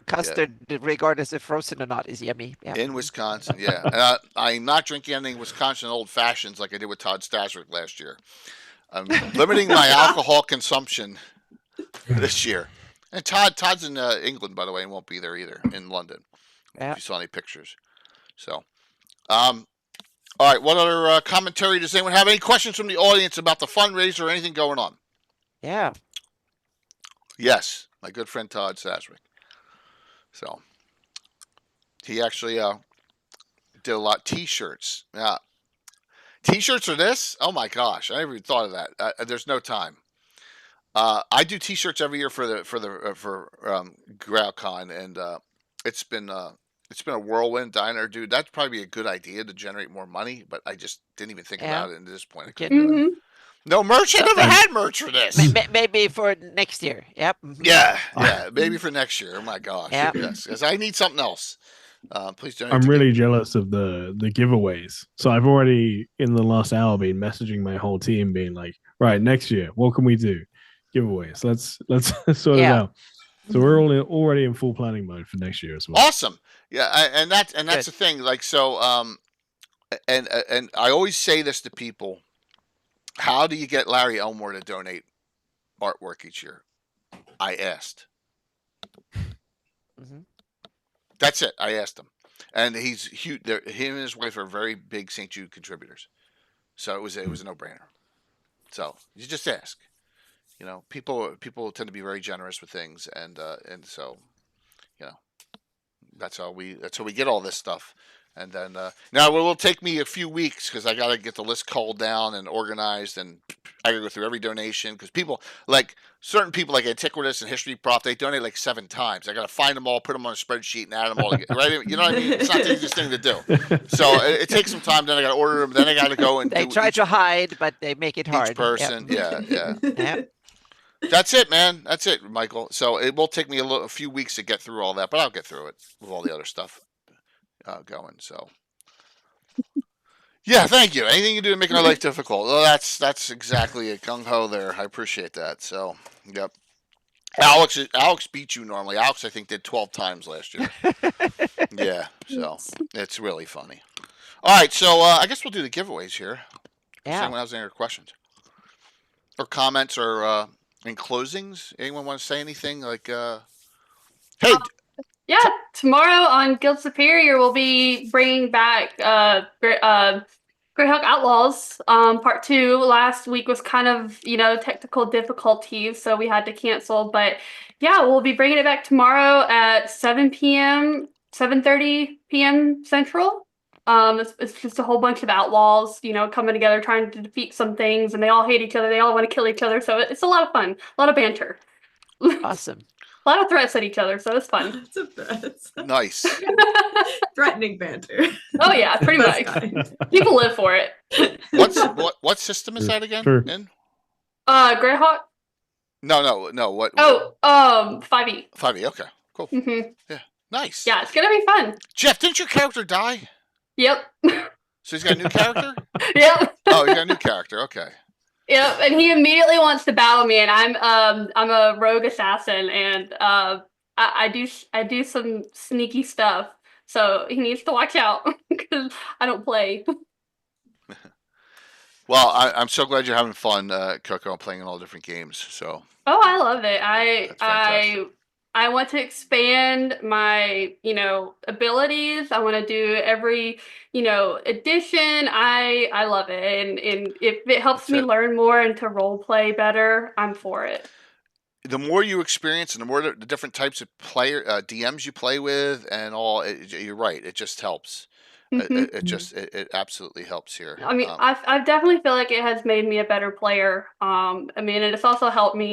custard, regardless if frozen or not, is yummy. Yeah. In Wisconsin, yeah. And I'm not drinking anything Wisconsin old fashions like I did with Todd Stasrick last year. I'm limiting my alcohol consumption this year. And Todd's in England, by the way, and won't be there either in London. Yeah. If you saw any pictures. So, all right. What other commentary? Does anyone have any questions from the audience about the fundraiser or anything going on? Yeah. Yes, my good friend Todd Stasrick. So, he actually did a lot of T-shirts. T-shirts are this? Oh my gosh, I never even thought of that. There's no time. I do T-shirts every year for GreyHawk, and it's been a whirlwind. Diner, dude, that'd probably be a good idea to generate more money, but I just didn't even think about it. And at this point, I couldn't do it. No merch. I never had merch for this. Maybe for next year. Yep. Yeah, maybe for next year. Oh my gosh. Yep. Yes, because I need something else. Please donate. I'm really jealous of the giveaways. So I've already in the last hour been messaging my whole team, being like, right, next year, what can we do? Giveaways. Let's sort it out. So we're already in full planning mode for next year as well. Awesome. Yeah, and that's the thing. Like so, and I always say this to people. How do you get Larry Elmore to donate artwork each year? I asked. That's it. I asked him, and he's huge. Him and his wife are very big St. Jude contributors, so it was a no-brainer. So you just ask. You know, people tend to be very generous with things, and so, you know, that's how we get all this stuff. And then now it will take me a few weeks because I got to get the list called down and organized, and I got to go through every donation because certain people like Antiquitous and History Prof, they donate like 7 times. I got to find them all, put them on a spreadsheet, and add them all together. Right? You know what I mean? It's not the easiest thing to do. So it takes some time. Then I got to order them. Then I got to go and they try to hide, but they make it hard. Each person, yep. yeah. Yep. That's it, man. That's it, Michael. So it will take me a few weeks to get through all that, but I'll get through it with all the other stuff going. So, yeah, thank you. Anything you do to make my life difficult. Well, that's exactly a gung ho there. I appreciate that. So, yep. Alex beat you normally. Alex, I think, did 12 times last year. Yeah, so it's really funny. All right, so I guess we'll do the giveaways here. Yeah. If anyone has any other questions or comments or in closings, anyone want to say anything? Like, hey. Yeah, tomorrow on Guild Superior, we'll be bringing back GreyHawk Outlaws Part 2. Last week was kind of, technical difficulties, so we had to cancel. But yeah, we'll be bringing it back tomorrow at 7 p.m., 7:30 p.m. Central. It's just a whole bunch of outlaws, coming together, trying to defeat some things, and they all hate each other. They all want to kill each other, so it's a lot of fun, a lot of banter. Awesome. A lot of threats at each other, so it's fun. Lots of threats. Nice. Threatening banter. Oh yeah, pretty much. People live for it. What system is that again? Sure. In? GreyHawk. No. What? Oh, 5e. 5e. Okay, cool. Mm-hmm. Yeah, nice. Yeah, it's gonna be fun. Jeff, didn't your character die? Yep. So he's got a new character? Yep. Oh, he got a new character. Okay. Yep, and he immediately wants to battle me, and I'm a rogue assassin, and I do some sneaky stuff, so he needs to watch out because I don't play. Well, I'm so glad you're having fun, Coco, playing in all different games. So. Oh, I love it. I want to expand my, abilities. I want to do every, edition. I love it. And if it helps me learn more and to role play better, I'm for it. The more you experience and the more the different types of DMs you play with and all, you're right. It just helps. Mm-hmm. It absolutely helps here. I mean, I definitely feel like it has made me a better player. It's also helped me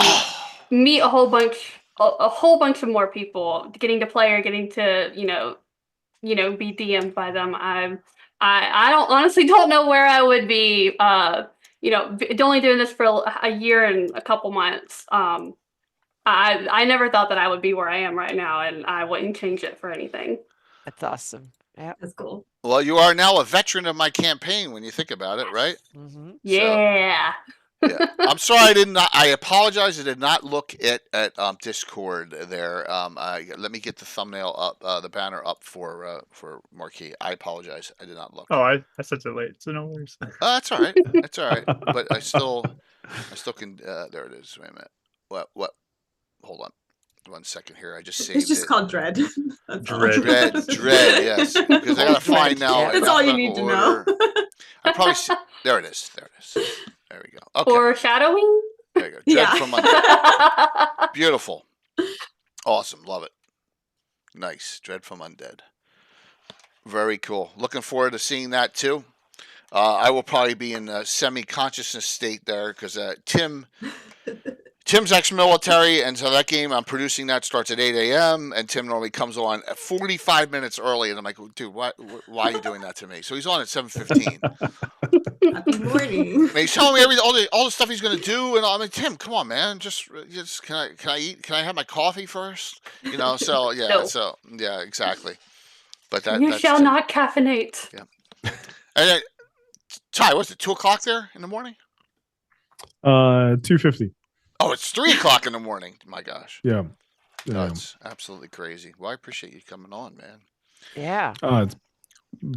meet a whole bunch of more people, getting to play or getting to, be DM'd by them. I honestly don't know where I would be, only doing this for a year and a couple months. I never thought that I would be where I am right now, and I wouldn't change it for anything. That's awesome. Yeah, that's cool. Well, you are now a veteran of my campaign when you think about it, right? Mm-hmm. Yeah. Yeah. I'm sorry I apologize. I did not look at Discord there. Let me get the thumbnail up, the banner up for Marquee. I apologize. I did not look. Oh, I sent it late, so no worries. That's all right. That's all right. But I still can. There it is. Wait a minute. What? Hold on. 1 second here. I just saved it. It's just called Dread. Dread. Yes. Because I gotta find now. That's all you need to know. I probably see. There it is. There we go. Okay. Foreshadowing? There you go. Dread from Undead. Beautiful. Awesome. Love it. Nice. Dread from Undead. Very cool. Looking forward to seeing that too. I will probably be in a semi-consciousness state there because Tim's ex-military, and so that game, I'm producing that, starts at 8 a.m., and Tim normally comes on 45 minutes early, and I'm like, dude, why are you doing that to me? So he's on at 7:15. Happy morning. And he's telling me all the stuff he's going to do, and I'm like, Tim, come on, man, just can I have my coffee first? You know, so yeah, No. yeah, exactly. But You that's shall Tim. not caffeinate. Yeah. And then, Ty, what's it, 2 o'clock there in the morning? 2:50. Oh, it's 3 o'clock in the morning. My gosh. Yeah. No, it's absolutely crazy. Well, I appreciate you coming on, man. Yeah. It's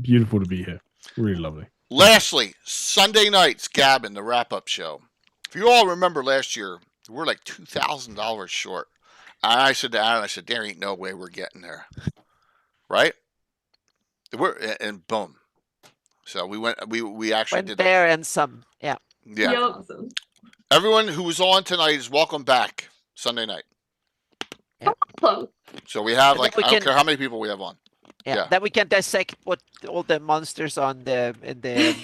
beautiful to be here. Really lovely. Lastly, Sunday nights, Gabbin, the wrap-up show. If you all remember last year, we're like $2,000 short. And I said to Aaron, there ain't no way we're getting there. Right? And boom. So we actually Went did there that. And some. Yeah. Yeah. Yep. Awesome. Everyone who was on tonight is welcome back Sunday night. Awesome. So we have And then we I don't can- care how many people we have on. Yeah. Then we can dissect what all the monsters on the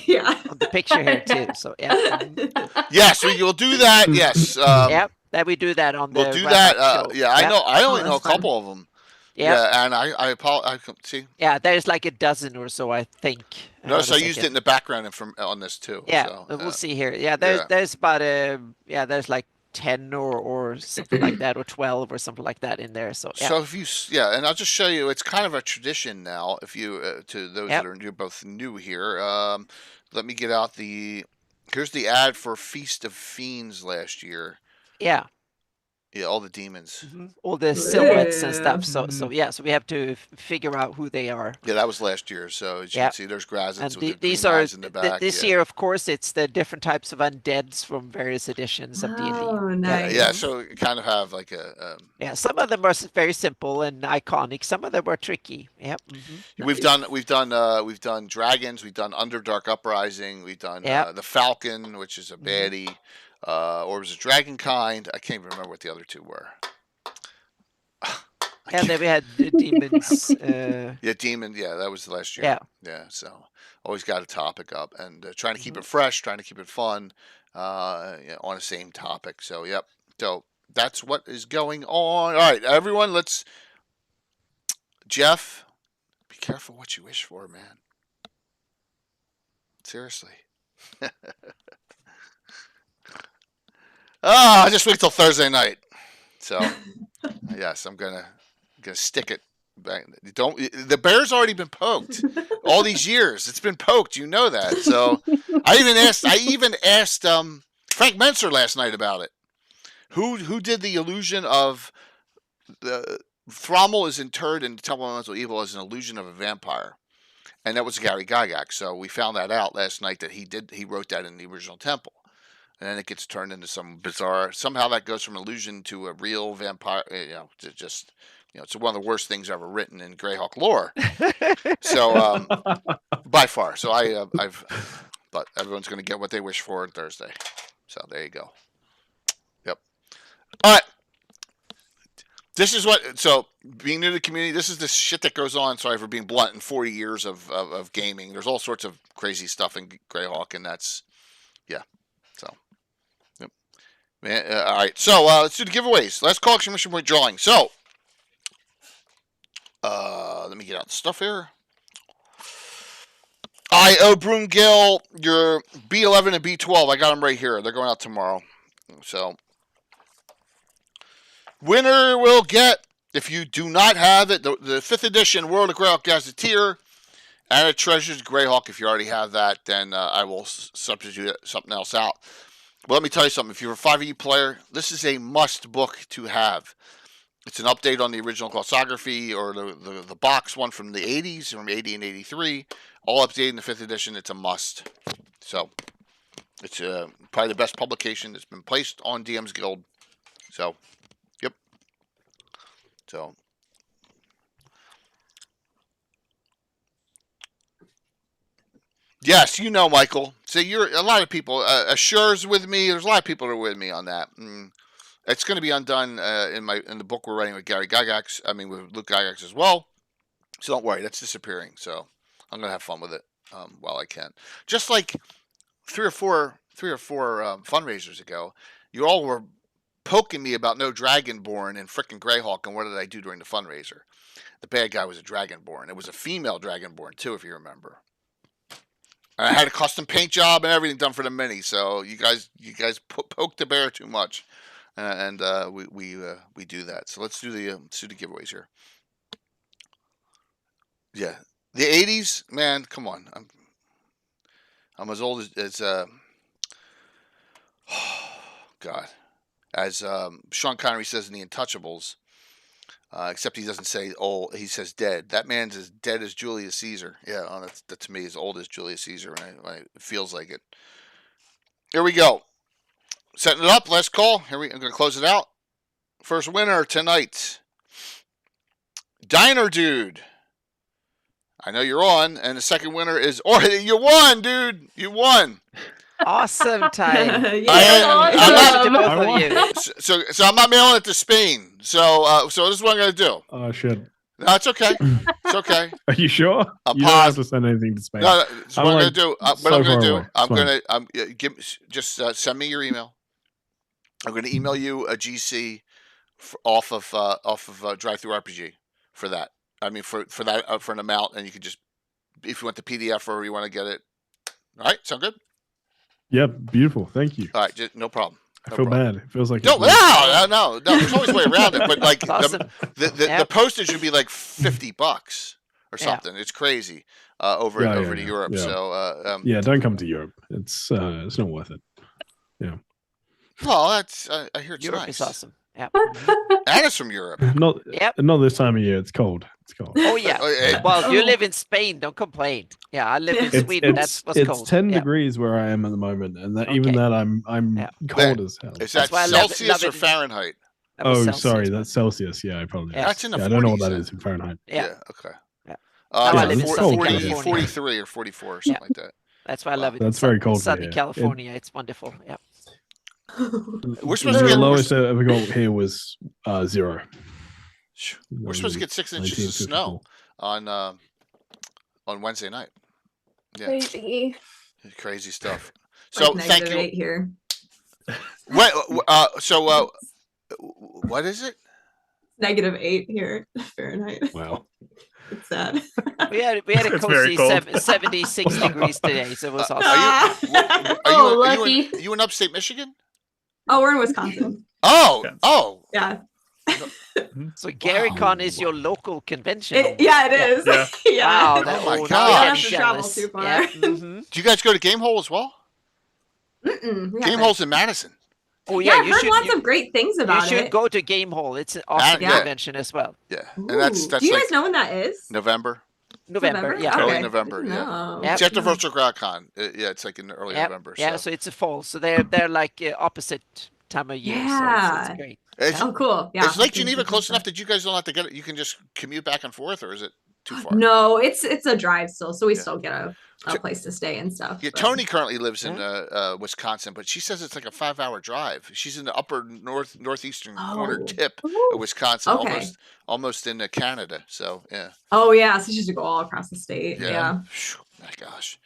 Yeah. on the picture here too. So yeah. Mhm. Yes, we will do that. Yes. Yep. Then we do that on the. We'll do that. wrap-up show. Yeah, I Yep. know. I only Oh, know a that's fun. couple of them. Yep. Yeah, and I apologize. See, Yeah, there's like a dozen or so, I think. notice I Hold on a used it second. in the background on this too. Yeah, so, we'll see here. Yeah, there's about there's like 10 or something like that, or 12 or something like that in there. So yeah. So if you and I'll just show you. It's kind of a tradition now. If you to those that are both new here, let me get out here's the ad for Feast of Fiends last year. Yeah. Yeah, all the demons. All the silhouettes and stuff. So yeah, so we have to figure out who they are. Yeah, that was last year. So as you can see, there's Grazits And with these green are eyes in the back. this year, of course, it's the different types of undeads from various editions of D&D. Oh, nice. Yeah, so you kind of have like a. Yeah, some of them are very simple and iconic. Some of them are tricky. Yep. We've done dragons. We've done Underdark Uprising. We've done the Falcon, which is a baddie. Or was it Dragonkind? I can't even remember what the other two were. And then we had the demons. Yeah, demon. Yeah, that was last year. Yeah. Yeah. So always got a topic up and trying to keep it fresh, trying to keep it fun, on the same topic. So yep. So that's what is going on. All right, everyone. Jeff, be careful what you wish for, man. Seriously. Just wait till Thursday night. So, yes, I'm gonna stick it back. The bear's already been poked all these years. It's been poked. You know that. So, I even asked Frank Menser last night about it. Who did the illusion of the Thrommel is interred in the Temple of Elemental Evil as an illusion of a vampire, and that was Gary Gygax. So we found that out last night that he wrote that in the original Temple. And then it gets turned into some bizarre. Somehow that goes from illusion to a real vampire. It's one of the worst things ever written in Greyhawk lore. So by far. So but everyone's going to get what they wish for on Thursday. So there you go. Yep. All right. This is so being new to the community, this is the shit that goes on. Sorry for being blunt. In 40 years of gaming, there's all sorts of crazy stuff in Greyhawk, and that's so. Man, all right, so let's do the giveaways. Last call exclamation point drawing. So, let me get out the stuff here. I owe Broomgill your B11 and B12. I got them right here. They're going out tomorrow. So, winner will get, if you do not have it, the 5th edition World of Greyhawk Gazetteer and a Treasures Greyhawk. If you already have that, then I will substitute something else out. Well, let me tell you something. If you're a 5e player, this is a must book to have. It's an update on the original glossography or the box one from the 80s, from 80 and 83. All updated in the 5th edition. It's a must. So, it's probably the best publication that's been placed on DM's Guild. So, yep. So, yes, you know, Michael. So you're a lot of people. Assure's with me. There's a lot of people that are with me on that. It's going to be undone in the book we're writing with Gary Gygax. I mean, with Luke Gygax as well. So don't worry, that's disappearing. So I'm going to have fun with it. while I can. Just like three or four fundraisers ago, you all were poking me about no Dragonborn and frickin' Greyhawk, and what did I do during the fundraiser? The bad guy was a Dragonborn. It was a female Dragonborn too, if you remember. And I had a custom paint job and everything done for the mini. So you guys poked the bear too much, and we do that. So let's do the giveaways here. Yeah, the '80s, man. Come on, I'm as old as God, as Sean Connery says in The Untouchables. Except he doesn't say old. He says dead. That man's as dead as Julius Caesar. Yeah, that to me is old as Julius Caesar. It feels like it. Here we go. Setting it up. Last call. I'm going to close it out. First winner tonight. Diner Dude. I know you're on. And the second winner is... Oh, you won, dude. You won. Awesome, Ty. So I'm not mailing it to Spain. So this is what I'm going to do. Oh, shit. No, it's okay. It's okay. Are you sure? You don't have to send anything to Spain. No, so what I'm going to do. Just send me your email. I'm going to email you a GC off of Drive-Thru RPG for that. I mean, for that for an amount, and you can just, if you want the PDF or you want to get it. All right, sound good? Yeah, beautiful. Thank you. All right, no problem. I feel bad. It feels like no. There's always a way around it, but like awesome. the postage would be like $50 or something. Yeah. It's crazy over to Europe. Yeah. So don't come to Europe. It's not worth it. Yeah. Well, that's I hear it's Europe nice. Is awesome. Yeah. And it's from Europe. Not this time of year. It's cold. It's cold. Oh yeah. Well, you live in Spain. Don't complain. Yeah, I live in Sweden. That's what's cold. It's 10 degrees where I am at the moment, and even that I'm cold as hell. Is that Celsius or Fahrenheit? Oh, Celsius, sorry, that's Celsius. Yeah, I probably. Yeah. That's in the 40s. I don't know what that is in Fahrenheit. Yeah. Okay. Yeah. 43 or 44 or something like that. That's why I love it. That's very cold. Southern California. It's wonderful. Yeah. We're supposed to get the lowest I ever got here was 0. We're supposed to get 6 inches of snow on Wednesday night. Yeah. Crazy stuff. So like thank you. -8 here. What is it? -8 here Fahrenheit. Wow. It's sad. We had a cozy 76 degrees today, so it was awesome. Are you in upstate Michigan? Oh, we're in Wisconsin. Oh. Yeah. So GaryCon is your local convention. It is. Yeah. Oh Wow. my God. We don't have to travel too far. Yeah. Mm-hmm. Do you guys go to Game Hole as well? Game Hole's in Madison. Oh yeah, I've heard lots of great things about it. You should go to Game Hole. It's an awesome convention as well. Yeah, and that's do you guys know when that is? November. Yeah. Early November. Yeah. It's after Virtual GrowCon. Yeah, it's like in early November. Yeah, so it's a fall. So they're like opposite time of year. Yeah. So it's great. Cool. Yeah. Is Lake Geneva close enough that you guys don't have to get it? You can just commute back and forth, or is it too far? No, it's a drive still, so we still get a place to stay and stuff. Yeah, Tony currently lives in Wisconsin, but she says it's like a 5-hour drive. She's in the upper northeastern corner tip of Wisconsin, almost in Canada. So yeah. Oh yeah, so she should go all across the state. Yeah. My gosh.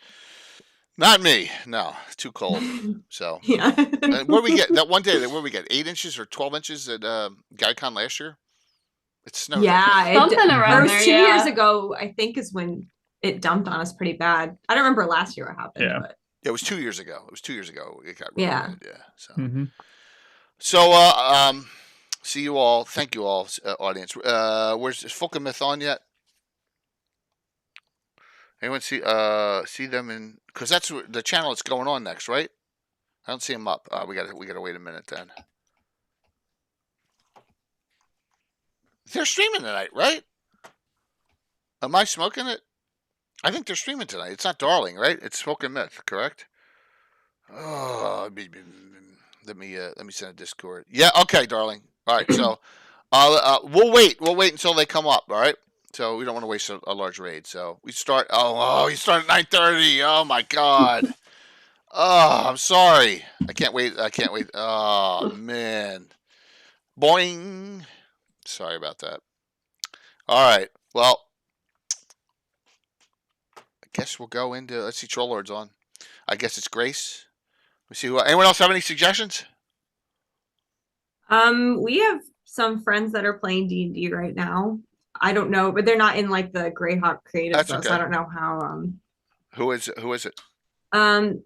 Not me. No, too cold. So yeah. What do we get that one day? What do we get? 8 inches or 12 inches at GuyCon last year? It snowed. Yeah, something around there. 2 years ago, I think, is when it dumped on us pretty bad. I don't remember last year what happened. Yeah. But... Yeah, it was 2 years ago. It got really bad. Yeah. So. Mm-hmm. So see you all. Thank you all, audience. Is Folk and Myth on yet? Anyone see them in? Because that's the channel that's going on next, right? I don't see them up. We gotta wait a minute then. They're streaming tonight, right? Am I smoking it? I think they're streaming tonight. It's not Darling, right? It's Folk and Myth, correct? Oh, let me send a Discord. Yeah, okay, Darling. All right, so we'll wait. We'll wait until they come up. All right. So we don't want to waste a large raid. So we start. You start at 9:30. Oh my God. Oh, I'm sorry. I can't wait. Oh man. Boing. Sorry about that. All right. Well, guess we'll go into. Let's see, Troll Lord's on. I guess it's Grace. We see who. Anyone else have any suggestions? We have some friends that are playing D&D right now. I don't know, but they're not in like the GREYHAWK creative That's stuff, okay. so I don't know how. Who is it?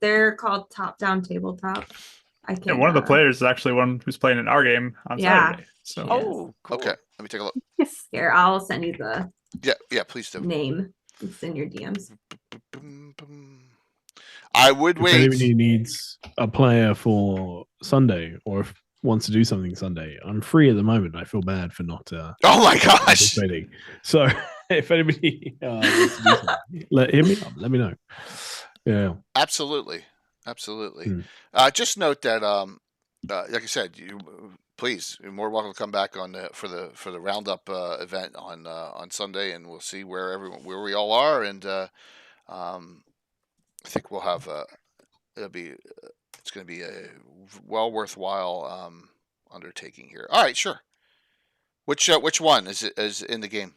They're called Top Down Tabletop. I can't. And one of the players is actually one who's playing in our game on Saturday. So. Oh, cool. Okay. Let me take a look. Here, I'll send you the Yeah, please do. name. It's in your DMs. I would If wait. anybody needs a player for Sunday, or if wants to do something Sunday, I'm free at the moment. I feel bad for not. Oh my gosh! participating. So if anybody wants to do something, hit me up. Let me know. Yeah. Absolutely. Just note that, like I said, you please, you're more welcome to come back on for the roundup event on Sunday, and we'll see where we all are, and I think we'll have it's going to be a worthwhile undertaking here. All right, sure. Which one is in the game?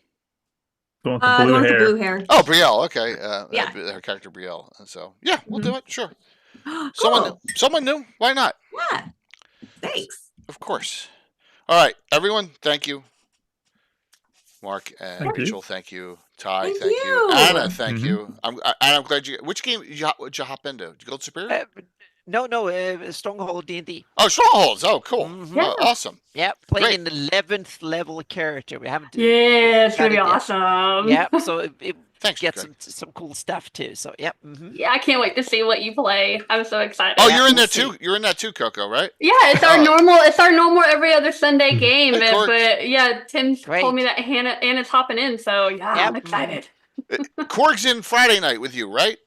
The one The one with the blue hair. Oh, Brielle. Okay. Yeah. Her character Brielle. So yeah, we'll do it. Sure. Cool. Someone new. Why not? Yeah. Thanks. Of course. All right, everyone. Thank you. Mark and Thank you. Rachel. Thank you. Ty. Thank Thank you. you. Anna. Thank you. I'm glad you. Which game did you hop into? Did you go to Superior? No, Stronghold D&D. Oh, Strongholds. Oh, cool. Yeah. Awesome. Yeah, playing an 11th level character. We haven't. Yeah, it's gonna be got it yet. awesome. Yeah, so it Thanks, gets Greg. some cool stuff too. So yeah. Yeah, I can't wait to see what you play. I'm so excited. Oh, Yeah, you're in there we'll too. You're in that too, Coco, right? Yeah, it's our normal. It's our normal every other Sunday game. Hey, Cork. But yeah, Tim Great. told me that Anna's hopping in, so yeah, Yep. I'm excited. Korg's in Friday night with you, right?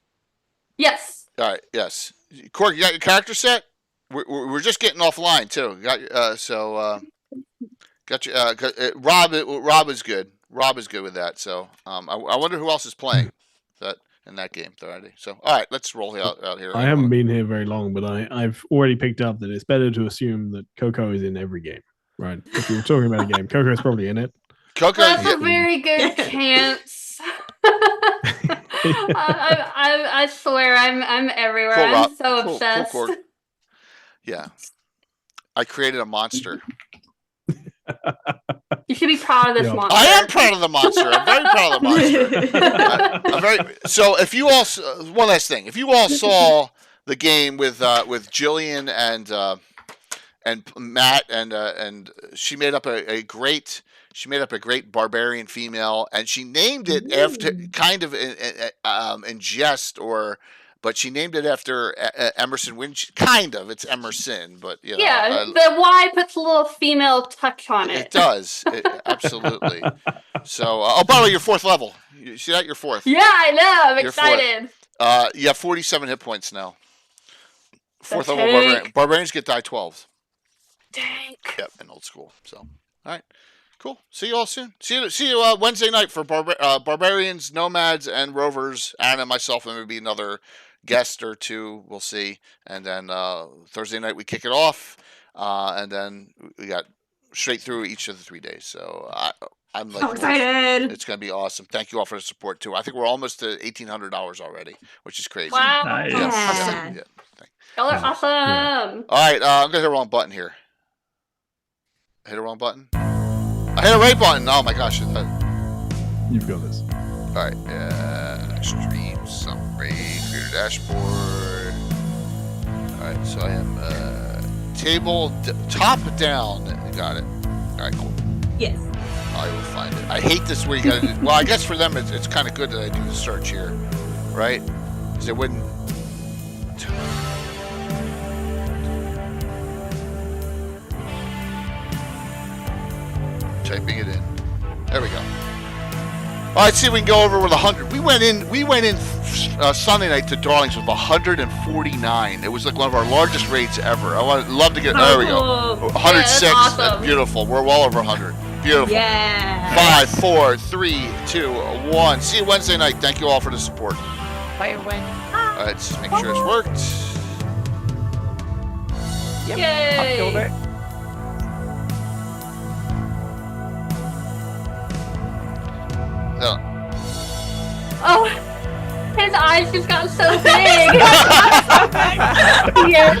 Yes. All right. Yes. Korg, you got your character set? We're just getting offline too. Got you. Rob is good. Rob is good with that. So I wonder who else is playing that in that game already. So all right, let's roll out here. I haven't been here very long, but I've already picked up that it's better to assume that Coco is in every game, right? If you're talking about a game, Coco's probably in it. Coco. That's a very good chance. I swear, I'm everywhere. Cool, I'm Rob. so Cool, obsessed. Cool, Korg. Yeah, I created a monster. You should be proud of this Yeah. monster. I am proud of the monster. I'm very proud of the monster. So if you all, one last thing, if you all saw the game with Jillian and Matt and she made up a great barbarian female, and she named it after kind of in jest but she named it after Emerson Winch. Kind of, it's Emerson, but you know. Yeah, the Y puts a little female touch on it. It does, absolutely. So, by the way, you're 4th level. You see that? You're 4th. Yeah, I know. I'm You're 4th. excited. You have 47 hit points now. 4th level Dang. barbarian. Barbarians get die 12s. Dang. Yep, in old school. So, all right, cool. See you all soon. See you Wednesday night for barbarians, nomads, and rovers. Anna and myself, and maybe another guest or two. We'll see. And then Thursday night we kick it off, and then we got straight through each of the 3 days. So I'm like So excited. It's gonna be awesome. Thank you all for the support too. I think we're almost to $1,800 already, which is crazy. Wow. Nice. Yeah. Yeah. Y'all are awesome. All right, I'm gonna hit the wrong button here. I hit a wrong button. I hit a right button. Oh my gosh. You've got this. All right. Stream summary. Creator dashboard. All right. So I am table top down. Got it. All right. Cool. Yes. I will find it. I hate this where you gotta do. Well, I guess for them it's kind of good that I do the search here, right? Because it wouldn't. Typing it in. There we go. All right, see if we can go over with 100. We went in Sunday night to Darlings with 149. It was like one of our largest raids ever. I love to get. There we go. 106. Yeah, that's awesome. Beautiful. We're well over 100. Beautiful. Yeah. 5, 4, 3, 2, 1. See you Wednesday night. Thank you all for the support. Fire win. All right, let's make sure it's worked. Yep. Yay. October. No. Oh, it's eyes just got so big. Yeah.